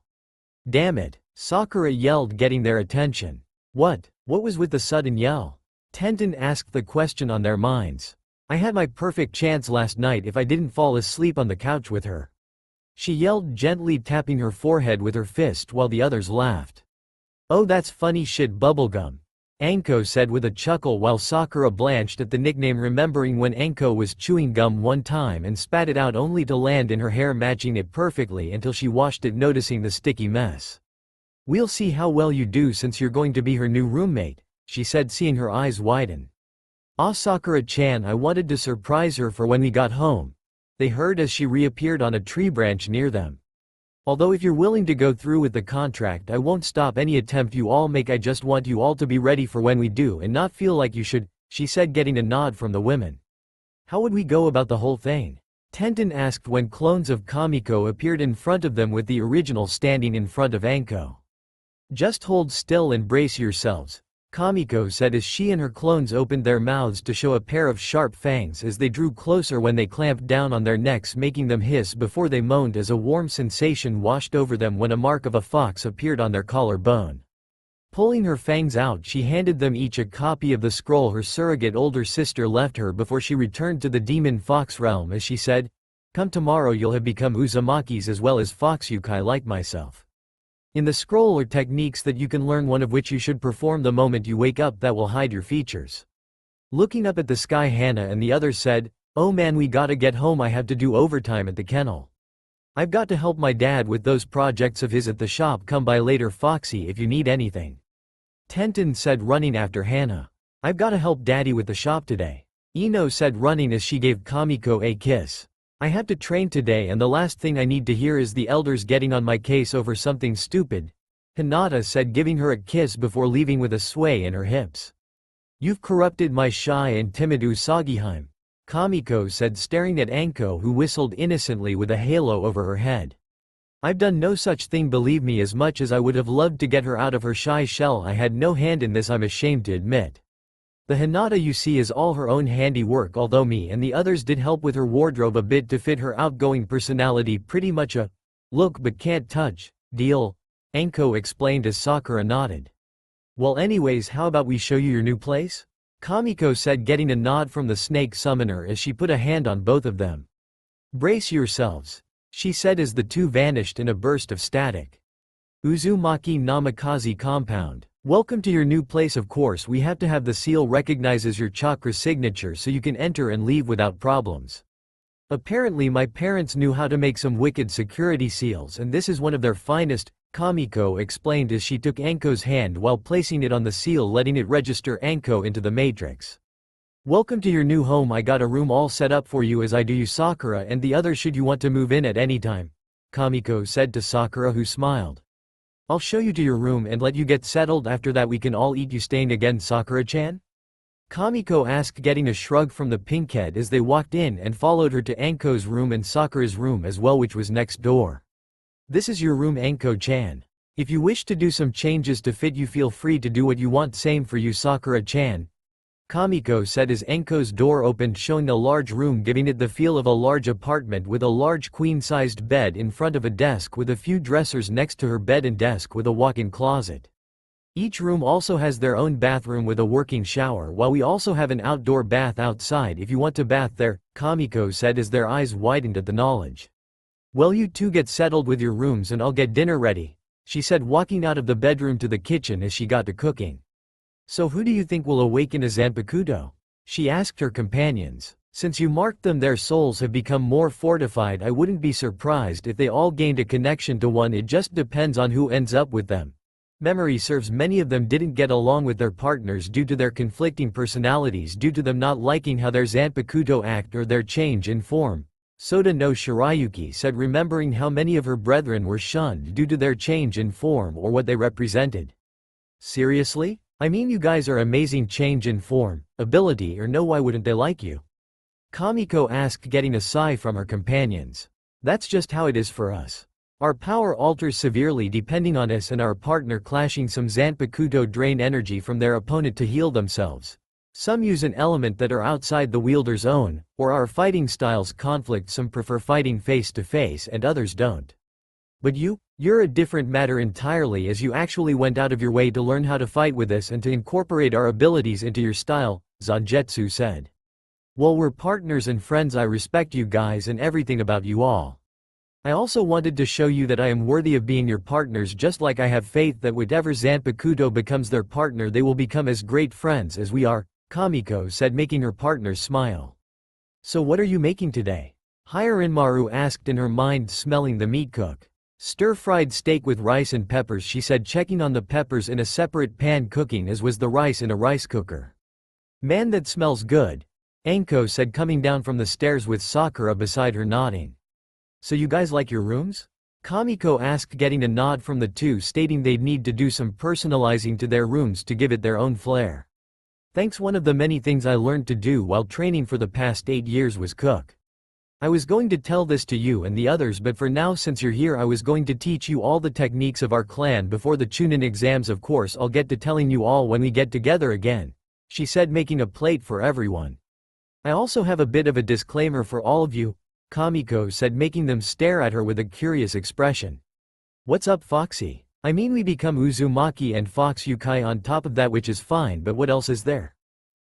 Damn it, Sakura yelled, getting their attention. What was with the sudden yell? Tenten asked, the question on their minds. I had my perfect chance last night if I didn't fall asleep on the couch with her. She yelled, gently tapping her forehead with her fist while the others laughed. Oh, that's funny shit, bubblegum, Anko said with a chuckle while Sakura blanched at the nickname, remembering when Anko was chewing gum one time and spat it out only to land in her hair, matching it perfectly until she washed it, noticing the sticky mess. We'll see how well you do since you're going to be her new roommate, she said, seeing her eyes widen. Ah, Sakura-chan, I wanted to surprise her for when we got home, they heard as she reappeared on a tree branch near them. Although if you're willing to go through with the contract, I won't stop any attempt you all make. I just want you all to be ready for when we do and not feel like you should, she said, getting a nod from the women. How would we go about the whole thing? Tenten asked when clones of Kamiko appeared in front of them with the original standing in front of Anko. Just hold still and brace yourselves, Kamiko said as she and her clones opened their mouths to show a pair of sharp fangs as they drew closer when they clamped down on their necks, making them hiss before they moaned as a warm sensation washed over them when a mark of a fox appeared on their collarbone. Pulling her fangs out, she handed them each a copy of the scroll her surrogate older sister left her before she returned to the demon fox realm as she said, "Come tomorrow you'll have become Uzumakis as well as foxukai like myself. In the scroll are techniques that you can learn, one of which you should perform the moment you wake up that will hide your features." Looking up at the sky, Hana and the others said, "Oh man, we gotta get home. I have to do overtime at the kennel. I've got to help my dad with those projects of his at the shop. Come by later, Foxy, if you need anything." Tenten said, running after Hana. "I've gotta help daddy with the shop today," Ino said, running as she gave Kamiko a kiss. "I have to train today and the last thing I need to hear is the elders getting on my case over something stupid," Hinata said, giving her a kiss before leaving with a sway in her hips. "You've corrupted my shy and timid Usagiheim," Kamiko said, staring at Anko, who whistled innocently with a halo over her head. "I've done no such thing, believe me. As much as I would have loved to get her out of her shy shell, I had no hand in this, I'm ashamed to admit. The Hinata you see is all her own handiwork, although me and the others did help with her wardrobe a bit to fit her outgoing personality. Pretty much a look but can't touch deal," Anko explained as Sakura nodded. "Well, anyways, how about we show you your new place?" Kamiko said, getting a nod from the snake summoner as she put a hand on both of them. "Brace yourselves," she said as the two vanished in a burst of static. Uzumaki Namikaze compound. "Welcome to your new place. Of course we have to have the seal recognizes your chakra signature so you can enter and leave without problems. Apparently my parents knew how to make some wicked security seals and this is one of their finest," Kamiko explained as she took Anko's hand while placing it on the seal, letting it register Anko into the matrix. "Welcome to your new home. I got a room all set up for you, as I do you, Sakura, and the others should you want to move in at any time," Kamiko said to Sakura, who smiled. "I'll show you to your room and let you get settled. After that we can all eat. You staying again, Sakura-chan?" Kamiko asked, getting a shrug from the pinkhead as they walked in and followed her to Anko's room and Sakura's room as well, which was next door. This is your room, Anko-chan. If you wish to do some changes to fit you, feel free to do what you want. Same for you, Sakura-chan, Kamiko said as Anko's door opened, showing a large room, giving it the feel of a large apartment with a large queen-sized bed in front of a desk with a few dressers next to her bed and desk with a walk-in closet. Each room also has their own bathroom with a working shower, while we also have an outdoor bath outside if you want to bath there, Kamiko said as their eyes widened at the knowledge. Well, you two get settled with your rooms and I'll get dinner ready, she said, walking out of the bedroom to the kitchen as she got to cooking. So who do you think will awaken a Zanpakuto? She asked her companions. Since you marked them, their souls have become more fortified. I wouldn't be surprised if they all gained a connection to one. It just depends on who ends up with them. Memory serves, many of them didn't get along with their partners due to their conflicting personalities, due to them not liking how their Zanpakuto act or their change in form. Soda no Shirayuki said, remembering how many of her brethren were shunned due to their change in form or what they represented. Seriously? I mean, you guys are amazing. Change in form, ability or no, why wouldn't they like you? Kamiko asked, getting a sigh from her companions. That's just how it is for us. Our power alters severely depending on us and our partner clashing. Some Zanpakuto drain energy from their opponent to heal themselves. Some use an element that are outside the wielder's own, or our fighting styles conflict. Some prefer fighting face to face and others don't. But you're a different matter entirely, as you actually went out of your way to learn how to fight with us and to incorporate our abilities into your style, Zangetsu said. Well, we're partners and friends. I respect you guys and everything about you all. I also wanted to show you that I am worthy of being your partners, just like I have faith that whatever Zanpakuto becomes their partner, they will become as great friends as we are, Kamiko said, making her partner smile. So what are you making today? Hyotonuzumaki asked, in her mind smelling the meat cook. Stir-fried steak with rice and peppers, she said, checking on the peppers in a separate pan, cooking as was the rice in a rice cooker. Man, that smells good, Anko said, coming down from the stairs with Sakura beside her, nodding. So you guys like your rooms? Kamiko asked, getting a nod from the two, stating they'd need to do some personalizing to their rooms to give it their own flair. Thanks. One of the many things I learned to do while training for the past 8 years was cook. I was going to tell this to you and the others, but for now, since you're here, I was going to teach you all the techniques of our clan before the Chunin exams. Of course, I'll get to telling you all when we get together again, she said, making a plate for everyone. I also have a bit of a disclaimer for all of you, Kamiko said, making them stare at her with a curious expression. What's up, Foxy? I mean, we become Uzumaki and Fox Yukai on top of that, which is fine, but what else is there?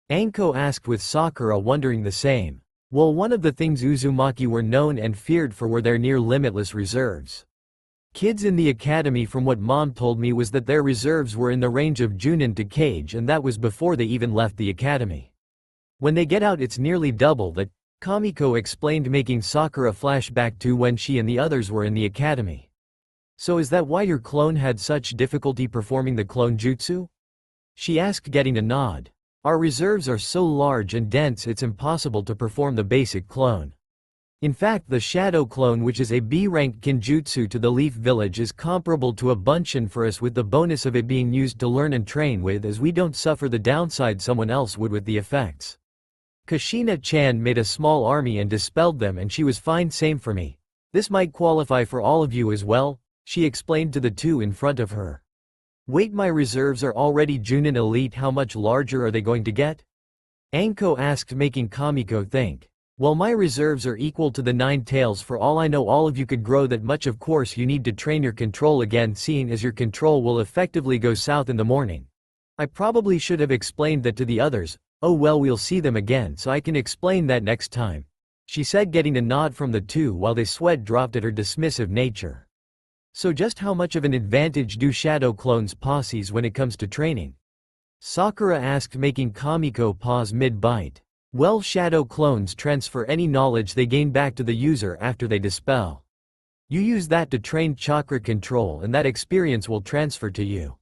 Anko asked, with Sakura wondering the same. Well, one of the things Uzumaki were known and feared for were their near-limitless reserves. Kids in the academy, from what mom told me, was that their reserves were in the range of Chunin to Kage, and that was before they even left the academy. When they get out, it's nearly double that, Kamiko explained, making Sakura flash back to when she and the others were in the academy. So is that why your clone had such difficulty performing the clone jutsu? She asked, getting a nod. Our reserves are so large and dense it's impossible to perform the basic clone. In fact, the shadow clone, which is a B-rank kinjutsu to the Leaf Village, is comparable to a bunshin for us, with the bonus of it being used to learn and train with, as we don't suffer the downside someone else would with the effects. Kushina-chan made a small army and dispelled them, and she was fine. Same for me. This might qualify for all of you as well, she explained to the two in front of her. Wait, my reserves are already Chunin elite. How much larger are they going to get? Anko asked, making Kamiko think. Well, my reserves are equal to the 9 tails. For all I know, all of you could grow that much. Of course, you need to train your control again, seeing as your control will effectively go south in the morning. I probably should have explained that to the others. Oh well, we'll see them again, so I can explain that next time, she said, getting a nod from the two while they sweat dropped at her dismissive nature. So just how much of an advantage do shadow clones possess when it comes to training? Sakura asked, making Kamiko pause mid-bite. Well, shadow clones transfer any knowledge they gain back to the user after they dispel. You use that to train chakra control, and that experience will transfer to you.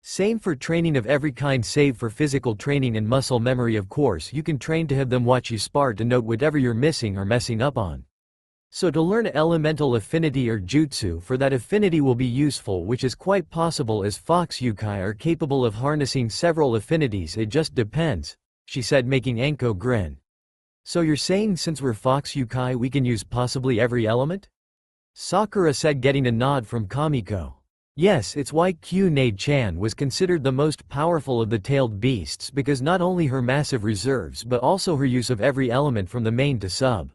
Same for training of every kind save for physical training and muscle memory. Of course, you can train to have them watch you spar to note whatever you're missing or messing up on. So to learn elemental affinity or jutsu, for that affinity will be useful, which is quite possible, as Fox Yukai are capable of harnessing several affinities. It just depends, she said, making Anko grin. So you're saying since we're Fox Yukai we can use possibly every element? Sakura said, getting a nod from Kamiko. Yes, it's why Tsunade-chan was considered the most powerful of the tailed beasts, because not only her massive reserves but also her use of every element from the main to sub.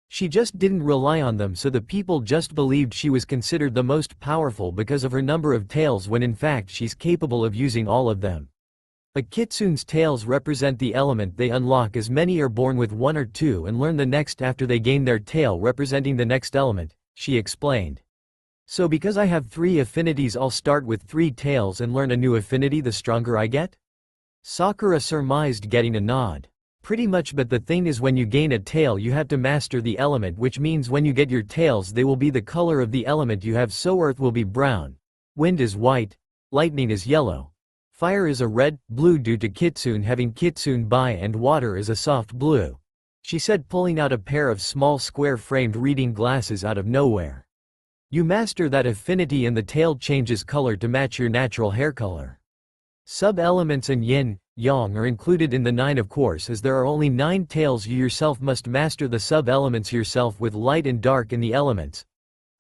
She just didn't rely on them, so the people just believed she was considered the most powerful because of her number of tails, when in fact she's capable of using all of them. A kitsune's tails represent the element they unlock, as many are born with one or two and learn the next after they gain their tail representing the next element, she explained. So because I have 3 affinities, I'll start with 3 tails and learn a new affinity the stronger I get? Sakura surmised, getting a nod. Pretty much, but the thing is, when you gain a tail you have to master the element, which means when you get your tails they will be the color of the element you have, so earth will be brown, wind is white, lightning is yellow, fire is a red, blue due to kitsune having kitsune bai, and water is a soft blue, she said, pulling out a pair of small square-framed reading glasses out of nowhere. You master that affinity and the tail changes color to match your natural hair color. Sub-elements and yin, yang are included in the 9, of course, as there are only 9 tails. You yourself must master the sub-elements yourself with light and dark in the elements.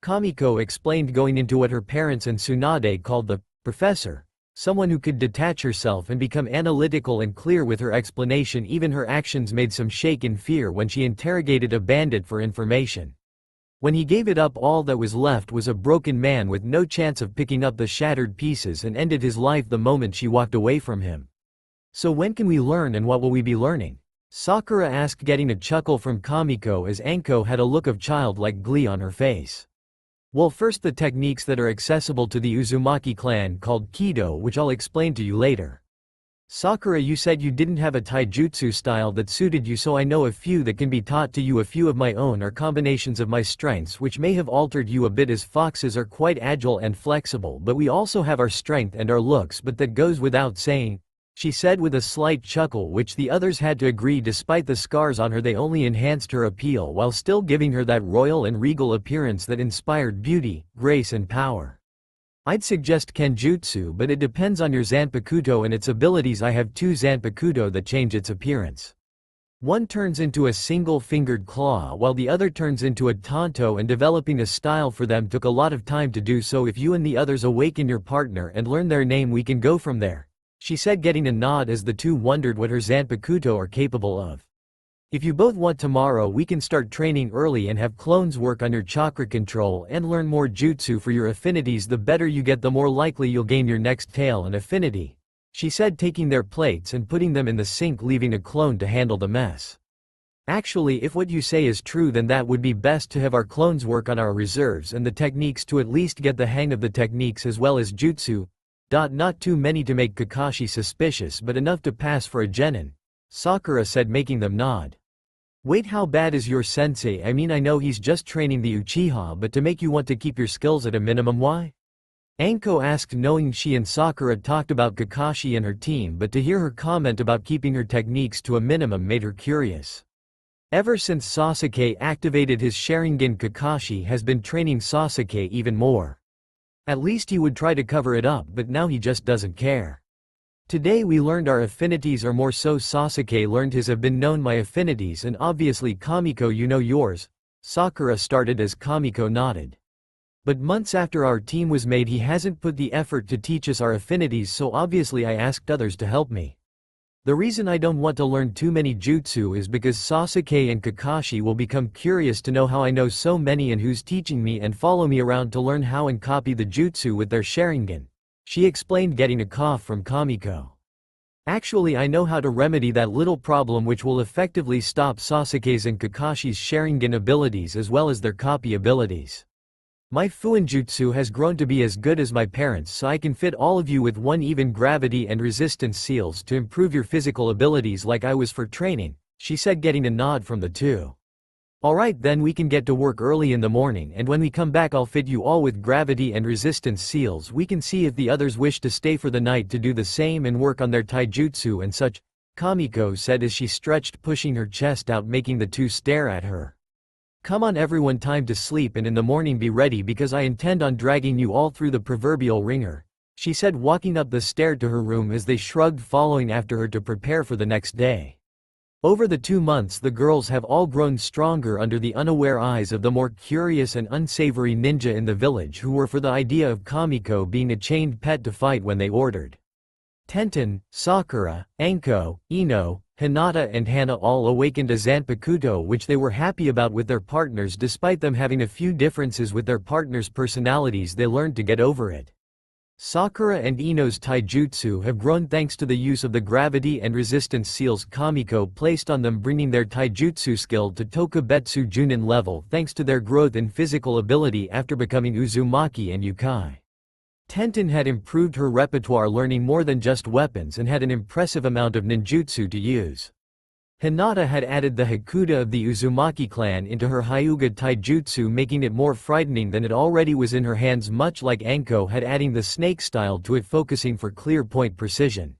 Kamiko explained, going into what her parents and Tsunade called the professor, someone who could detach herself and become analytical and clear with her explanation. Even her actions made some shake in fear when she interrogated a bandit for information. When he gave it up, all that was left was a broken man with no chance of picking up the shattered pieces, and ended his life the moment she walked away from him. So when can we learn, and what will we be learning? Sakura asked, getting a chuckle from Kamiko as Anko had a look of childlike glee on her face. Well, first the techniques that are accessible to the Uzumaki clan called Kido, which I'll explain to you later. Sakura, you said you didn't have a taijutsu style that suited you, so I know a few that can be taught to you. A few of my own are combinations of my strengths which may have altered you a bit, as foxes are quite agile and flexible, but we also have our strength and our looks, but that goes without saying, she said with a slight chuckle, which the others had to agree. Despite the scars on her, they only enhanced her appeal while still giving her that royal and regal appearance that inspired beauty, grace and power. I'd suggest Kenjutsu, but it depends on your Zanpakuto and its abilities. I have 2 Zanpakuto that change its appearance. One turns into a single-fingered claw while the other turns into a tanto, and developing a style for them took a lot of time to do, so if you and the others awaken your partner and learn their name we can go from there, she said, getting a nod as the 2 wondered what her Zanpakuto are capable of. If you both want, tomorrow we can start training early and have clones work on your chakra control and learn more jutsu for your affinities. The better you get, the more likely you'll gain your next tail and affinity, she said, taking their plates and putting them in the sink, leaving a clone to handle the mess. Actually, if what you say is true, then that would be best, to have our clones work on our reserves and the techniques to at least get the hang of the techniques as well as jutsu. Not too many to make Kakashi suspicious, but enough to pass for a genin, Sakura said, making them nod. Wait, how bad is your sensei? I mean, I know he's just training the Uchiha, but to make you want to keep your skills at a minimum, why? Anko asked, knowing she and Sakura talked about Kakashi and her team, but to hear her comment about keeping her techniques to a minimum made her curious. Ever since Sasuke activated his Sharingan, Kakashi has been training Sasuke even more. At least he would try to cover it up, but now he just doesn't care. Today we learned our affinities, or more so Sasuke learned his. Have been known my affinities, and obviously Kamiko, you know yours. Sakura started as Kamiko nodded. But months after our team was made he hasn't put the effort to teach us our affinities, so obviously I asked others to help me. The reason I don't want to learn too many jutsu is because Sasuke and Kakashi will become curious to know how I know so many and who's teaching me, and follow me around to learn how and copy the jutsu with their Sharingan, she explained, getting a cough from Kamiko. Actually, I know how to remedy that little problem, which will effectively stop Sasuke's and Kakashi's Sharingan abilities as well as their copy abilities. My Fuinjutsu has grown to be as good as my parents', so I can fit all of you with 1 even gravity and resistance seals to improve your physical abilities like I was for training, she said, getting a nod from the 2. Alright, then we can get to work early in the morning, and when we come back I'll fit you all with gravity and resistance seals. We can see if the others wish to stay for the night to do the same and work on their taijutsu and such, Kamiko said as she stretched, pushing her chest out, making the 2 stare at her. Come on everyone, time to sleep, and in the morning be ready because I intend on dragging you all through the proverbial ringer, she said, walking up the stair to her room as they shrugged, following after her to prepare for the next day. Over the 2 months the girls have all grown stronger under the unaware eyes of the more curious and unsavory ninja in the village who were for the idea of Kamiko being a chained pet to fight when they ordered. Tenten, Sakura, Anko, Ino, Hinata and Hana all awakened a Zanpakuto which they were happy about with their partners. Despite them having a few differences with their partners' personalities, they learned to get over it. Sakura and Ino's taijutsu have grown thanks to the use of the gravity and resistance seals Kamiko placed on them, bringing their taijutsu skill to Tokubetsu Junin level thanks to their growth in physical ability after becoming Uzumaki and Yukai. Tenten had improved her repertoire, learning more than just weapons, and had an impressive amount of ninjutsu to use. Hinata had added the Hakuda of the Uzumaki clan into her Hyuga taijutsu, making it more frightening than it already was in her hands, much like Anko had, adding the snake style to it, focusing for clear point precision.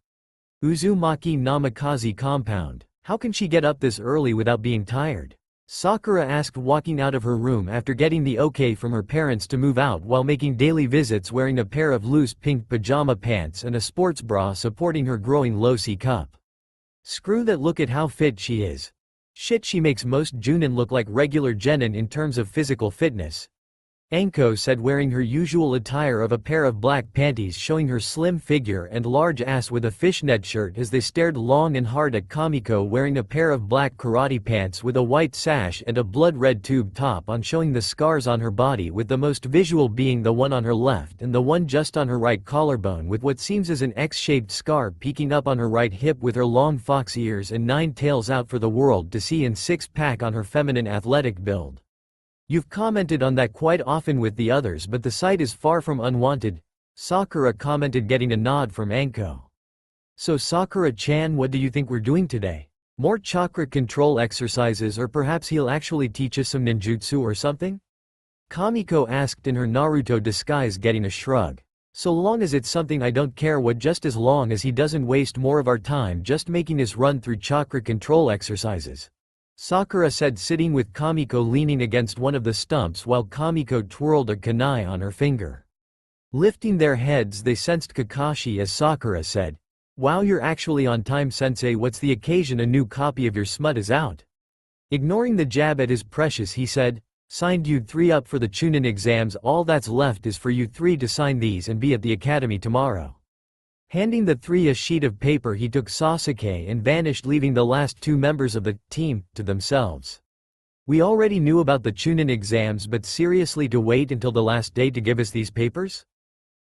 Uzumaki Namikaze compound. How can she get up this early without being tired? Sakura asked, walking out of her room after getting the okay from her parents to move out while making daily visits, wearing a pair of loose pink pajama pants and a sports bra supporting her growing low C cup. Screw that, look at how fit she is. Shit, she makes most Junin look like regular genin in terms of physical fitness. Anko said, wearing her usual attire of a pair of black panties showing her slim figure and large ass with a fishnet shirt, as they stared long and hard at Kamiko wearing a pair of black karate pants with a white sash and a blood-red tube top on, showing the scars on her body, with the most visual being the one on her left and the one just on her right collarbone, with what seems as an X-shaped scar peeking up on her right hip, with her long fox ears and 9 tails out for the world to see, and 6-pack on her feminine athletic build. You've commented on that quite often with the others, but the sight is far from unwanted, Sakura commented, getting a nod from Anko. So Sakura-chan, what do you think we're doing today? More chakra control exercises, or perhaps he'll actually teach us some ninjutsu or something? Kamiko asked in her Naruto disguise, getting a shrug. So long as it's something I don't care what, just as long as he doesn't waste more of our time just making us run through chakra control exercises, Sakura said, sitting with Kamiko leaning against one of the stumps while Kamiko twirled a kunai on her finger. Lifting their heads, they sensed Kakashi as Sakura said, "Wow, you're actually on time, sensei. What's the occasion? A new copy of your smut is out." Ignoring the jab at his precious, he said, "Signed you 3 up for the Chunin exams. All that's left is for you 3 to sign these and be at the academy tomorrow." Handing the 3 a sheet of paper, he took Sasuke and vanished, leaving the last 2 members of the team to themselves. We already knew about the Chunin exams, but seriously, to wait until the last day to give us these papers?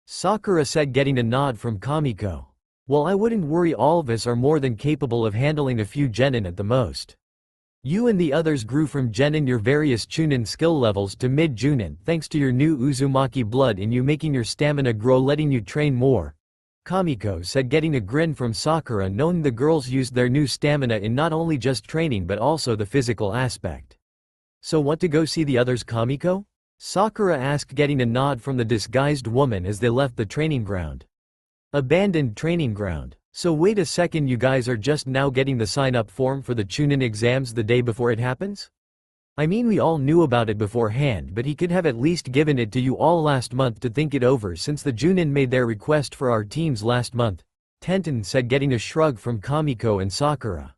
Sakura said, getting a nod from Kamiko. Well, I wouldn't worry, all of us are more than capable of handling a few genin at the most. You and the others grew from genin, your various Chunin skill levels, to mid-Junin thanks to your new Uzumaki blood in you, making your stamina grow, letting you train more, Kamiko said, getting a grin from Sakura, knowing the girls used their new stamina in not only just training but also the physical aspect. So want to go see the others, Kamiko? Sakura asked, getting a nod from the disguised woman as they left the training ground. Abandoned training ground. So wait a second, you guys are just now getting the sign-up form for the Chunin exams the day before it happens? I mean, we all knew about it beforehand, but he could have at least given it to you all last month to think it over, since the Junin made their request for our teams last month, Tenten said, getting a shrug from Kamiko and Sakura.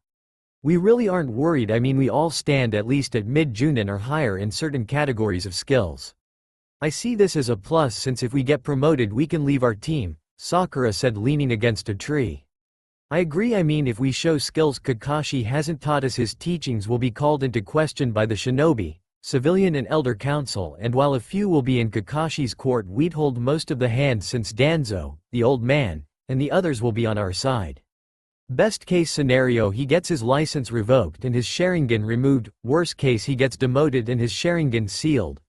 We really aren't worried. I mean, we all stand at least at mid-Junin or higher in certain categories of skills. I see this as a plus, since if we get promoted we can leave our team, Sakura said, leaning against a tree. I agree. I mean, if we show skills Kakashi hasn't taught us, his teachings will be called into question by the shinobi, civilian and elder council, and while a few will be in Kakashi's court, we'd hold most of the hand, since Danzo, the old man, and the others will be on our side. Best case scenario, he gets his license revoked and his Sharingan removed, worst case he gets demoted and his Sharingan sealed,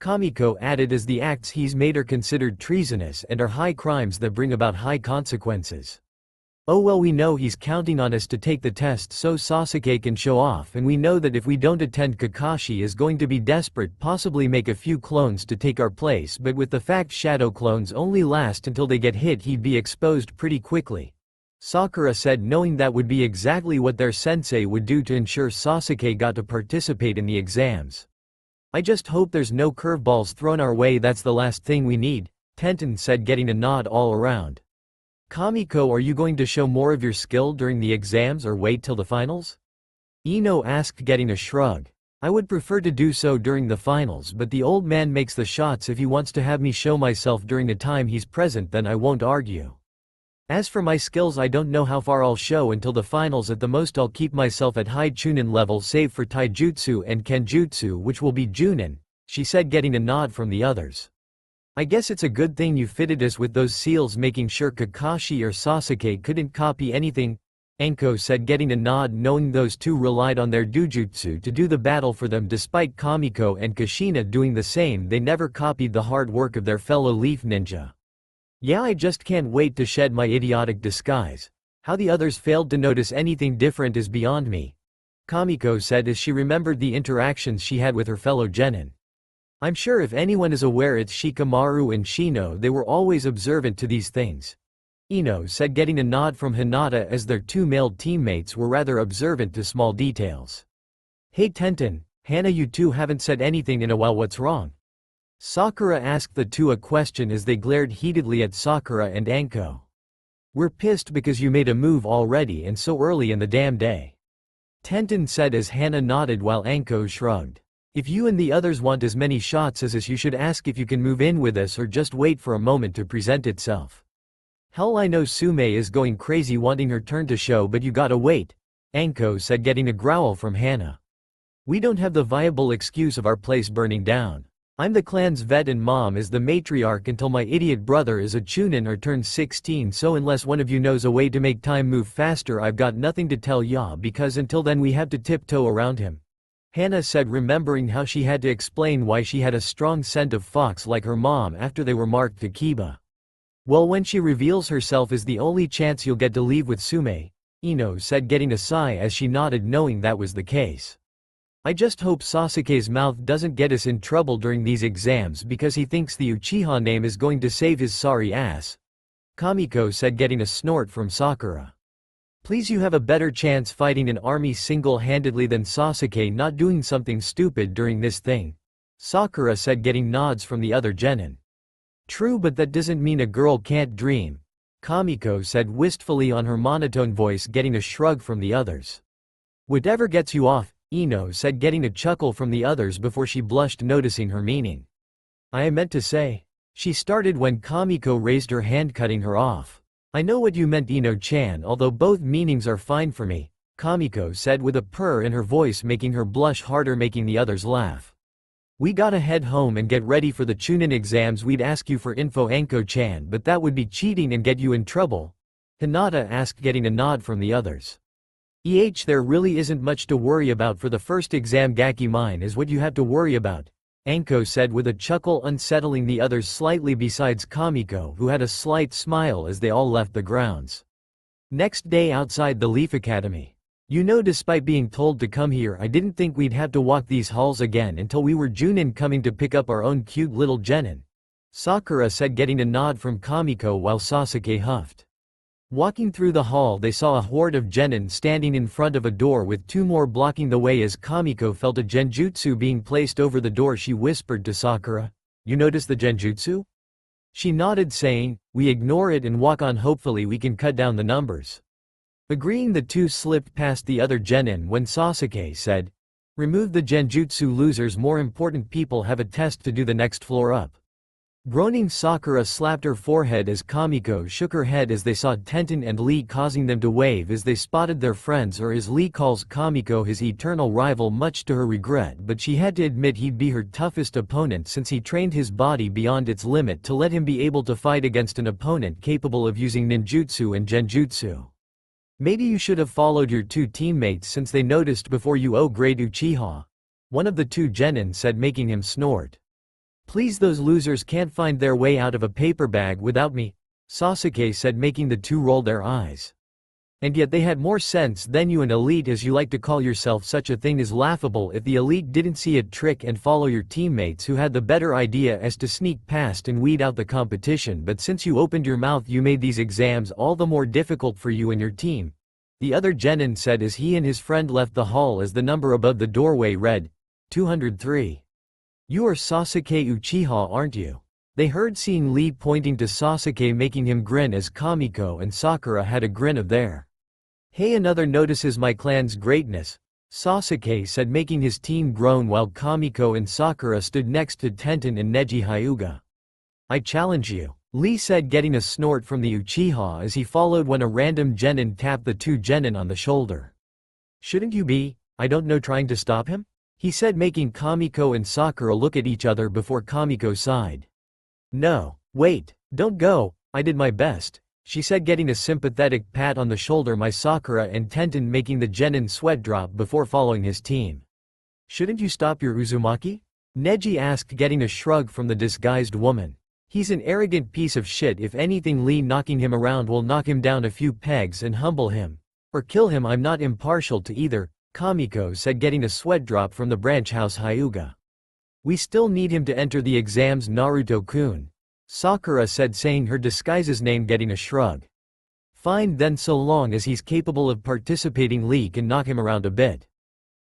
Kamiko added, as the acts he's made are considered treasonous and are high crimes that bring about high consequences. Oh well, we know he's counting on us to take the test so Sasuke can show off, and we know that if we don't attend, Kakashi is going to be desperate, possibly make a few clones to take our place, but with the fact shadow clones only last until they get hit, he'd be exposed pretty quickly, Sakura said, knowing that would be exactly what their sensei would do to ensure Sasuke got to participate in the exams. I just hope there's no curveballs thrown our way, that's the last thing we need, Tenten said, getting a nod all around. Kamiko, are you going to show more of your skill during the exams or wait till the finals? Ino asked, getting a shrug. I would prefer to do so during the finals, but the old man makes the shots. If he wants to have me show myself during the time he's present, then I won't argue. As for my skills, I don't know how far I'll show until the finals. At the most I'll keep myself at high Chunin level, save for taijutsu and kenjutsu, which will be Junin, she said, getting a nod from the others. I guess it's a good thing you fitted us with those seals, making sure Kakashi or Sasuke couldn't copy anything, Anko said, getting a nod, knowing those two relied on their dujutsu to do the battle for them. Despite Kamiko and Kushina doing the same, they never copied the hard work of their fellow leaf ninja. Yeah, I just can't wait to shed my idiotic disguise. How the others failed to notice anything different is beyond me, Kamiko said as she remembered the interactions she had with her fellow genin. I'm sure if anyone is aware, it's Shikamaru and Shino. They were always observant to these things, Ino said, getting a nod from Hinata, as their two male teammates were rather observant to small details. Hey Tenten, Hana, you two haven't said anything in a while. What's wrong? Sakura asked the two a question as they glared heatedly at Sakura and Anko. We're pissed because you made a move already and so early in the damn day, Tenten said as Hana nodded while Anko shrugged. If you and the others want as many shots as us, you should ask if you can move in with us or just wait for a moment to present itself. Hell, I know Sume is going crazy wanting her turn to show, but you gotta wait, Anko said, getting a growl from Hana. We don't have the viable excuse of our place burning down. I'm the clan's vet and mom is the matriarch until my idiot brother is a Chunin or turns 16, so unless one of you knows a way to make time move faster, I've got nothing to tell ya, because until then we have to tiptoe around him, Hana said, remembering how she had to explain why she had a strong scent of fox like her mom after they were marked to Kiba. Well, when she reveals herself is the only chance you'll get to leave with Sume, Ino said, getting a sigh as she nodded, knowing that was the case. I just hope Sasuke's mouth doesn't get us in trouble during these exams because he thinks the Uchiha name is going to save his sorry ass, Kamiko said, getting a snort from Sakura. Please, you have a better chance fighting an army single-handedly than Sasuke not doing something stupid during this thing, Sakura said, getting nods from the other genin. True, but that doesn't mean a girl can't dream, Kamiko said wistfully on her monotone voice, getting a shrug from the others. Whatever gets you off, Ino said, getting a chuckle from the others before she blushed, noticing her meaning. I meant to say, she started when Kamiko raised her hand, cutting her off. I know what you meant, Ino-chan, although both meanings are fine for me, Kamiko said with a purr in her voice, making her blush harder, making the others laugh. We gotta head home and get ready for the Chunin exams. We'd ask you for info, Anko-chan, but that would be cheating and get you in trouble, Hinata asked, getting a nod from the others. There really isn't much to worry about for the first exam. Gaki, mine is what you have to worry about, Anko said with a chuckle, unsettling the others slightly, besides Kamiko, who had a slight smile as they all left the grounds. Next day, outside the Leaf Academy. You know, despite being told to come here, I didn't think we'd have to walk these halls again until we were Junin coming to pick up our own cute little genin, Sakura said, getting a nod from Kamiko while Sasuke huffed. Walking through the hall, they saw a horde of genin standing in front of a door with two more blocking the way. As Kamiko felt a genjutsu being placed over the door, she whispered to Sakura, "You notice the genjutsu?" She nodded, saying, "We ignore it and walk on, hopefully we can cut down the numbers." Agreeing, the two slipped past the other genin when Sasuke said, "Remove the genjutsu, losers. More important people have a test to do the next floor up." Groaning, Sakura slapped her forehead as Kamiko shook her head as they saw Tenten and Lee, causing them to wave as they spotted their friends, or as Lee calls Kamiko his eternal rival, much to her regret, but she had to admit he'd be her toughest opponent since he trained his body beyond its limit to let him be able to fight against an opponent capable of using ninjutsu and genjutsu. "Maybe you should have followed your two teammates since they noticed before you, oh great Uchiha," one of the two genin said, making him snort. "Please, those losers can't find their way out of a paper bag without me," Sasuke said, making the two roll their eyes. "And yet they had more sense than you, an elite as you like to call yourself. Such a thing is laughable. If the elite didn't see a trick and follow your teammates who had the better idea as to sneak past and weed out the competition, but since you opened your mouth you made these exams all the more difficult for you and your team," the other genin said as he and his friend left the hall, as the number above the doorway read, 203. "You are Sasuke Uchiha, aren't you?" They heard seeing Lee pointing to Sasuke making him grin as Kamiko and Sakura had a grin of their. Hey, another notices my clan's greatness, Sasuke said, making his team groan while Kamiko and Sakura stood next to Tenten and Neji Hyuga. I challenge you, Lee said, getting a snort from the Uchiha as he followed when a random genin tapped the two genin on the shoulder. Shouldn't you be, I don't know, trying to stop him? He said, making Kamiko and Sakura look at each other before Kamiko sighed. No, wait, don't go, I did my best, she said, getting a sympathetic pat on the shoulder by Sakura and Tenten, making the genin sweat drop before following his team. Shouldn't you stop your Uzumaki? Neji asked, getting a shrug from the disguised woman. He's an arrogant piece of shit. If anything, Lee knocking him around will knock him down a few pegs and humble him. Or kill him. I'm not impartial to either, Kamiko said, getting a sweat drop from the branch house Hyuga. We still need him to enter the exams, Naruto-kun, Sakura said, saying her disguise's name, getting a shrug. Fine then, so long as he's capable of participating, Lee can knock him around a bit.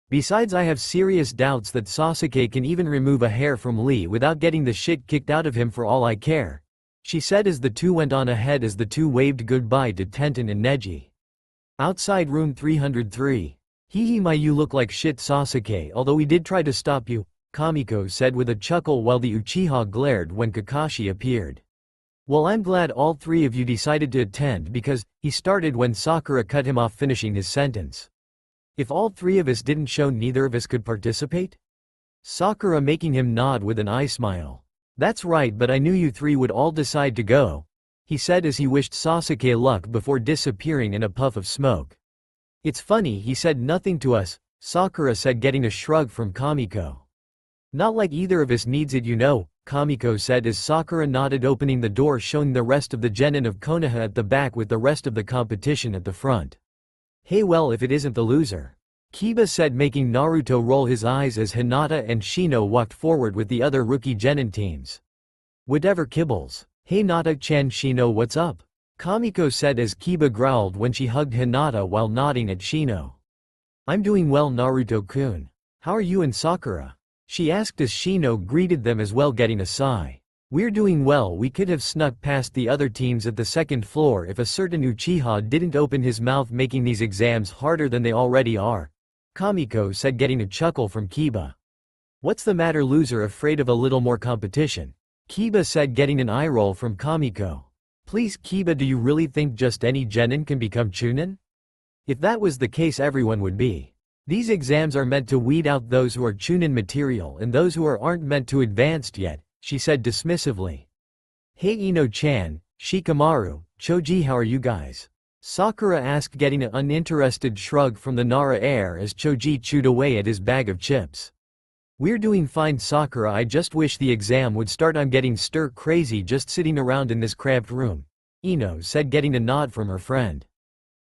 Besides, I have serious doubts that Sasuke can even remove a hair from Lee without getting the shit kicked out of him for all I care, she said as the two went on ahead as the two waved goodbye to Tenten and Neji. Outside room 303. Hee my, you look like shit, Sasuke, although we did try to stop you, Kamiko said with a chuckle while the Uchiha glared when Kakashi appeared. Well, I'm glad all three of you decided to attend because, he started when Sakura cut him off, finishing his sentence. If all three of us didn't show, neither of us could participate? Sakura making him nod with an eye smile. That's right, but I knew you three would all decide to go, he said as he wished Sasuke luck before disappearing in a puff of smoke. It's funny, he said nothing to us, Sakura said, getting a shrug from Kamiko. Not like either of us needs it, you know, Kamiko said as Sakura nodded, opening the door showing the rest of the genin of Konoha at the back with the rest of the competition at the front. Hey, well, if it isn't the loser, Kiba said, making Naruto roll his eyes as Hinata and Shino walked forward with the other rookie genin teams. Whatever kibbles. Hey Nata-chan, Shino, what's up? Kamiko said as Kiba growled when she hugged Hinata while nodding at Shino. I'm doing well, Naruto-kun. How are you and Sakura? She asked as Shino greeted them as well, getting a sigh. We're doing well. We could have snuck past the other teams at the second floor if a certain Uchiha didn't open his mouth, making these exams harder than they already are, Kamiko said, getting a chuckle from Kiba. What's the matter, loser, afraid of a little more competition? Kiba said, getting an eye roll from Kamiko. Please, Kiba, do you really think just any genin can become Chunin? If that was the case, everyone would be. These exams are meant to weed out those who are Chunin material and those who aren't meant to advanced yet, she said dismissively. Hey Ino-chan, Shikamaru, Choji, how are you guys? Sakura asked, getting an uninterested shrug from the Nara heir as Choji chewed away at his bag of chips. We're doing fine, Sakura, I just wish the exam would start. I'm getting stir crazy just sitting around in this cramped room, Ino said, getting a nod from her friend.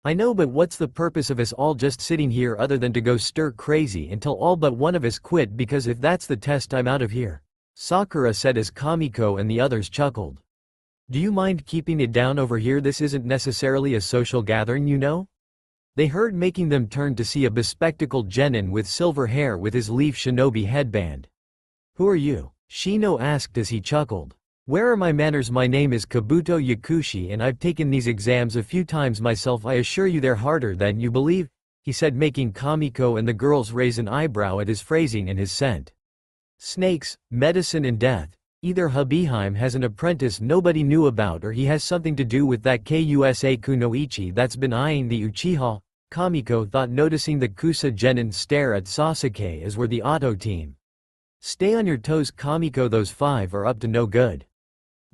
I know, but what's the purpose of us all just sitting here other than to go stir crazy until all but one of us quit? Because if that's the test, I'm out of here, Sakura said as Kamiko and the others chuckled. Do you mind keeping it down over here? This isn't necessarily a social gathering, you know? They heard, making them turn to see a bespectacled genin with silver hair with his leaf shinobi headband. Who are you? Shino asked as he chuckled. Where are my manners? My name is Kabuto Yakushi and I've taken these exams a few times myself. I assure you they're harder than you believe, he said, making Kamiko and the girls raise an eyebrow at his phrasing and his scent. Snakes, medicine and death. Either Habiheim has an apprentice nobody knew about or he has something to do with that Kusa Kunoichi that's been eyeing the Uchiha, Kamiko thought, noticing the Kusa genin stare at Sasuke, as were the Auto team. Stay on your toes, Kamiko, those five are up to no good.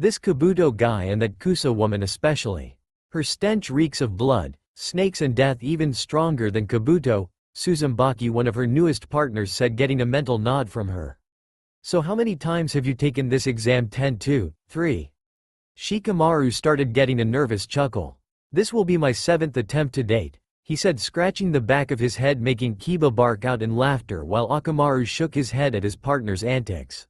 This Kabuto guy and that Kusa woman especially. Her stench reeks of blood, snakes and death, even stronger than Kabuto, Suzumaki, one of her newest partners, said, getting a mental nod from her. So how many times have you taken this exam? 10, 2, 3. Shikamaru started, getting a nervous chuckle. This will be my 7th attempt to date, he said, scratching the back of his head, making Kiba bark out in laughter while Akamaru shook his head at his partner's antics.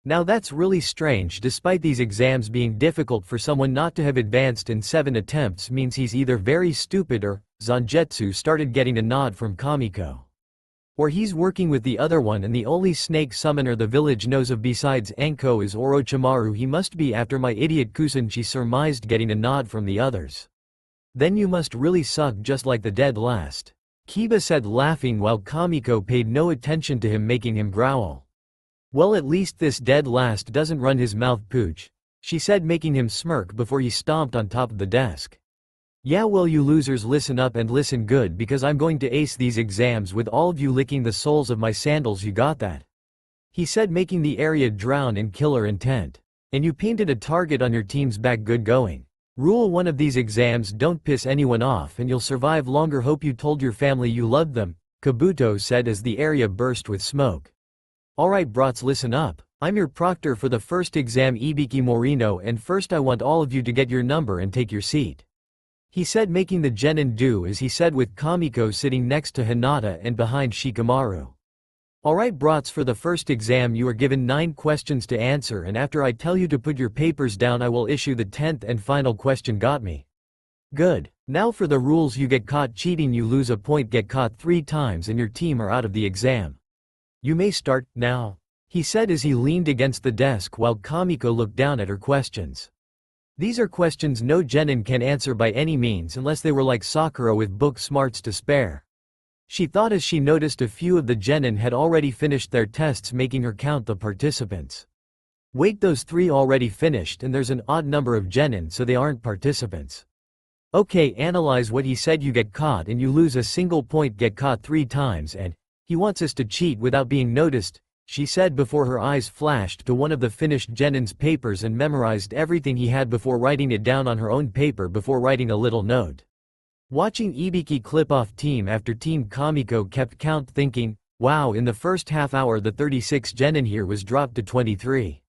Now that's really strange. Despite these exams being difficult, for someone not to have advanced in 7 attempts means he's either very stupid or, Zanjetsu started, getting a nod from Kamiko. Or he's working with the other one and the only snake summoner the village knows of besides Anko is Orochimaru. He must be after my idiot Kusan, she surmised, getting a nod from the others. Then you must really suck just like the dead last, Kiba said laughing while Kamiko paid no attention to him, making him growl. Well, at least this dead last doesn't run his mouth, pooch, she said, making him smirk before he stomped on top of the desk. Yeah, well, you losers, listen up and listen good, because I'm going to ace these exams with all of you licking the soles of my sandals, you got that? He said, making the area drown in killer intent. And you painted a target on your team's back, good going. Rule 1 of these exams: don't piss anyone off and you'll survive longer. Hope you told your family you loved them, Kabuto said as the area burst with smoke. Alright brats, listen up. I'm your proctor for the first exam, Ibiki Morino, and first I want all of you to get your number and take your seat, he said, making the genin do as he said with Kamiko sitting next to Hinata and behind Shikamaru. Alright brats, for the first exam you are given 9 questions to answer, and after I tell you to put your papers down I will issue the 10th and final question. Got me? Good. Now for the rules: you get caught cheating you lose a point, get caught 3 times and your team are out of the exam. You may start now, he said as he leaned against the desk while Kamiko looked down at her questions. These are questions no genin can answer by any means unless they were like Sakura with book smarts to spare, she thought as she noticed a few of the genin had already finished their tests, making her count the participants. Wait, those 3 already finished and there's an odd number of genin, so they aren't participants. Okay, analyze what he said: you get caught and you lose a single point, get caught 3 times, and he wants us to cheat without being noticed, she said before her eyes flashed to one of the finished genin's papers and memorized everything he had before writing it down on her own paper before writing a little note. Watching Ibiki clip off team after team, Kamiko kept count, thinking, wow, in the first half hour the 36 genin here was dropped to 23.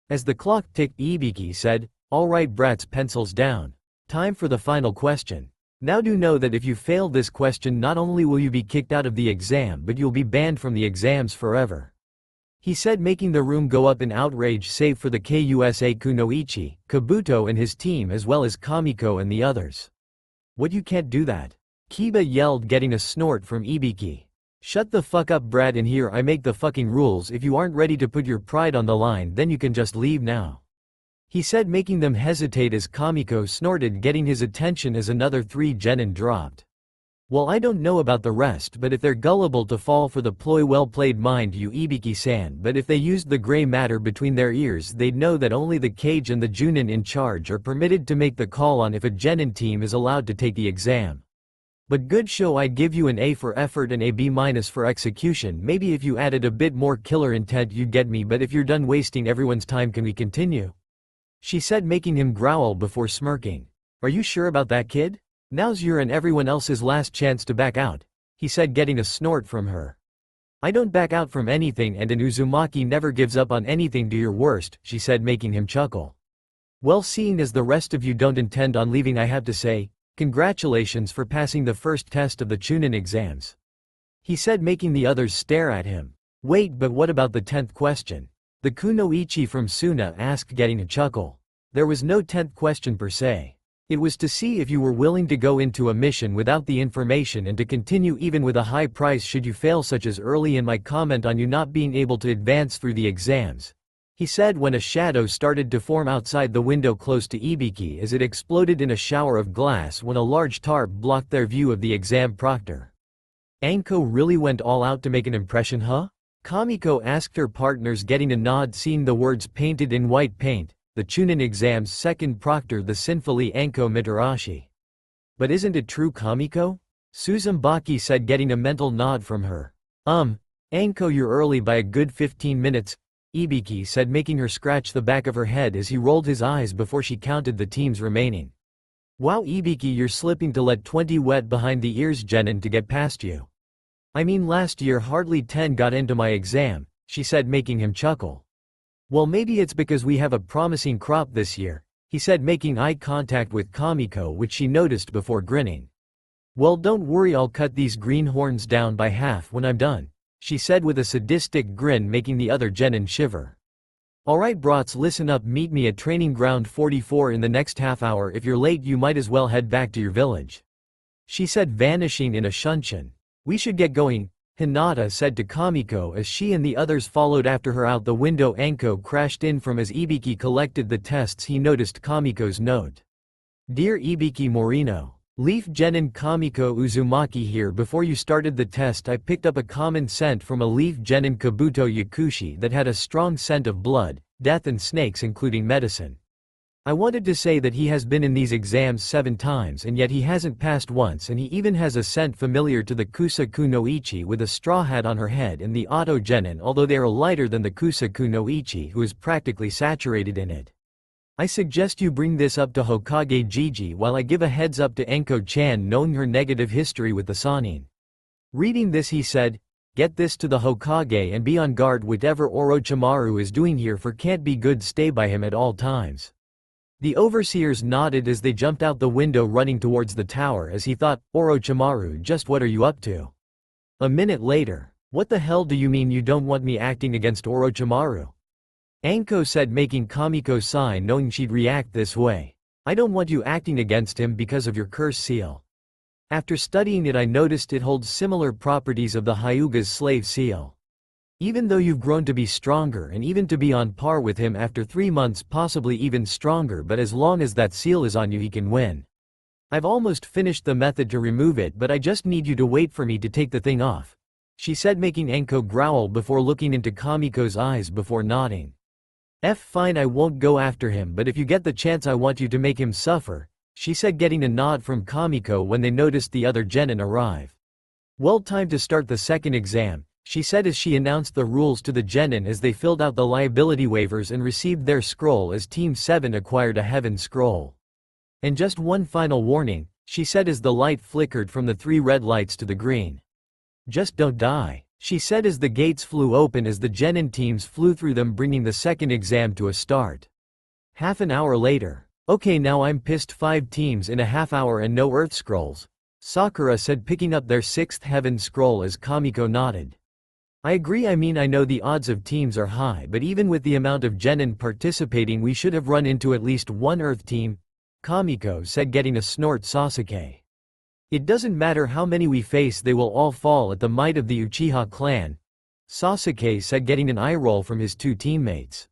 As the clock ticked, Ibiki said, alright brats, pencils down. Time for the final question. Now do know that if you fail this question not only will you be kicked out of the exam but you'll be banned from the exams forever, he said, making the room go up in outrage save for the KUSA Kunoichi, Kabuto and his team, as well as Kamiko and the others. What, you can't do that? Kiba yelled, getting a snort from Ibiki. Shut the fuck up Brad, in here I make the fucking rules. If you aren't ready to put your pride on the line then you can just leave now, he said, making them hesitate as Kamiko snorted, getting his attention as another 3 genin dropped. Well, I don't know about the rest, but if they're gullible to fall for the ploy, well played, mind you, Ibiki-san, but if they used the gray matter between their ears they'd know that only the Kage and the Chunin in charge are permitted to make the call on if a genin team is allowed to take the exam. But good show, I'd give you an A for effort and a B- for execution. Maybe if you added a bit more killer intent you'd get me, but if you're done wasting everyone's time can we continue? She said, making him growl before smirking. Are you sure about that, kid? Now's your and everyone else's last chance to back out, he said, getting a snort from her. I don't back out from anything and an Uzumaki never gives up on anything. Do your worst, she said, making him chuckle. Well, seeing as the rest of you don't intend on leaving, I have to say, congratulations for passing the first test of the Chunin exams, he said, making the others stare at him. Wait, but what about the 10th question? The Kunoichi from Suna asked, getting a chuckle. There was no 10th question per se. It was to see if you were willing to go into a mission without the information and to continue even with a high price should you fail, such as early in my comment on you not being able to advance through the exams, he said when a shadow started to form outside the window close to Ibiki as it exploded in a shower of glass when a large tarp blocked their view of the exam proctor. Anko really went all out to make an impression, huh? Kamiko asked her partners, getting a nod seeing the words painted in white paint. The Chunin exam's second proctor, the sinfully Anko Mitarashi. But isn't it true, Kamiko? Suzumaki said, getting a mental nod from her. Anko, you're early by a good 15 minutes, Ibiki said, making her scratch the back of her head as he rolled his eyes before she counted the teams remaining. Wow, Ibiki, you're slipping to let 20 wet behind the ears genin to get past you. I mean, last year hardly 10 got into my exam, she said, making him chuckle. Well, maybe it's because we have a promising crop this year, he said, making eye contact with Kamiko, which she noticed before grinning. Well, don't worry, I'll cut these greenhorns down by half when I'm done, she said with a sadistic grin, making the other genin shiver. Alright brats, listen up, meet me at training ground 44 in the next half hour. If you're late you might as well head back to your village, she said, vanishing in a shunshin. We should get going. Hinata said to Kamiko as she and the others followed after her out the window. Anko crashed in from as Ibiki collected the tests. He noticed Kamiko's note. Dear Ibiki Morino. Leaf Genin Kamiko Uzumaki here. Before you started the test I picked up a common scent from a leaf Genin Kabuto Yakushi that had a strong scent of blood, death and snakes including medicine. I wanted to say that he has been in these exams 7 times and yet he hasn't passed once, and he even has a scent familiar to the Kusa Kunoichi with a straw hat on her head and the Auto Genin, although they are lighter than the Kusa Kunoichi who is practically saturated in it. I suggest you bring this up to Hokage Gigi while I give a heads up to Enko-chan knowing her negative history with the Sannin. Reading this he said, get this to the Hokage and be on guard. Whatever Orochimaru is doing here for can't be good. Stay by him at all times. The overseers nodded as they jumped out the window running towards the tower as he thought, Orochimaru, just what are you up to? A minute later, what the hell do you mean you don't want me acting against Orochimaru? Anko said, making Kamiko sigh knowing she'd react this way. I don't want you acting against him because of your curse seal. After studying it I noticed it holds similar properties of the Hyuga's slave seal. Even though you've grown to be stronger and even to be on par with him after 3 months, possibly even stronger, but as long as that seal is on you he can win. I've almost finished the method to remove it, but I just need you to wait for me to take the thing off, she said, making Anko growl before looking into Kamiko's eyes before nodding. Fine, I won't go after him, but if you get the chance I want you to make him suffer, she said, getting a nod from Kamiko when they noticed the other genin arrive. Well, time to start the second exam, she said as she announced the rules to the genin as they filled out the liability waivers and received their scroll as Team 7 acquired a heaven scroll. And just one final warning, she said as the light flickered from the 3 red lights to the green. Just don't die, she said as the gates flew open as the genin teams flew through them, bringing the second exam to a start. Half an hour later. Okay, now I'm pissed. 5 teams in a half hour and no earth scrolls, Sakura said, picking up their 6th heaven scroll as Kamiko nodded. I agree. I mean, I know the odds of teams are high, but even with the amount of genin participating we should have run into at least 1 earth team, Kamiko said, getting a snort. Sasuke. It doesn't matter how many we face, they will all fall at the might of the Uchiha clan, Sasuke said, getting an eye roll from his 2 teammates.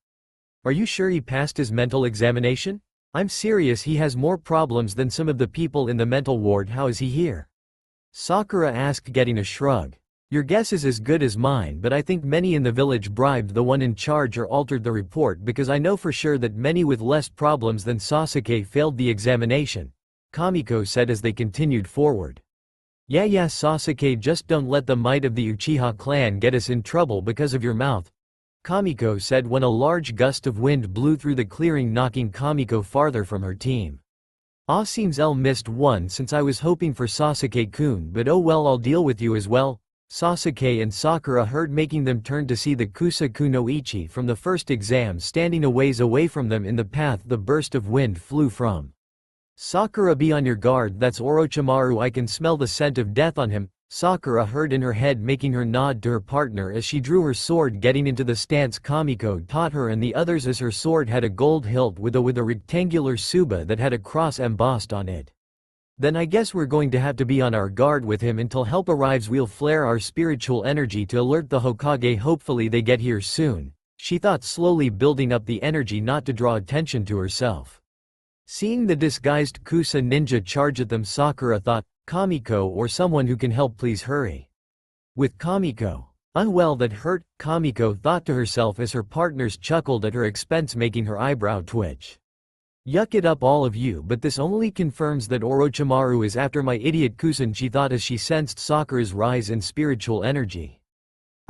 Are you sure he passed his mental examination? I'm serious, he has more problems than some of the people in the mental ward. How is he here? Sakura asked, getting a shrug. Your guess is as good as mine, but I think many in the village bribed the one in charge or altered the report, because I know for sure that many with less problems than Sasuke failed the examination, Kamiko said as they continued forward. Yeah, Sasuke, just don't let the might of the Uchiha clan get us in trouble because of your mouth, Kamiko said when a large gust of wind blew through the clearing, knocking Kamiko farther from her team. Seems L missed one since I was hoping for Sasuke-kun, but oh well, I'll deal with you as well, Sasuke and Sakura heard, making them turn to see the Kusa Kunoichi from the first exam standing a ways away from them in the path the burst of wind flew from. Sakura, be on your guard, that's Orochimaru, I can smell the scent of death on him, Sakura heard in her head, making her nod to her partner as she drew her sword, getting into the stance Kamiko taught her and the others, as her sword had a gold hilt with a rectangular tsuba that had a cross embossed on it. Then I guess we're going to have to be on our guard with him until help arrives. We'll flare our spiritual energy to alert the Hokage, hopefully they get here soon, she thought, slowly building up the energy not to draw attention to herself. Seeing the disguised Kusa ninja charge at them, Sakura thought, Kamiko or someone who can help, please hurry. With Kamiko. Well, that hurt, Kamiko thought to herself as her partners chuckled at her expense, making her eyebrow twitch. Yuck it up all of you, but this only confirms that Orochimaru is after my idiot Kusan, she thought as she sensed Sakura's rise in spiritual energy.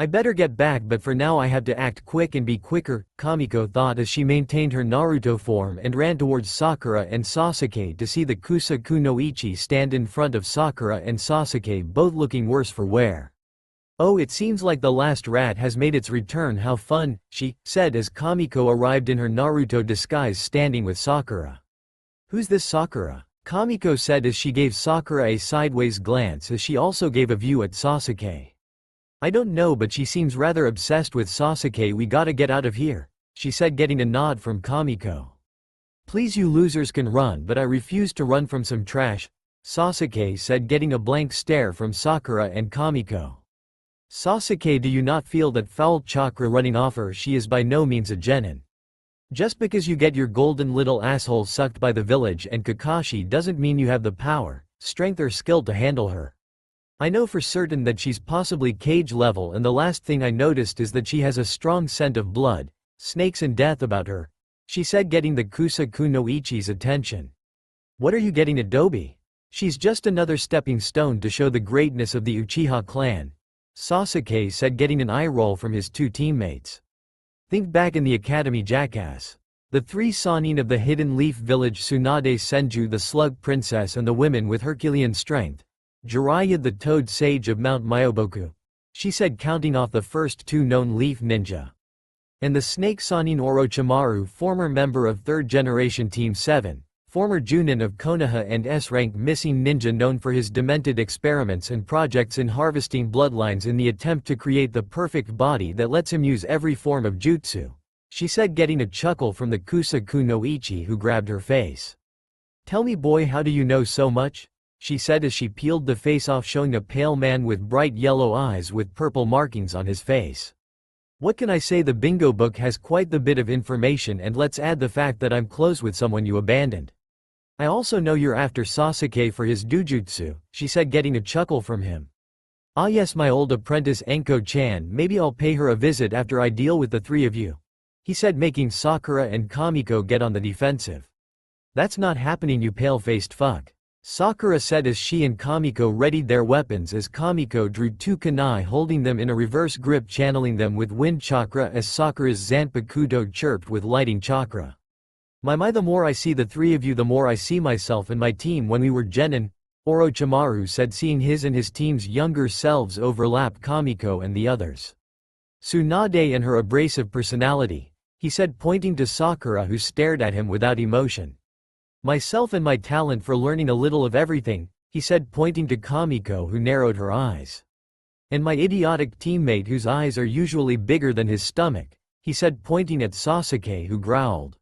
I better get back, but for now I have to act quick and be quicker, Kamiko thought as she maintained her Naruto form and ran towards Sakura and Sasuke to see the Kusa Kunoichi stand in front of Sakura and Sasuke, both looking worse for wear. Oh, it seems like the last rat has made its return. How fun, she said as Kamiko arrived in her Naruto disguise standing with Sakura. Who's this Sakura? Kamiko said as she gave Sakura a sideways glance as she also gave a view at Sasuke. I don't know, but she seems rather obsessed with Sasuke. We gotta get out of here, she said, getting a nod from Kamiko. Please, you losers can run, but I refuse to run from some trash, Sasuke said, getting a blank stare from Sakura and Kamiko. Sasuke, do you not feel that foul chakra running off her? She is by no means a genin. Just because you get your golden little asshole sucked by the village and Kakashi doesn't mean you have the power, strength or skill to handle her. I know for certain that she's possibly cage level, and the last thing I noticed is that she has a strong scent of blood, snakes and death about her, she said, getting the Kunoichi's attention. What are you getting at, Dobi? She's just another stepping stone to show the greatness of the Uchiha clan, Sasuke said, getting an eye roll from his two teammates. Think back in the academy, jackass. The three Sannin of the Hidden Leaf Village, Tsunade Senju the Slug Princess and the women with Herculean strength, Jiraiya the Toad Sage of Mount Myoboku, she said, counting off the first two known Leaf Ninja. And the Snake Sannin Orochimaru, former member of 3rd Generation Team 7, former Chunin of Konoha and S-rank missing ninja known for his demented experiments and projects in harvesting bloodlines in the attempt to create the perfect body that lets him use every form of jutsu, she said, getting a chuckle from the Kunoichi who grabbed her face. Tell me, boy, how do you know so much? She said as she peeled the face off, showing a pale man with bright yellow eyes with purple markings on his face. What can I say, the bingo book has quite the bit of information, and let's add the fact that I'm close with someone you abandoned. I also know you're after Sasuke for his dujutsu, she said, getting a chuckle from him. Ah yes, my old apprentice Enko-chan, maybe I'll pay her a visit after I deal with the three of you, he said, making Sakura and Kamiko get on the defensive. That's not happening, you pale-faced fuck, Sakura said as she and Kamiko readied their weapons, as Kamiko drew two kunai, holding them in a reverse grip, channeling them with wind chakra as Sakura's Zanpakuto chirped with lighting chakra. My, the more I see the three of you, the more I see myself and my team when we were genin, Orochimaru said, seeing his and his team's younger selves overlap Kamiko and the others. Tsunade and her abrasive personality, he said, pointing to Sakura, who stared at him without emotion. Myself and my talent for learning a little of everything, he said, pointing to Kamiko, who narrowed her eyes. And my idiotic teammate whose eyes are usually bigger than his stomach, he said, pointing at Sasuke, who growled.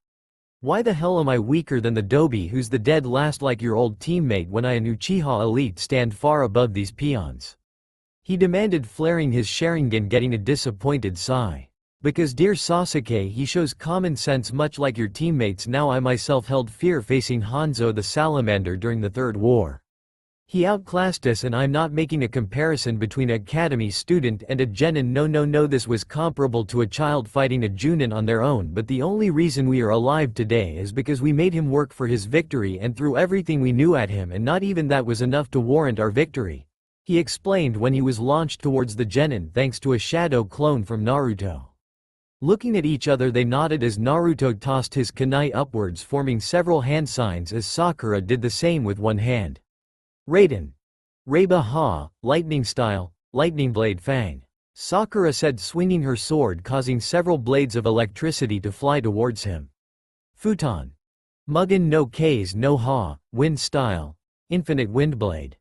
Why the hell am I weaker than the Dobi who's the dead last like your old teammate when I and Uchiha Elite stand far above these peons? He demanded, flaring his Sharingan, getting a disappointed sigh. Because dear Sasuke, he shows common sense much like your teammates. Now I myself held fear facing Hanzo the Salamander during the Third War. He outclassed us, and I'm not making a comparison between an academy student and a genin. No, this was comparable to a child fighting a Chunin on their own, but the only reason we are alive today is because we made him work for his victory and threw everything we knew at him, and not even that was enough to warrant our victory, he explained when he was launched towards the genin thanks to a shadow clone from Naruto. Looking at each other, they nodded as Naruto tossed his kunai upwards, forming several hand signs as Sakura did the same with one hand. Raiden. Reba Ha, lightning style, lightning blade fang, Sakura said, swinging her sword, causing several blades of electricity to fly towards him. Futon. Mugen no K's no Ha, wind style, infinite wind blade,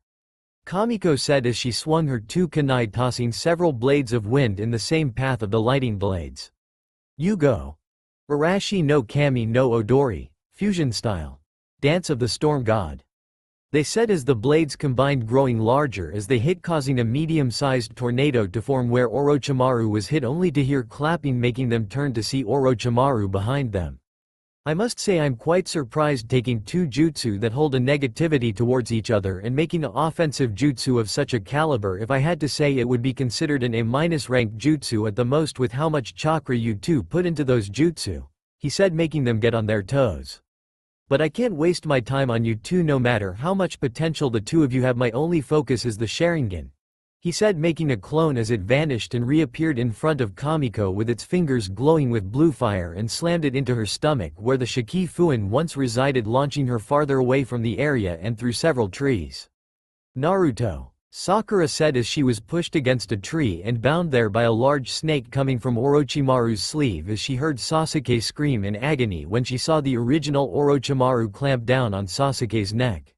Kamiko said as she swung her two kunai, tossing several blades of wind in the same path of the lighting blades. Yugo. Arashi no Kami no Odori, fusion style, dance of the storm god, they said as the blades combined, growing larger as they hit, causing a medium-sized tornado to form where Orochimaru was hit, only to hear clapping making them turn to see Orochimaru behind them. I must say I'm quite surprised, taking two jutsu that hold a negativity towards each other and making an offensive jutsu of such a caliber. If I had to say, it would be considered an A- ranked jutsu at the most with how much chakra you two put into those jutsu, he said, making them get on their toes. But I can't waste my time on you two, no matter how much potential the two of you have. My only focus is the Sharingan, he said, making a clone as it vanished and reappeared in front of Kamiko with its fingers glowing with blue fire, and slammed it into her stomach where the Shikifuin once resided, launching her farther away from the area and through several trees. Naruto. Sakura said as she was pushed against a tree and bound there by a large snake coming from Orochimaru's sleeve, as she heard Sasuke scream in agony when she saw the original Orochimaru clamp down on Sasuke's neck.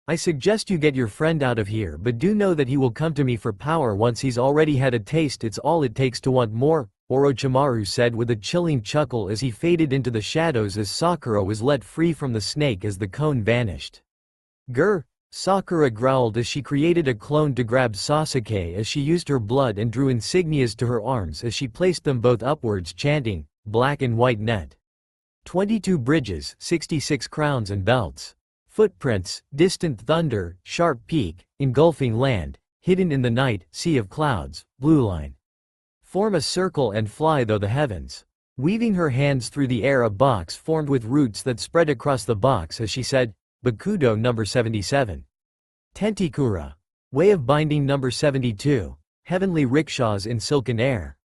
I suggest you get your friend out of here, but do know that he will come to me for power once he's already had a taste. It's all it takes to want more, Orochimaru said with a chilling chuckle as he faded into the shadows as Sakura was let free from the snake as the cone vanished. Grr. Sakura growled as she created a clone to grab Sasuke as she used her blood and drew insignias to her arms as she placed them both upwards chanting, "Black and white net. 22 bridges, 66 crowns and belts. Footprints, distant thunder, sharp peak, engulfing land, hidden in the night, sea of clouds, blue line. Form a circle and fly through the heavens." Weaving her hands through the air, a box formed with roots that spread across the box as she said, "Bakudo number 77. Tentikura. Way of binding number 72. Heavenly rickshaws in silken air.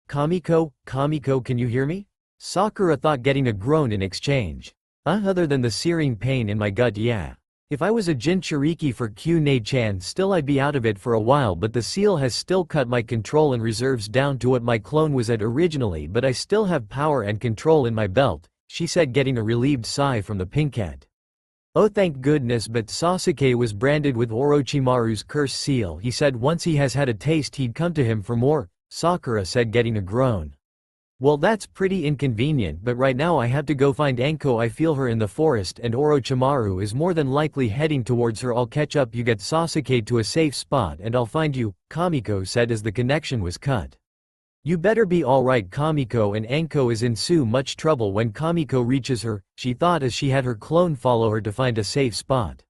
Kamiko, Kamiko, can you hear me?" Sakura thought, getting a groan in exchange. Other than the searing pain in my gut, yeah. If I was a Jinchuriki for Tsunade-chan, still I'd be out of it for a while, but the seal has still cut my control and reserves down to what my clone was at originally, but I still have power and control in my belt, she said, getting a relieved sigh from the pinkhead. Oh, thank goodness, but Sasuke was branded with Orochimaru's curse seal. He said once he has had a taste he'd come to him for more, Sakura said, getting a groan. Well, that's pretty inconvenient, but right now I have to go find Anko. I feel her in the forest and Orochimaru is more than likely heading towards her. I'll catch up, you get Sasuke to a safe spot and I'll find you, Kamiko said as the connection was cut. You better be alright, Kamiko, and Anko is in so much trouble when Kamiko reaches her, she thought as she had her clone follow her to find a safe spot.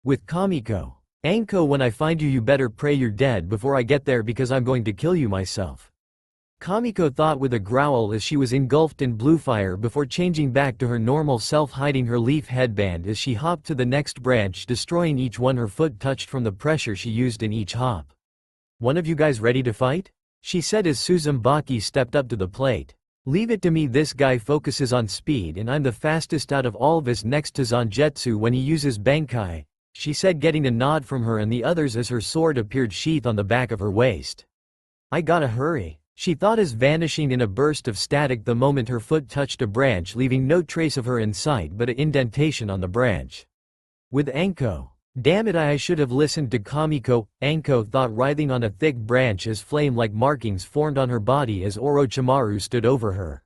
With Kamiko. Anko, when I find you, you better pray you're dead before I get there because I'm going to kill you myself. Kamiko thought with a growl as she was engulfed in blue fire before changing back to her normal self, hiding her leaf headband as she hopped to the next branch, destroying each one her foot touched from the pressure she used in each hop. One of you guys ready to fight? She said as Tsunade stepped up to the plate. Leave it to me, this guy focuses on speed and I'm the fastest out of all of us next to Zangetsu when he uses Bankai, she said, getting a nod from her and the others as her sword appeared sheath on the back of her waist. I gotta hurry, she thought as vanishing in a burst of static the moment her foot touched a branch, leaving no trace of her in sight but an indentation on the branch. With Anko. Damn it, I should have listened to Kamiko, Anko thought, writhing on a thick branch as flame-like markings formed on her body as Orochimaru stood over her.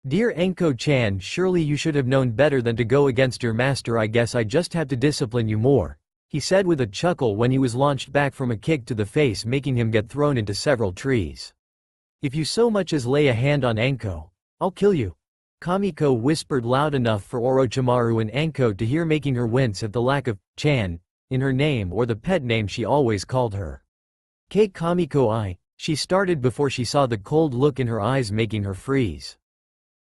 Dear Anko-chan, surely you should have known better than to go against your master. I guess I just had to discipline you more, he said with a chuckle when he was launched back from a kick to the face, making him get thrown into several trees. If you so much as lay a hand on Anko, I'll kill you, Kamiko whispered loud enough for Orochimaru and Anko to hear, making her wince at the lack of "chan" in her name, or the pet name she always called her. "K Kamiko, she started before she saw the cold look in her eyes, making her freeze.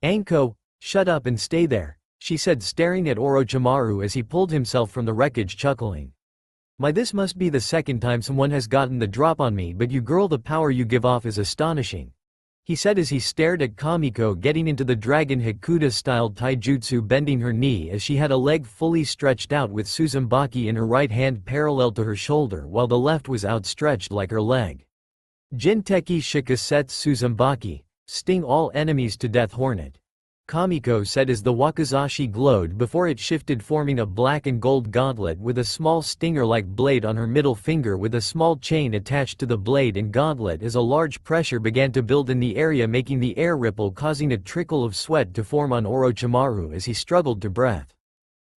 Anko, shut up and stay there, she said, staring at Orochimaru as he pulled himself from the wreckage, chuckling. This must be the second time someone has gotten the drop on me, but you girl, the power you give off is astonishing, he said as he stared at Kamiko getting into the Dragon Hakuda-styled taijutsu, bending her knee as she had a leg fully stretched out with Tsunade in her right hand parallel to her shoulder while the left was outstretched like her leg. Jinteki Shikasetsu Tsunade, sting all enemies to death hornet, Kamiko said as the wakizashi glowed before it shifted, forming a black and gold gauntlet with a small stinger-like blade on her middle finger with a small chain attached to the blade and gauntlet as a large pressure began to build in the area, making the air ripple, causing a trickle of sweat to form on Orochimaru as he struggled to breath.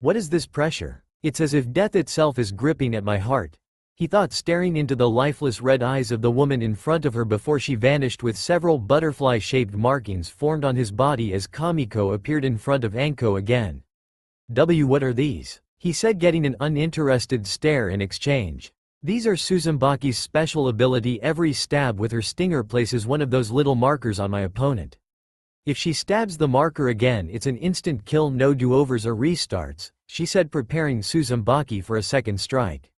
What is this pressure? It's as if death itself is gripping at my heart, he thought, staring into the lifeless red eyes of the woman in front of her before she vanished with several butterfly-shaped markings formed on his body as Kamiko appeared in front of Anko again. What are these? He said, getting an uninterested stare in exchange. These are Tsunade's special ability. Every stab with her stinger places one of those little markers on my opponent. If she stabs the marker again, it's an instant kill, no do-overs or restarts, she said, preparing Tsunade for a second strike.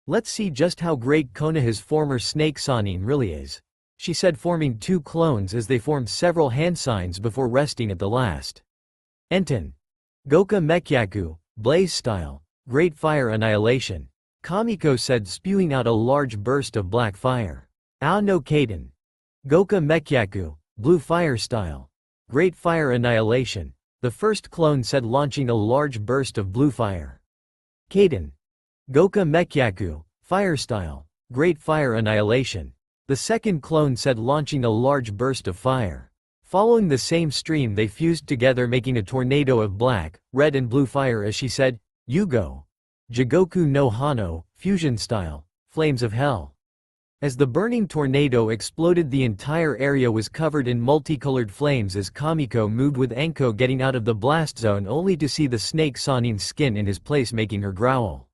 Let's see just how great Konoha's former snake Sanin really is, she said, forming two clones as they formed several hand signs before resting at the last. Enten. Goka Mekyaku, blaze style, great fire annihilation, Kamiko said, spewing out a large burst of black fire. Ao no Kaden. Goka Mekyaku, blue fire style, great fire annihilation, the first clone said, launching a large burst of blue fire. Kaden. Goka Mekyaku, fire style, great fire annihilation, the second clone said, launching a large burst of fire. Following the same stream, they fused together, making a tornado of black, red and blue fire as she said, "You go." Jigoku no Hano, fusion style, flames of hell. As the burning tornado exploded, the entire area was covered in multicolored flames as Kamiko moved, with Anko getting out of the blast zone only to see the snake Sanin's skin in his place, making her growl.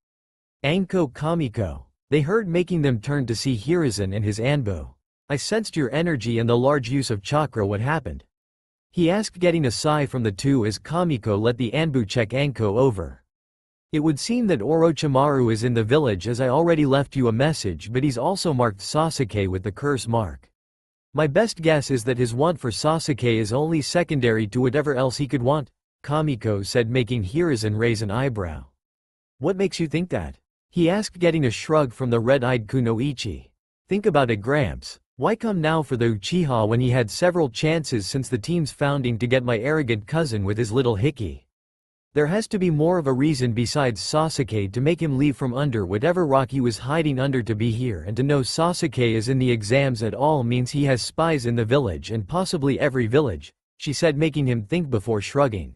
Anko, Kamiko. They heard, making them turn to see Hiruzen and his Anbu. I sensed your energy and the large use of chakra. What happened? He asked, getting a sigh from the two as Kamiko let the Anbu check Anko over. It would seem that Orochimaru is in the village, as I already left you a message, but he's also marked Sasuke with the curse mark. My best guess is that his want for Sasuke is only secondary to whatever else he could want, Kamiko said, making Hiruzen raise an eyebrow. What makes you think that? He asked, getting a shrug from the red-eyed Kunoichi. Think about it, Gramps. Why come now for the Uchiha when he had several chances since the team's founding to get my arrogant cousin with his little hickey? There has to be more of a reason besides Sasuke to make him leave from under whatever rock he was hiding under to be here, and to know Sasuke is in the exams at all means he has spies in the village, and possibly every village, she said, making him think before shrugging.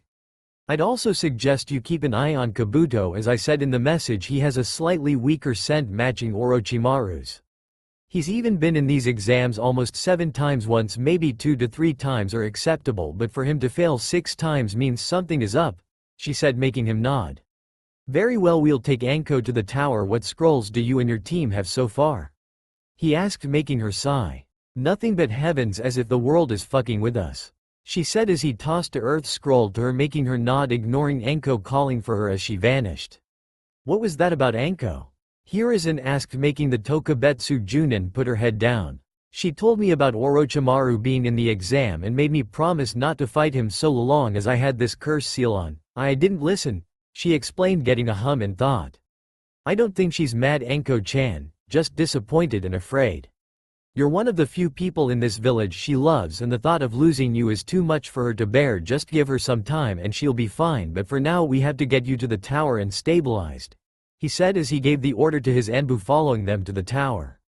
I'd also suggest you keep an eye on Kabuto, as I said in the message he has a slightly weaker scent matching Orochimaru's. He's even been in these exams almost 7 times, once maybe 2 to 3 times are acceptable, but for him to fail 6 times means something is up, she said, making him nod. Very well, we'll take Anko to the tower. What scrolls do you and your team have so far? He asked, making her sigh. Nothing but heavens, as if the world is fucking with us, she said as he tossed a earth scroll to her, making her nod, ignoring Anko calling for her as she vanished. What was that about Anko? Hiruzen asked, making the Tokubetsu Junin put her head down. She told me about Orochimaru being in the exam and made me promise not to fight him so long as I had this curse seal on. I didn't listen, she explained, getting a hum in thought. I don't think she's mad, Anko-chan, just disappointed and afraid. You're one of the few people in this village she loves, and the thought of losing you is too much for her to bear. Just give her some time and she'll be fine, but for now we have to get you to the tower and stabilized, he said as he gave the order to his Anbu, following them to the tower.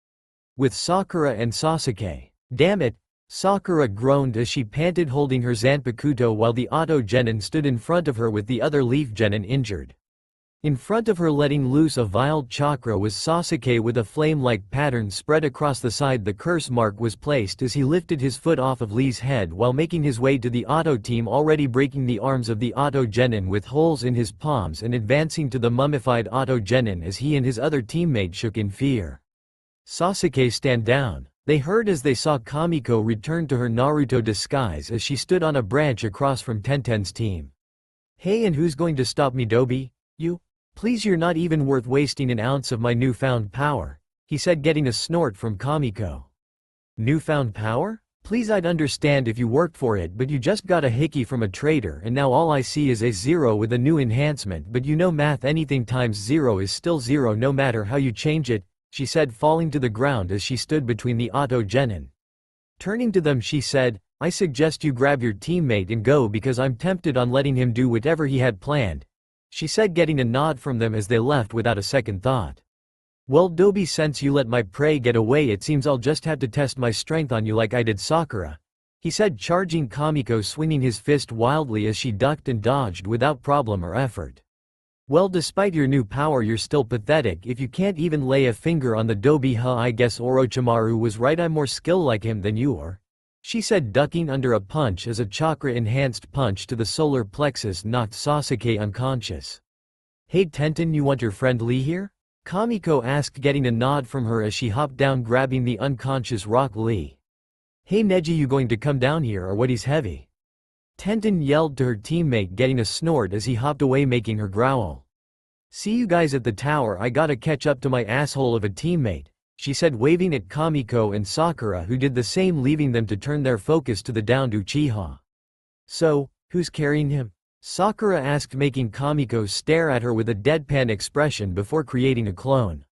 With Sakura and Sasuke. Damn it, Sakura groaned as she panted, holding her Zanpakuto while the Auto Genin stood in front of her with the other Leaf Genin injured. In front of her, letting loose a vile chakra, was Sasuke with a flame-like pattern spread across the side. The curse mark was placed as he lifted his foot off of Lee's head while making his way to the Auto team, already breaking the arms of the Auto Genin with holes in his palms and advancing to the mummified Auto Genin as he and his other teammate shook in fear. Sasuke, stand down, they heard as they saw Kamiko return to her Naruto disguise as she stood on a branch across from Tenten's team. Hey, and who's going to stop me, Dobi? You? Please, you're not even worth wasting an ounce of my newfound power, he said, getting a snort from Kamiko. Newfound power? Please, I'd understand if you worked for it, but you just got a hickey from a trader and now all I see is a 0 with a new enhancement. But you know math, anything times 0 is still 0 no matter how you change it, she said, falling to the ground as she stood between the Auto Genin. Turning to them, she said, I suggest you grab your teammate and go, because I'm tempted on letting him do whatever he had planned, she said, getting a nod from them as they left without a second thought. Well, Dobi, since you let my prey get away, it seems I'll just have to test my strength on you like I did Sakura, he said, charging Kamiko, swinging his fist wildly as she ducked and dodged without problem or effort. Well, despite your new power, you're still pathetic if you can't even lay a finger on the Dobi, huh? I guess Orochimaru was right, I'm more skilled like him than you are, she said, ducking under a punch as a chakra-enhanced punch to the solar plexus knocked Sasuke unconscious. Hey Tenten, you want your friend Lee here? Kamiko asked, getting a nod from her as she hopped down, grabbing the unconscious Rock Lee. Hey Neji, you going to come down here or what? He's heavy, Tenten yelled to her teammate, getting a snort as he hopped away, making her growl. See you guys at the tower, I gotta catch up to my asshole of a teammate, she said, waving at Kamiko and Sakura, who did the same, leaving them to turn their focus to the downed Uchiha. So, who's carrying him? Sakura asked, making Kamiko stare at her with a deadpan expression before creating a clone.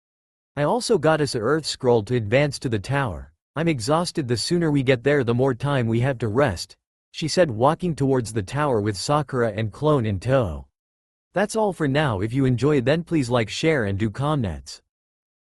I also got us a earth scroll to advance to the tower. I'm exhausted, the sooner we get there the more time we have to rest, she said, walking towards the tower with Sakura and clone in tow. That's all for now. If you enjoyed, then please like, share and do comments.